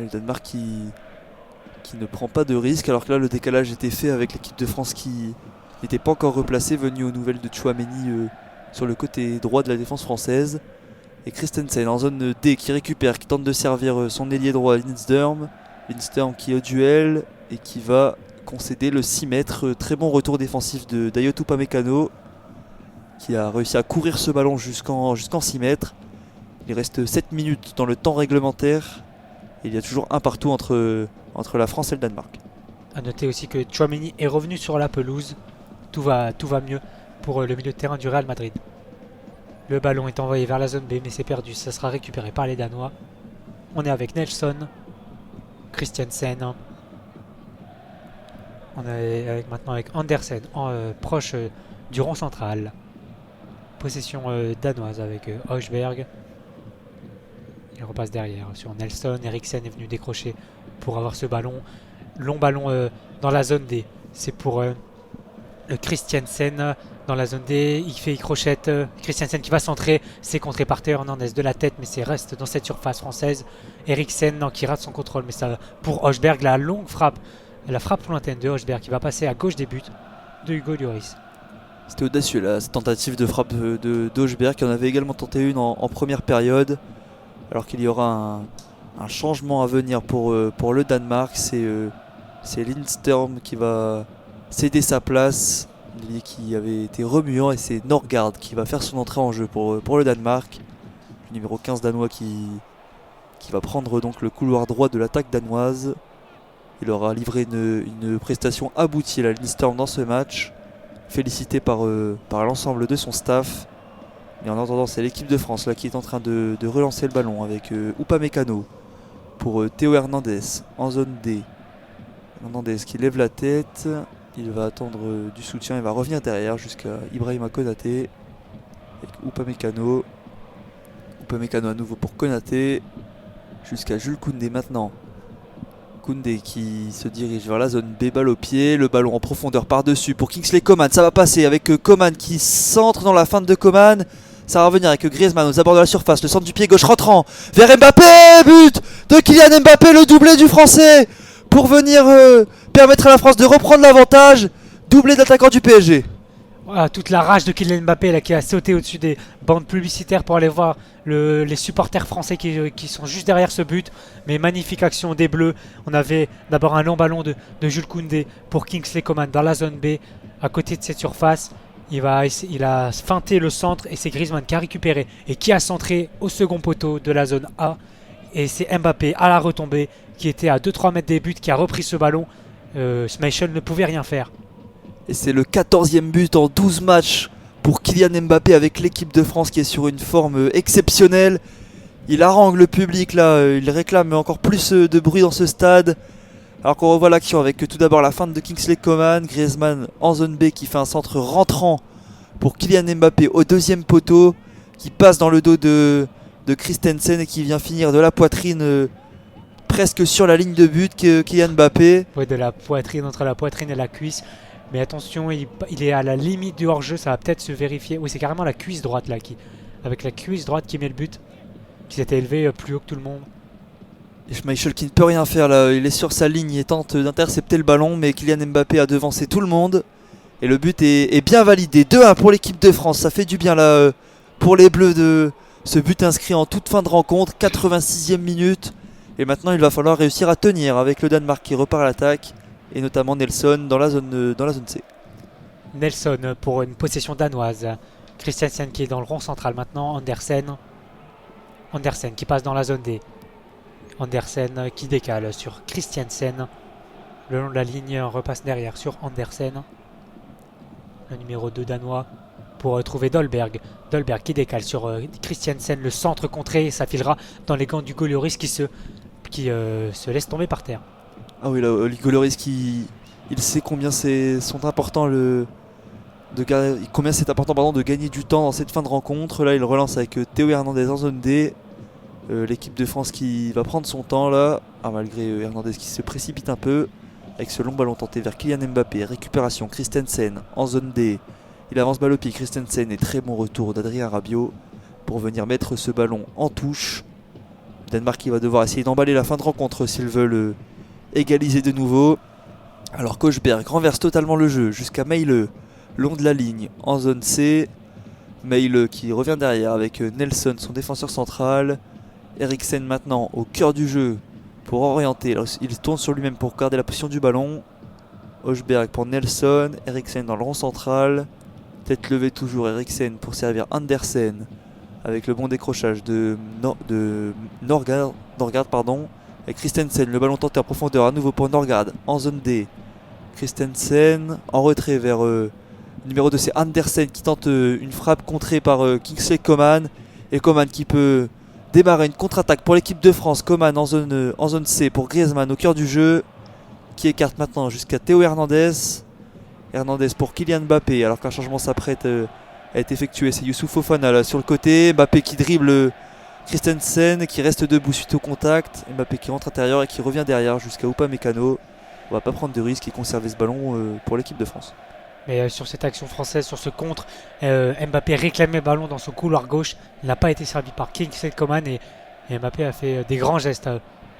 Et le Danemark qui ne prend pas de risque, alors que là le décalage était fait avec l'équipe de France qui n'était pas encore replacée, venue aux nouvelles de Tchouaméni sur le côté droit de la défense française. Et Christensen en zone D qui récupère, qui tente de servir son ailier droit Lindström. Lindström qui est au duel et qui va concéder le 6 mètres. Très bon retour défensif de Dayot Upamecano qui a réussi à courir ce ballon jusqu'en 6 mètres. Il reste 7 minutes dans le temps réglementaire. Et il y a toujours un partout entre la France et le Danemark. A noter aussi que Tchouaméni est revenu sur la pelouse. Tout va mieux pour le milieu de terrain du Real Madrid. Le ballon est envoyé vers la zone B, mais c'est perdu. Ça sera récupéré par les Danois. On est avec Nelson, Christiansen. On est maintenant avec Andersen, proche du rond central. Possession danoise avec Højbjerg. Il repasse derrière sur Nelson. Eriksen est venu décrocher pour avoir ce ballon. Long ballon dans la zone D. C'est pour le Christiansen dans la zone D. Il crochette. Christiansen qui va centrer. C'est contré par Théo Hernandez de la tête, mais c'est reste dans cette surface française. Eriksen qui rate son contrôle, mais ça pour Højbjerg. La longue frappe. La frappe lointaine de Højbjerg qui va passer à gauche des buts de Hugo Lloris. C'était audacieux là, cette tentative de frappe de Højbjerg, qui en avait également tenté une en première période. Alors qu'il y aura un changement à venir pour le Danemark. C'est Lindström qui va céder sa place, qui avait été remuant, et c'est Norgard qui va faire son entrée en jeu pour le Danemark. Le numéro 15 danois qui va prendre donc le couloir droit de l'attaque danoise. Il aura livré une prestation aboutie à Lindström dans ce match, félicité par l'ensemble de son staff. Et en attendant, c'est l'équipe de France là, qui est en train de relancer le ballon avec Upamecano pour Théo Hernandez en zone D. Hernandez qui lève la tête, il va attendre du soutien, il va revenir derrière jusqu'à Ibrahima Konaté avec Upamecano. Upamecano à nouveau pour Konaté, jusqu'à Jules Koundé maintenant. Koundé qui se dirige vers la zone B, balle au pied, le ballon en profondeur par-dessus pour Kingsley Coman. Ça va passer avec Coman qui centre dans la feinte de Coman. Ça va revenir avec Griezmann aux abords de la surface, le centre du pied gauche rentrant vers Mbappé. But de Kylian Mbappé, le doublé du français pour venir permettre à la France de reprendre l'avantage. Doublé d'attaquant du PSG. Voilà, toute la rage de Kylian Mbappé là, qui a sauté au-dessus des bandes publicitaires pour aller voir les supporters français qui sont juste derrière ce but. Mais magnifique action des Bleus. On avait d'abord un long ballon de Jules Koundé pour Kingsley Coman dans la zone B, à côté de cette surface. Il a feinté le centre et c'est Griezmann qui a récupéré et qui a centré au second poteau de la zone A. Et c'est Mbappé à la retombée qui était à 2-3 mètres des buts qui a repris ce ballon. Schmeichel ne pouvait rien faire. Et c'est le 14e but en 12 matchs pour Kylian Mbappé avec l'équipe de France qui est sur une forme exceptionnelle. Il harangue le public là, il réclame encore plus de bruit dans ce stade. Alors qu'on revoit l'action avec tout d'abord la fin de Kingsley Coman, Griezmann en zone B qui fait un centre rentrant pour Kylian Mbappé au deuxième poteau, qui passe dans le dos de Christensen et qui vient finir de la poitrine presque sur la ligne de but que Kylian Mbappé. Ouais, de la poitrine, entre la poitrine et la cuisse. Mais attention, il est à la limite du hors-jeu, ça va peut-être se vérifier. Oui, c'est carrément la cuisse droite là, avec la cuisse droite qui met le but, qui s'était élevé plus haut que tout le monde. Et Schmeichel qui ne peut rien faire là, il est sur sa ligne et tente d'intercepter le ballon, mais Kylian Mbappé a devancé tout le monde. Et le but est bien validé. 2-1 pour l'équipe de France, ça fait du bien là pour les Bleus de ce but inscrit en toute fin de rencontre, 86e minute. Et maintenant il va falloir réussir à tenir avec le Danemark qui repart à l'attaque, et notamment Nelson dans la zone C. Nelson pour une possession danoise. Christensen qui est dans le rond central maintenant. Andersen qui passe dans la zone D. Andersen qui décale sur Christensen. Le long de la ligne, repasse derrière sur Andersen. Le numéro 2 danois pour trouver Dolberg. Dolberg qui décale sur Christensen. Le centre contré, ça filera dans les gants du Golioris qui se laisse tomber par terre. Ah oui, là, Golioris il sait combien c'est important combien c'est important de gagner du temps dans cette fin de rencontre. Là il relance avec Théo Hernandez en zone D. L'équipe de France qui va prendre son temps là, malgré Hernandez qui se précipite un peu avec ce long ballon tenté vers Kylian Mbappé. Récupération, Christensen en zone D. Il avance balle au pied, Christensen, et très bon retour d'Adrien Rabiot pour venir mettre ce ballon en touche. Le Danemark qui va devoir essayer d'emballer la fin de rencontre s'ils veulent égaliser de nouveau. Alors Kochberg renverse totalement le jeu jusqu'à Meile, long de la ligne en zone C. Meile qui revient derrière avec Nelson, son défenseur central. Eriksen maintenant au cœur du jeu pour orienter. Alors, il tourne sur lui-même pour garder la position du ballon. Hochberg pour Nelson. Eriksen dans le rond central. Tête levée toujours Eriksen pour servir Andersen avec le bon décrochage de Norgard. Et Christensen, le ballon tenté en profondeur à nouveau pour Norgard en zone D. Christensen en retrait vers numéro 2, c'est Andersen qui tente une frappe contrée par Kingsley Coman. Et Coman qui peut démarrer une contre-attaque pour l'équipe de France. Coman en zone C pour Griezmann au cœur du jeu, qui écarte maintenant jusqu'à Théo Hernandez. Hernandez pour Kylian Mbappé alors qu'un changement s'apprête à être effectué. C'est Youssouf Fofana là sur le côté. Mbappé qui dribble Christensen qui reste debout suite au contact. Mbappé qui rentre intérieur et qui revient derrière jusqu'à Upamecano. On va pas prendre de risque et conserver ce ballon pour l'équipe de France. Mais sur cette action française, sur ce contre, Mbappé réclamait le ballon dans son couloir gauche. Il n'a pas été servi par Kingsley Coman et Mbappé a fait des grands gestes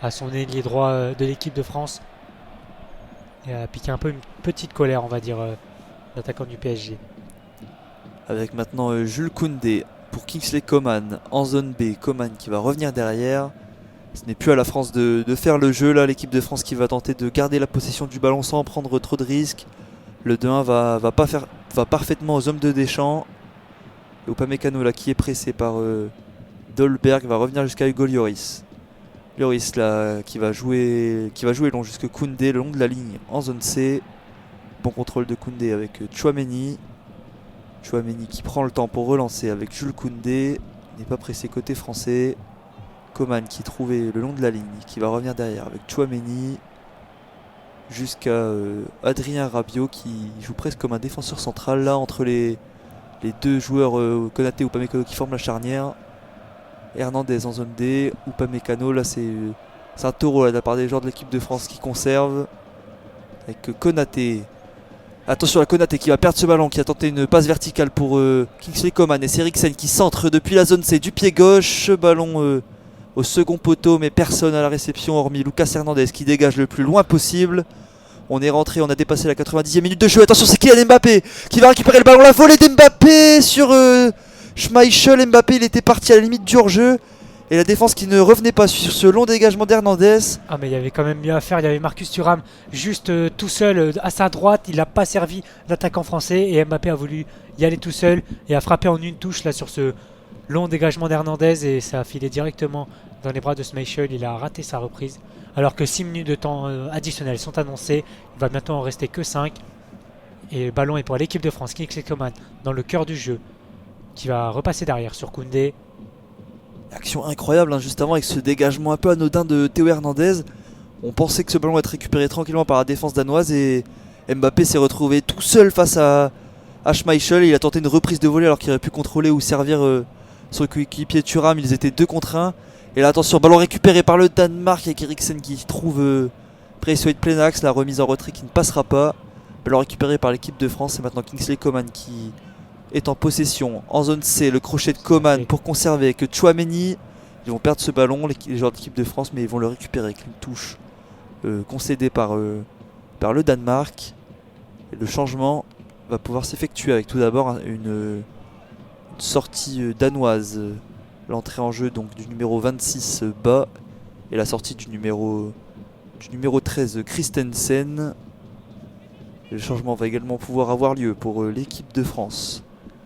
à son ailier droit de l'équipe de France. Et a piqué un peu une petite colère, on va dire, l'attaquant du PSG. Avec maintenant Jules Koundé pour Kingsley Coman en zone B. Coman qui va revenir derrière. Ce n'est plus à la France de faire le jeu là. L'équipe de France qui va tenter de garder la possession du ballon sans prendre trop de risques. Le 2-1 va parfaitement aux hommes de Deschamps. Et Upamecano là qui est pressé par Dolberg va revenir jusqu'à Hugo Lloris. Lloris là qui va jouer long jusque Koundé le long de la ligne en zone C. Bon contrôle de Koundé avec Tchouaméni. Tchouaméni qui prend le temps pour relancer avec Jules Koundé. Il n'est pas pressé côté français. Coman qui trouvait le long de la ligne, qui va revenir derrière avec Tchouaméni. Jusqu'à Adrien Rabiot qui joue presque comme un défenseur central là entre les deux joueurs Konaté et Upamecano qui forment la charnière. Hernandez en zone D, Upamecano là c'est un taureau là, de la part des joueurs de l'équipe de France qui conserve avec Konaté. Attention à Konaté qui va perdre ce ballon, qui a tenté une passe verticale pour Kingsley Coman, et c'est Eriksen qui centre depuis la zone C du pied gauche. Ce ballon au second poteau, mais personne à la réception hormis Lucas Hernandez qui dégage le plus loin possible. On est rentré, on a dépassé la 90e minute de jeu. Attention, c'est Kylian Mbappé qui va récupérer le ballon. La volée d'Mbappé sur Schmeichel. Mbappé, il était parti à la limite du hors-jeu. Et la défense qui ne revenait pas sur ce long dégagement d'Hernandez. Ah, mais il y avait quand même mieux à faire. Il y avait Marcus Thuram juste tout seul à sa droite. Il n'a pas servi l'attaquant français. Et Mbappé a voulu y aller tout seul et a frappé en une touche là sur ce long dégagement d'Hernandez. Et ça a filé directement dans les bras de Schmeichel. Il a raté sa reprise. Alors que 6 minutes de temps additionnels sont annoncées. Il va bientôt en rester que 5. Et le ballon est pour l'équipe de France. Kingsley Coman dans le cœur du jeu. Qui va repasser derrière sur Koundé. Action incroyable, hein, juste avant, avec ce dégagement un peu anodin de Théo Hernandez. On pensait que ce ballon allait être récupéré tranquillement par la défense danoise et Mbappé s'est retrouvé tout seul face à Schmeichel. Il a tenté une reprise de volée alors qu'il aurait pu contrôler ou servir sur le coéquipier Thuram. Ils étaient 2 contre 1. Et là, attention, ballon récupéré par le Danemark avec Eriksen qui trouve Braithwaite plein axe. La remise en retrait qui ne passera pas. Ballon récupéré par l'équipe de France. C'est maintenant Kingsley Coman qui est en possession en zone C. Le crochet de Coman pour conserver avec Tchouaméni. Ils vont perdre ce ballon, les joueurs d'équipe de France, mais ils vont le récupérer avec une touche concédée par le Danemark. Et le changement va pouvoir s'effectuer avec tout d'abord une sortie danoise. L'entrée en jeu donc du numéro 26 Bas et la sortie du numéro 13 Christensen. Et le changement va également pouvoir avoir lieu pour l'équipe de France.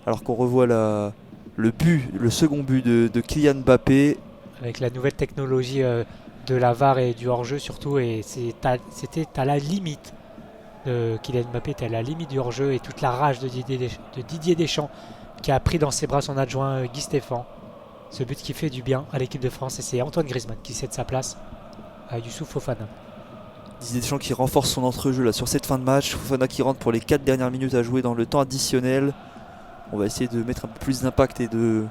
Alors qu'on revoit le second but de Kylian Mbappé. Avec la nouvelle technologie de la VAR et du hors-jeu surtout. Et c'était à la limite. Kylian Mbappé était à la limite du hors-jeu. Et toute la rage de Didier Deschamps qui a pris dans ses bras son adjoint Guy Stéphane. Ce but qui fait du bien à l'équipe de France. Et c'est Antoine Griezmann qui cède sa place à Youssouf Fofana. Didier Deschamps qui renforce son entrejeu là sur cette fin de match. Fofana qui rentre pour les 4 dernières minutes à jouer dans le temps additionnel. On va essayer de mettre un peu plus d'impact et de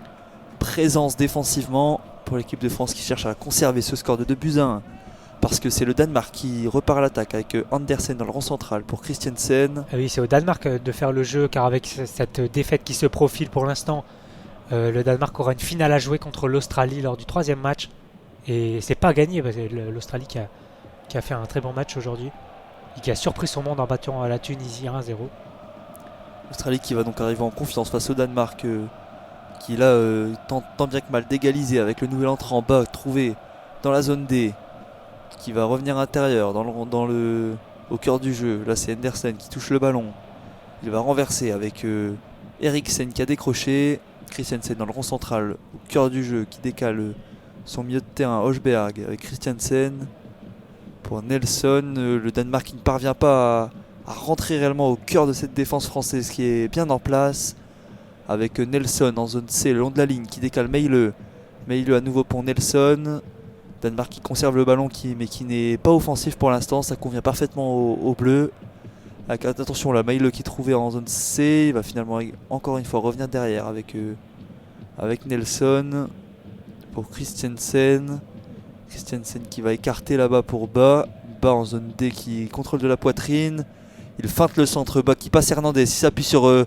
présence défensivement pour l'équipe de France qui cherche à conserver ce score de 2-1. Parce que c'est le Danemark qui repart à l'attaque avec Andersen dans le rang central pour Christiansen. Ah oui, c'est au Danemark de faire le jeu car avec cette défaite qui se profile pour l'instant, le Danemark aura une finale à jouer contre l'Australie lors du 3e match. Et c'est pas gagné parce que l'Australie qui a fait un très bon match aujourd'hui et qui a surpris son monde en battant la Tunisie 1-0. L'Australie qui va donc arriver en confiance face au Danemark qui là tente tant bien que mal d'égaliser avec le nouvel entrant Bas trouvé dans la zone D qui va revenir intérieur au cœur du jeu. Là c'est Andersen qui touche le ballon. Il va renverser avec Eriksen qui a décroché. Christiansen dans le rond central au cœur du jeu qui décale son milieu de terrain Højbjerg avec Christiansen. Pour Nelson, le Danemark qui ne parvient pas à rentrer réellement au cœur de cette défense française qui est bien en place. Avec Nelson en zone C le long de la ligne qui décale Meile. Meile à nouveau pour Nelson. Danemark qui conserve le ballon mais qui n'est pas offensif pour l'instant. Ça convient parfaitement aux Bleus. Attention là, Meile qui est trouvé en zone C. Il va finalement encore une fois revenir derrière avec Nelson. Pour Christiansen. Christiansen qui va écarter là-bas pour Bas en zone D qui contrôle de la poitrine. Il feinte le centre, Bas qui passe Hernandez. Il s'appuie sur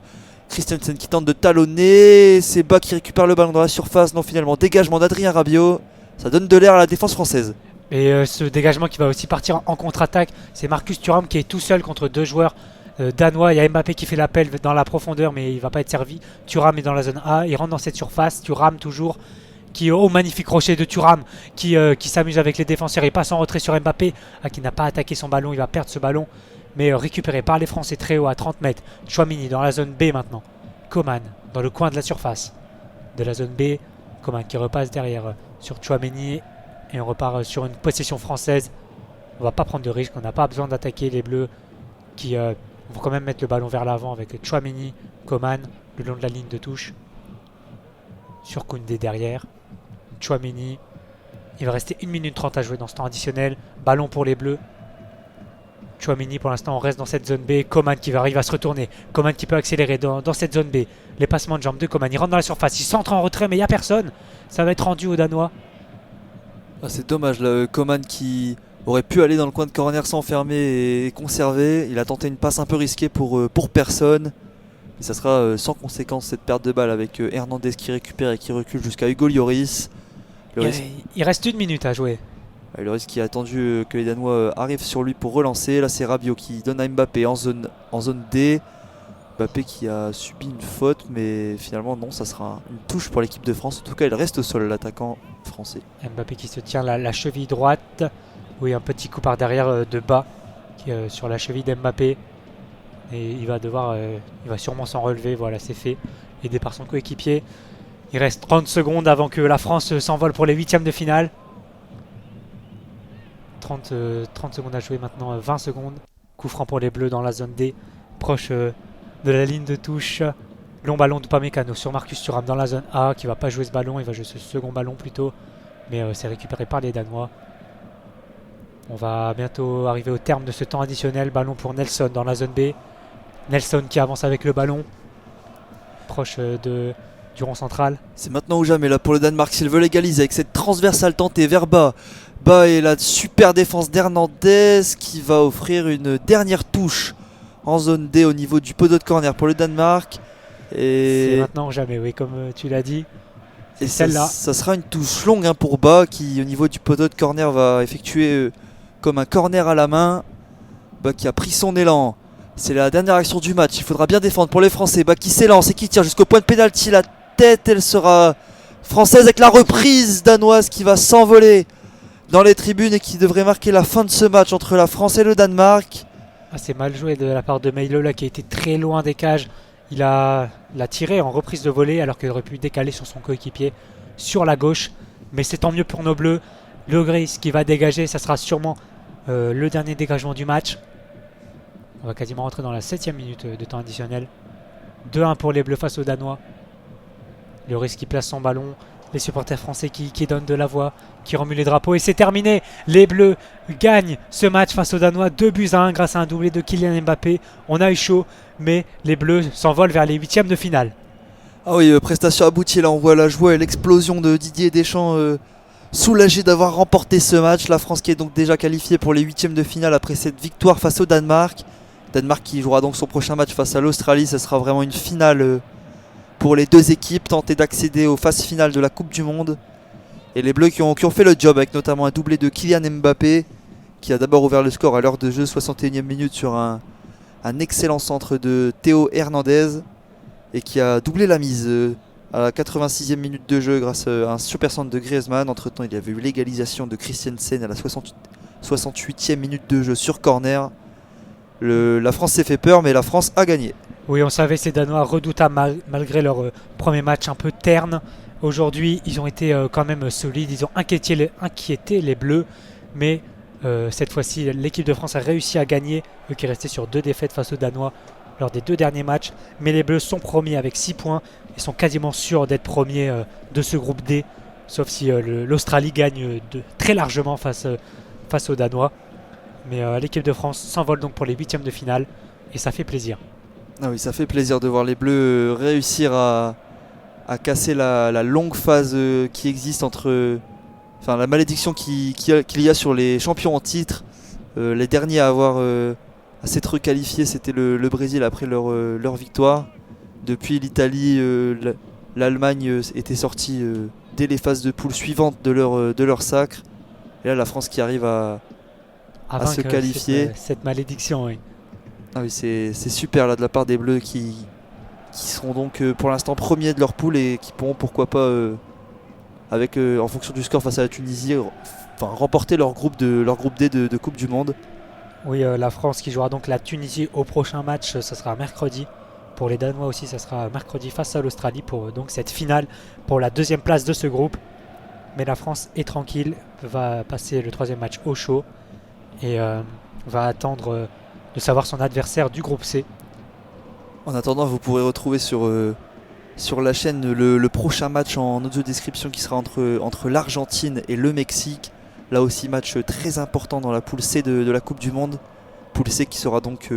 Christiansen qui tente de talonner. C'est Bas qui récupère le ballon dans la surface. Non, finalement, dégagement d'Adrien Rabiot. Ça donne de l'air à la défense française. Et ce dégagement qui va aussi partir en contre-attaque, c'est Marcus Thuram qui est tout seul contre 2 joueurs danois. Il y a Mbappé qui fait l'appel dans la profondeur, mais il ne va pas être servi. Thuram est dans la zone A. Il rentre dans cette surface. Thuram toujours. Magnifique crochet de Thuram qui s'amuse avec les défenseurs. Il passe en retrait sur Mbappé qui n'a pas attaqué son ballon. Il va perdre ce ballon. Mais récupéré par les Français très haut à 30 mètres. Tchouaméni dans la zone B maintenant. Coman dans le coin de la surface de la zone B. Coman qui repasse derrière sur Tchouaméni. Et on repart sur une possession française. On va pas prendre de risque. On n'a pas besoin d'attaquer les Bleus qui vont quand même mettre le ballon vers l'avant avec Tchouaméni, Coman le long de la ligne de touche. Sur Koundé derrière. Tchouaméni. Il va rester 1 minute 30 à jouer dans ce temps additionnel. Ballon pour les Bleus. Tchouaméni pour l'instant on reste dans cette zone B. Coman qui va arriver à se retourner. Coman qui peut accélérer dans cette zone B. Les passements de jambes de Coman. Il rentre dans la surface. Il centre en retrait mais il n'y a personne. Ça va être rendu aux Danois. Ah, c'est dommage là, Coman qui aurait pu aller dans le coin de corner s'enfermer et conserver. Il a tenté une passe un peu risquée pour personne. Et ça sera sans conséquence cette perte de balle avec Hernandez qui récupère et qui recule jusqu'à Hugo Lloris. Il reste 1 minute à jouer. Lloris qui a attendu que les Danois arrivent sur lui pour relancer. Là c'est Rabiot qui donne à Mbappé en zone D. Mbappé qui a subi une faute mais finalement non, ça sera une touche pour l'équipe de France. En tout cas il reste au sol l'attaquant français. Mbappé qui se tient la cheville droite. Oui, un petit coup par derrière de Bas qui sur la cheville d'Mbappé. Et il va sûrement s'en relever. Voilà, c'est fait. Aidé par son coéquipier. Il reste 30 secondes avant que la France s'envole pour les 8e de finale. 30 secondes à jouer maintenant, 20 secondes. Coup franc pour les Bleus dans la zone D, proche de la ligne de touche. Long ballon d'Upamecano sur Marcus Thuram dans la zone A, qui va pas jouer ce ballon, il va jouer ce second ballon plutôt. Mais c'est récupéré par les Danois. On va bientôt arriver au terme de ce temps additionnel. Ballon pour Nelson dans la zone B. Nelson qui avance avec le ballon, proche du rond central. C'est maintenant ou jamais là pour le Danemark s'il veut l'égaliser avec cette transversale tentée vers bas. Bas et la super défense d'Hernandez qui va offrir une dernière touche en zone D au niveau du poteau de corner pour le Danemark. C'est maintenant ou jamais, oui, comme tu l'as dit. Et celle-là. Ça sera une touche longue pour Bas qui au niveau du poteau de corner va effectuer comme un corner à la main. Bas qui a pris son élan. C'est la dernière action du match. Il faudra bien défendre pour les Français. Bas qui s'élance et qui tire jusqu'au point de pénalty. La tête, elle sera française avec la reprise danoise qui va s'envoler dans les tribunes et qui devrait marquer la fin de ce match entre la France et le Danemark. C'est mal joué de la part de Meilo là, qui a été très loin des cages. Il a tiré en reprise de volée alors qu'il aurait pu décaler sur son coéquipier sur la gauche. Mais c'est tant mieux pour nos Bleus. Le Gris qui va dégager, ça sera sûrement le dernier dégagement du match. On va quasiment rentrer dans la 7ème minute de temps additionnel. 2-1 pour les Bleus face aux Danois. Le Gris qui place son ballon. Les supporters français qui donnent de la voix, qui remuent les drapeaux. Et c'est terminé. Les Bleus gagnent ce match face aux Danois. 2-1 grâce à un doublé de Kylian Mbappé. On a eu chaud, mais les Bleus s'envolent vers les 8e de finale. Ah oui, prestation aboutie. Là, on voit la joie et l'explosion de Didier Deschamps, soulagé d'avoir remporté ce match. La France qui est donc déjà qualifiée pour les 8e de finale après cette victoire face au Danemark. Danemark qui jouera donc son prochain match face à l'Australie. Ce sera vraiment une finale pour les deux équipes, tenter d'accéder aux phases finales de la Coupe du Monde. Et les Bleus qui ont fait le job avec notamment un doublé de Kylian Mbappé qui a d'abord ouvert le score à l'heure de jeu, 61e minute sur un excellent centre de Théo Hernandez et qui a doublé la mise à la 86e minute de jeu grâce à un super centre de Griezmann. Entre temps il y avait eu l'égalisation de Christensen à la 68e minute de jeu sur corner. La France s'est fait peur mais la France a gagné. Oui, on savait ces Danois redoutables malgré leur premier match un peu terne. Aujourd'hui, ils ont été quand même solides. Ils ont inquiété les Bleus. Mais cette fois-ci, l'équipe de France a réussi à gagner. Eux qui restaient sur 2 défaites face aux Danois lors des 2 derniers matchs. Mais les Bleus sont premiers avec 6 points. Ils sont quasiment sûrs d'être premiers de ce groupe D. Sauf si l'Australie gagne très largement face aux Danois. Mais l'équipe de France s'envole donc pour les 8e de finale. Et ça fait plaisir. Ah oui, ça fait plaisir de voir les Bleus réussir à casser la longue phase qui existe entre... Enfin, la malédiction qu'il y a sur les champions en titre. Les derniers à s'être requalifiés, c'était le Brésil après leur victoire. Depuis l'Italie, l'Allemagne était sortie dès les phases de poule suivantes de leur sacre. Et là, la France qui arrive à se qualifier. Cette malédiction, oui. Ah oui, c'est super là de la part des Bleus qui seront donc pour l'instant premiers de leur poule et qui pourront pourquoi pas en fonction du score face à la Tunisie remporter leur groupe D de Coupe du Monde. Oui, la France qui jouera donc la Tunisie au prochain match, ça sera mercredi. Pour les Danois aussi, ça sera mercredi face à l'Australie pour donc cette finale pour la 2e place de ce groupe. Mais la France est tranquille, va passer le 3e match au chaud et va attendre de savoir son adversaire du groupe C. En attendant, vous pourrez retrouver sur la chaîne le prochain match en audio description qui sera entre l'Argentine et le Mexique. Là aussi match très important dans la poule C de la Coupe du Monde. Poule C qui sera donc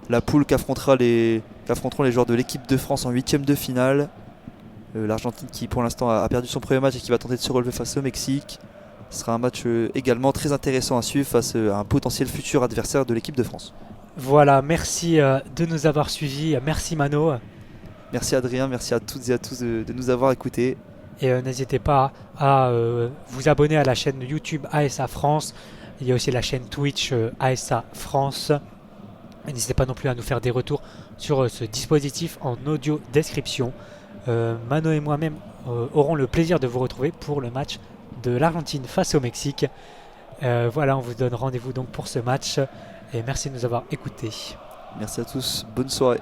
la poule qu'affronteront les joueurs de l'équipe de France en 8e de finale. L'Argentine qui pour l'instant a perdu son premier match et qui va tenter de se relever face au Mexique. Ce sera un match également très intéressant à suivre face à un potentiel futur adversaire de l'équipe de France. Voilà, merci de nous avoir suivis. Merci Mano. Merci Adrien, merci à toutes et à tous de nous avoir écoutés. Et n'hésitez pas à vous abonner à la chaîne YouTube ASA France. Il y a aussi la chaîne Twitch ASA France. Et n'hésitez pas non plus à nous faire des retours sur ce dispositif en audio description. Mano et moi-même aurons le plaisir de vous retrouver pour le match de l'Argentine face au Mexique. Voilà, on vous donne rendez-vous donc pour ce match. Et merci de nous avoir écoutés. Merci à tous, bonne soirée.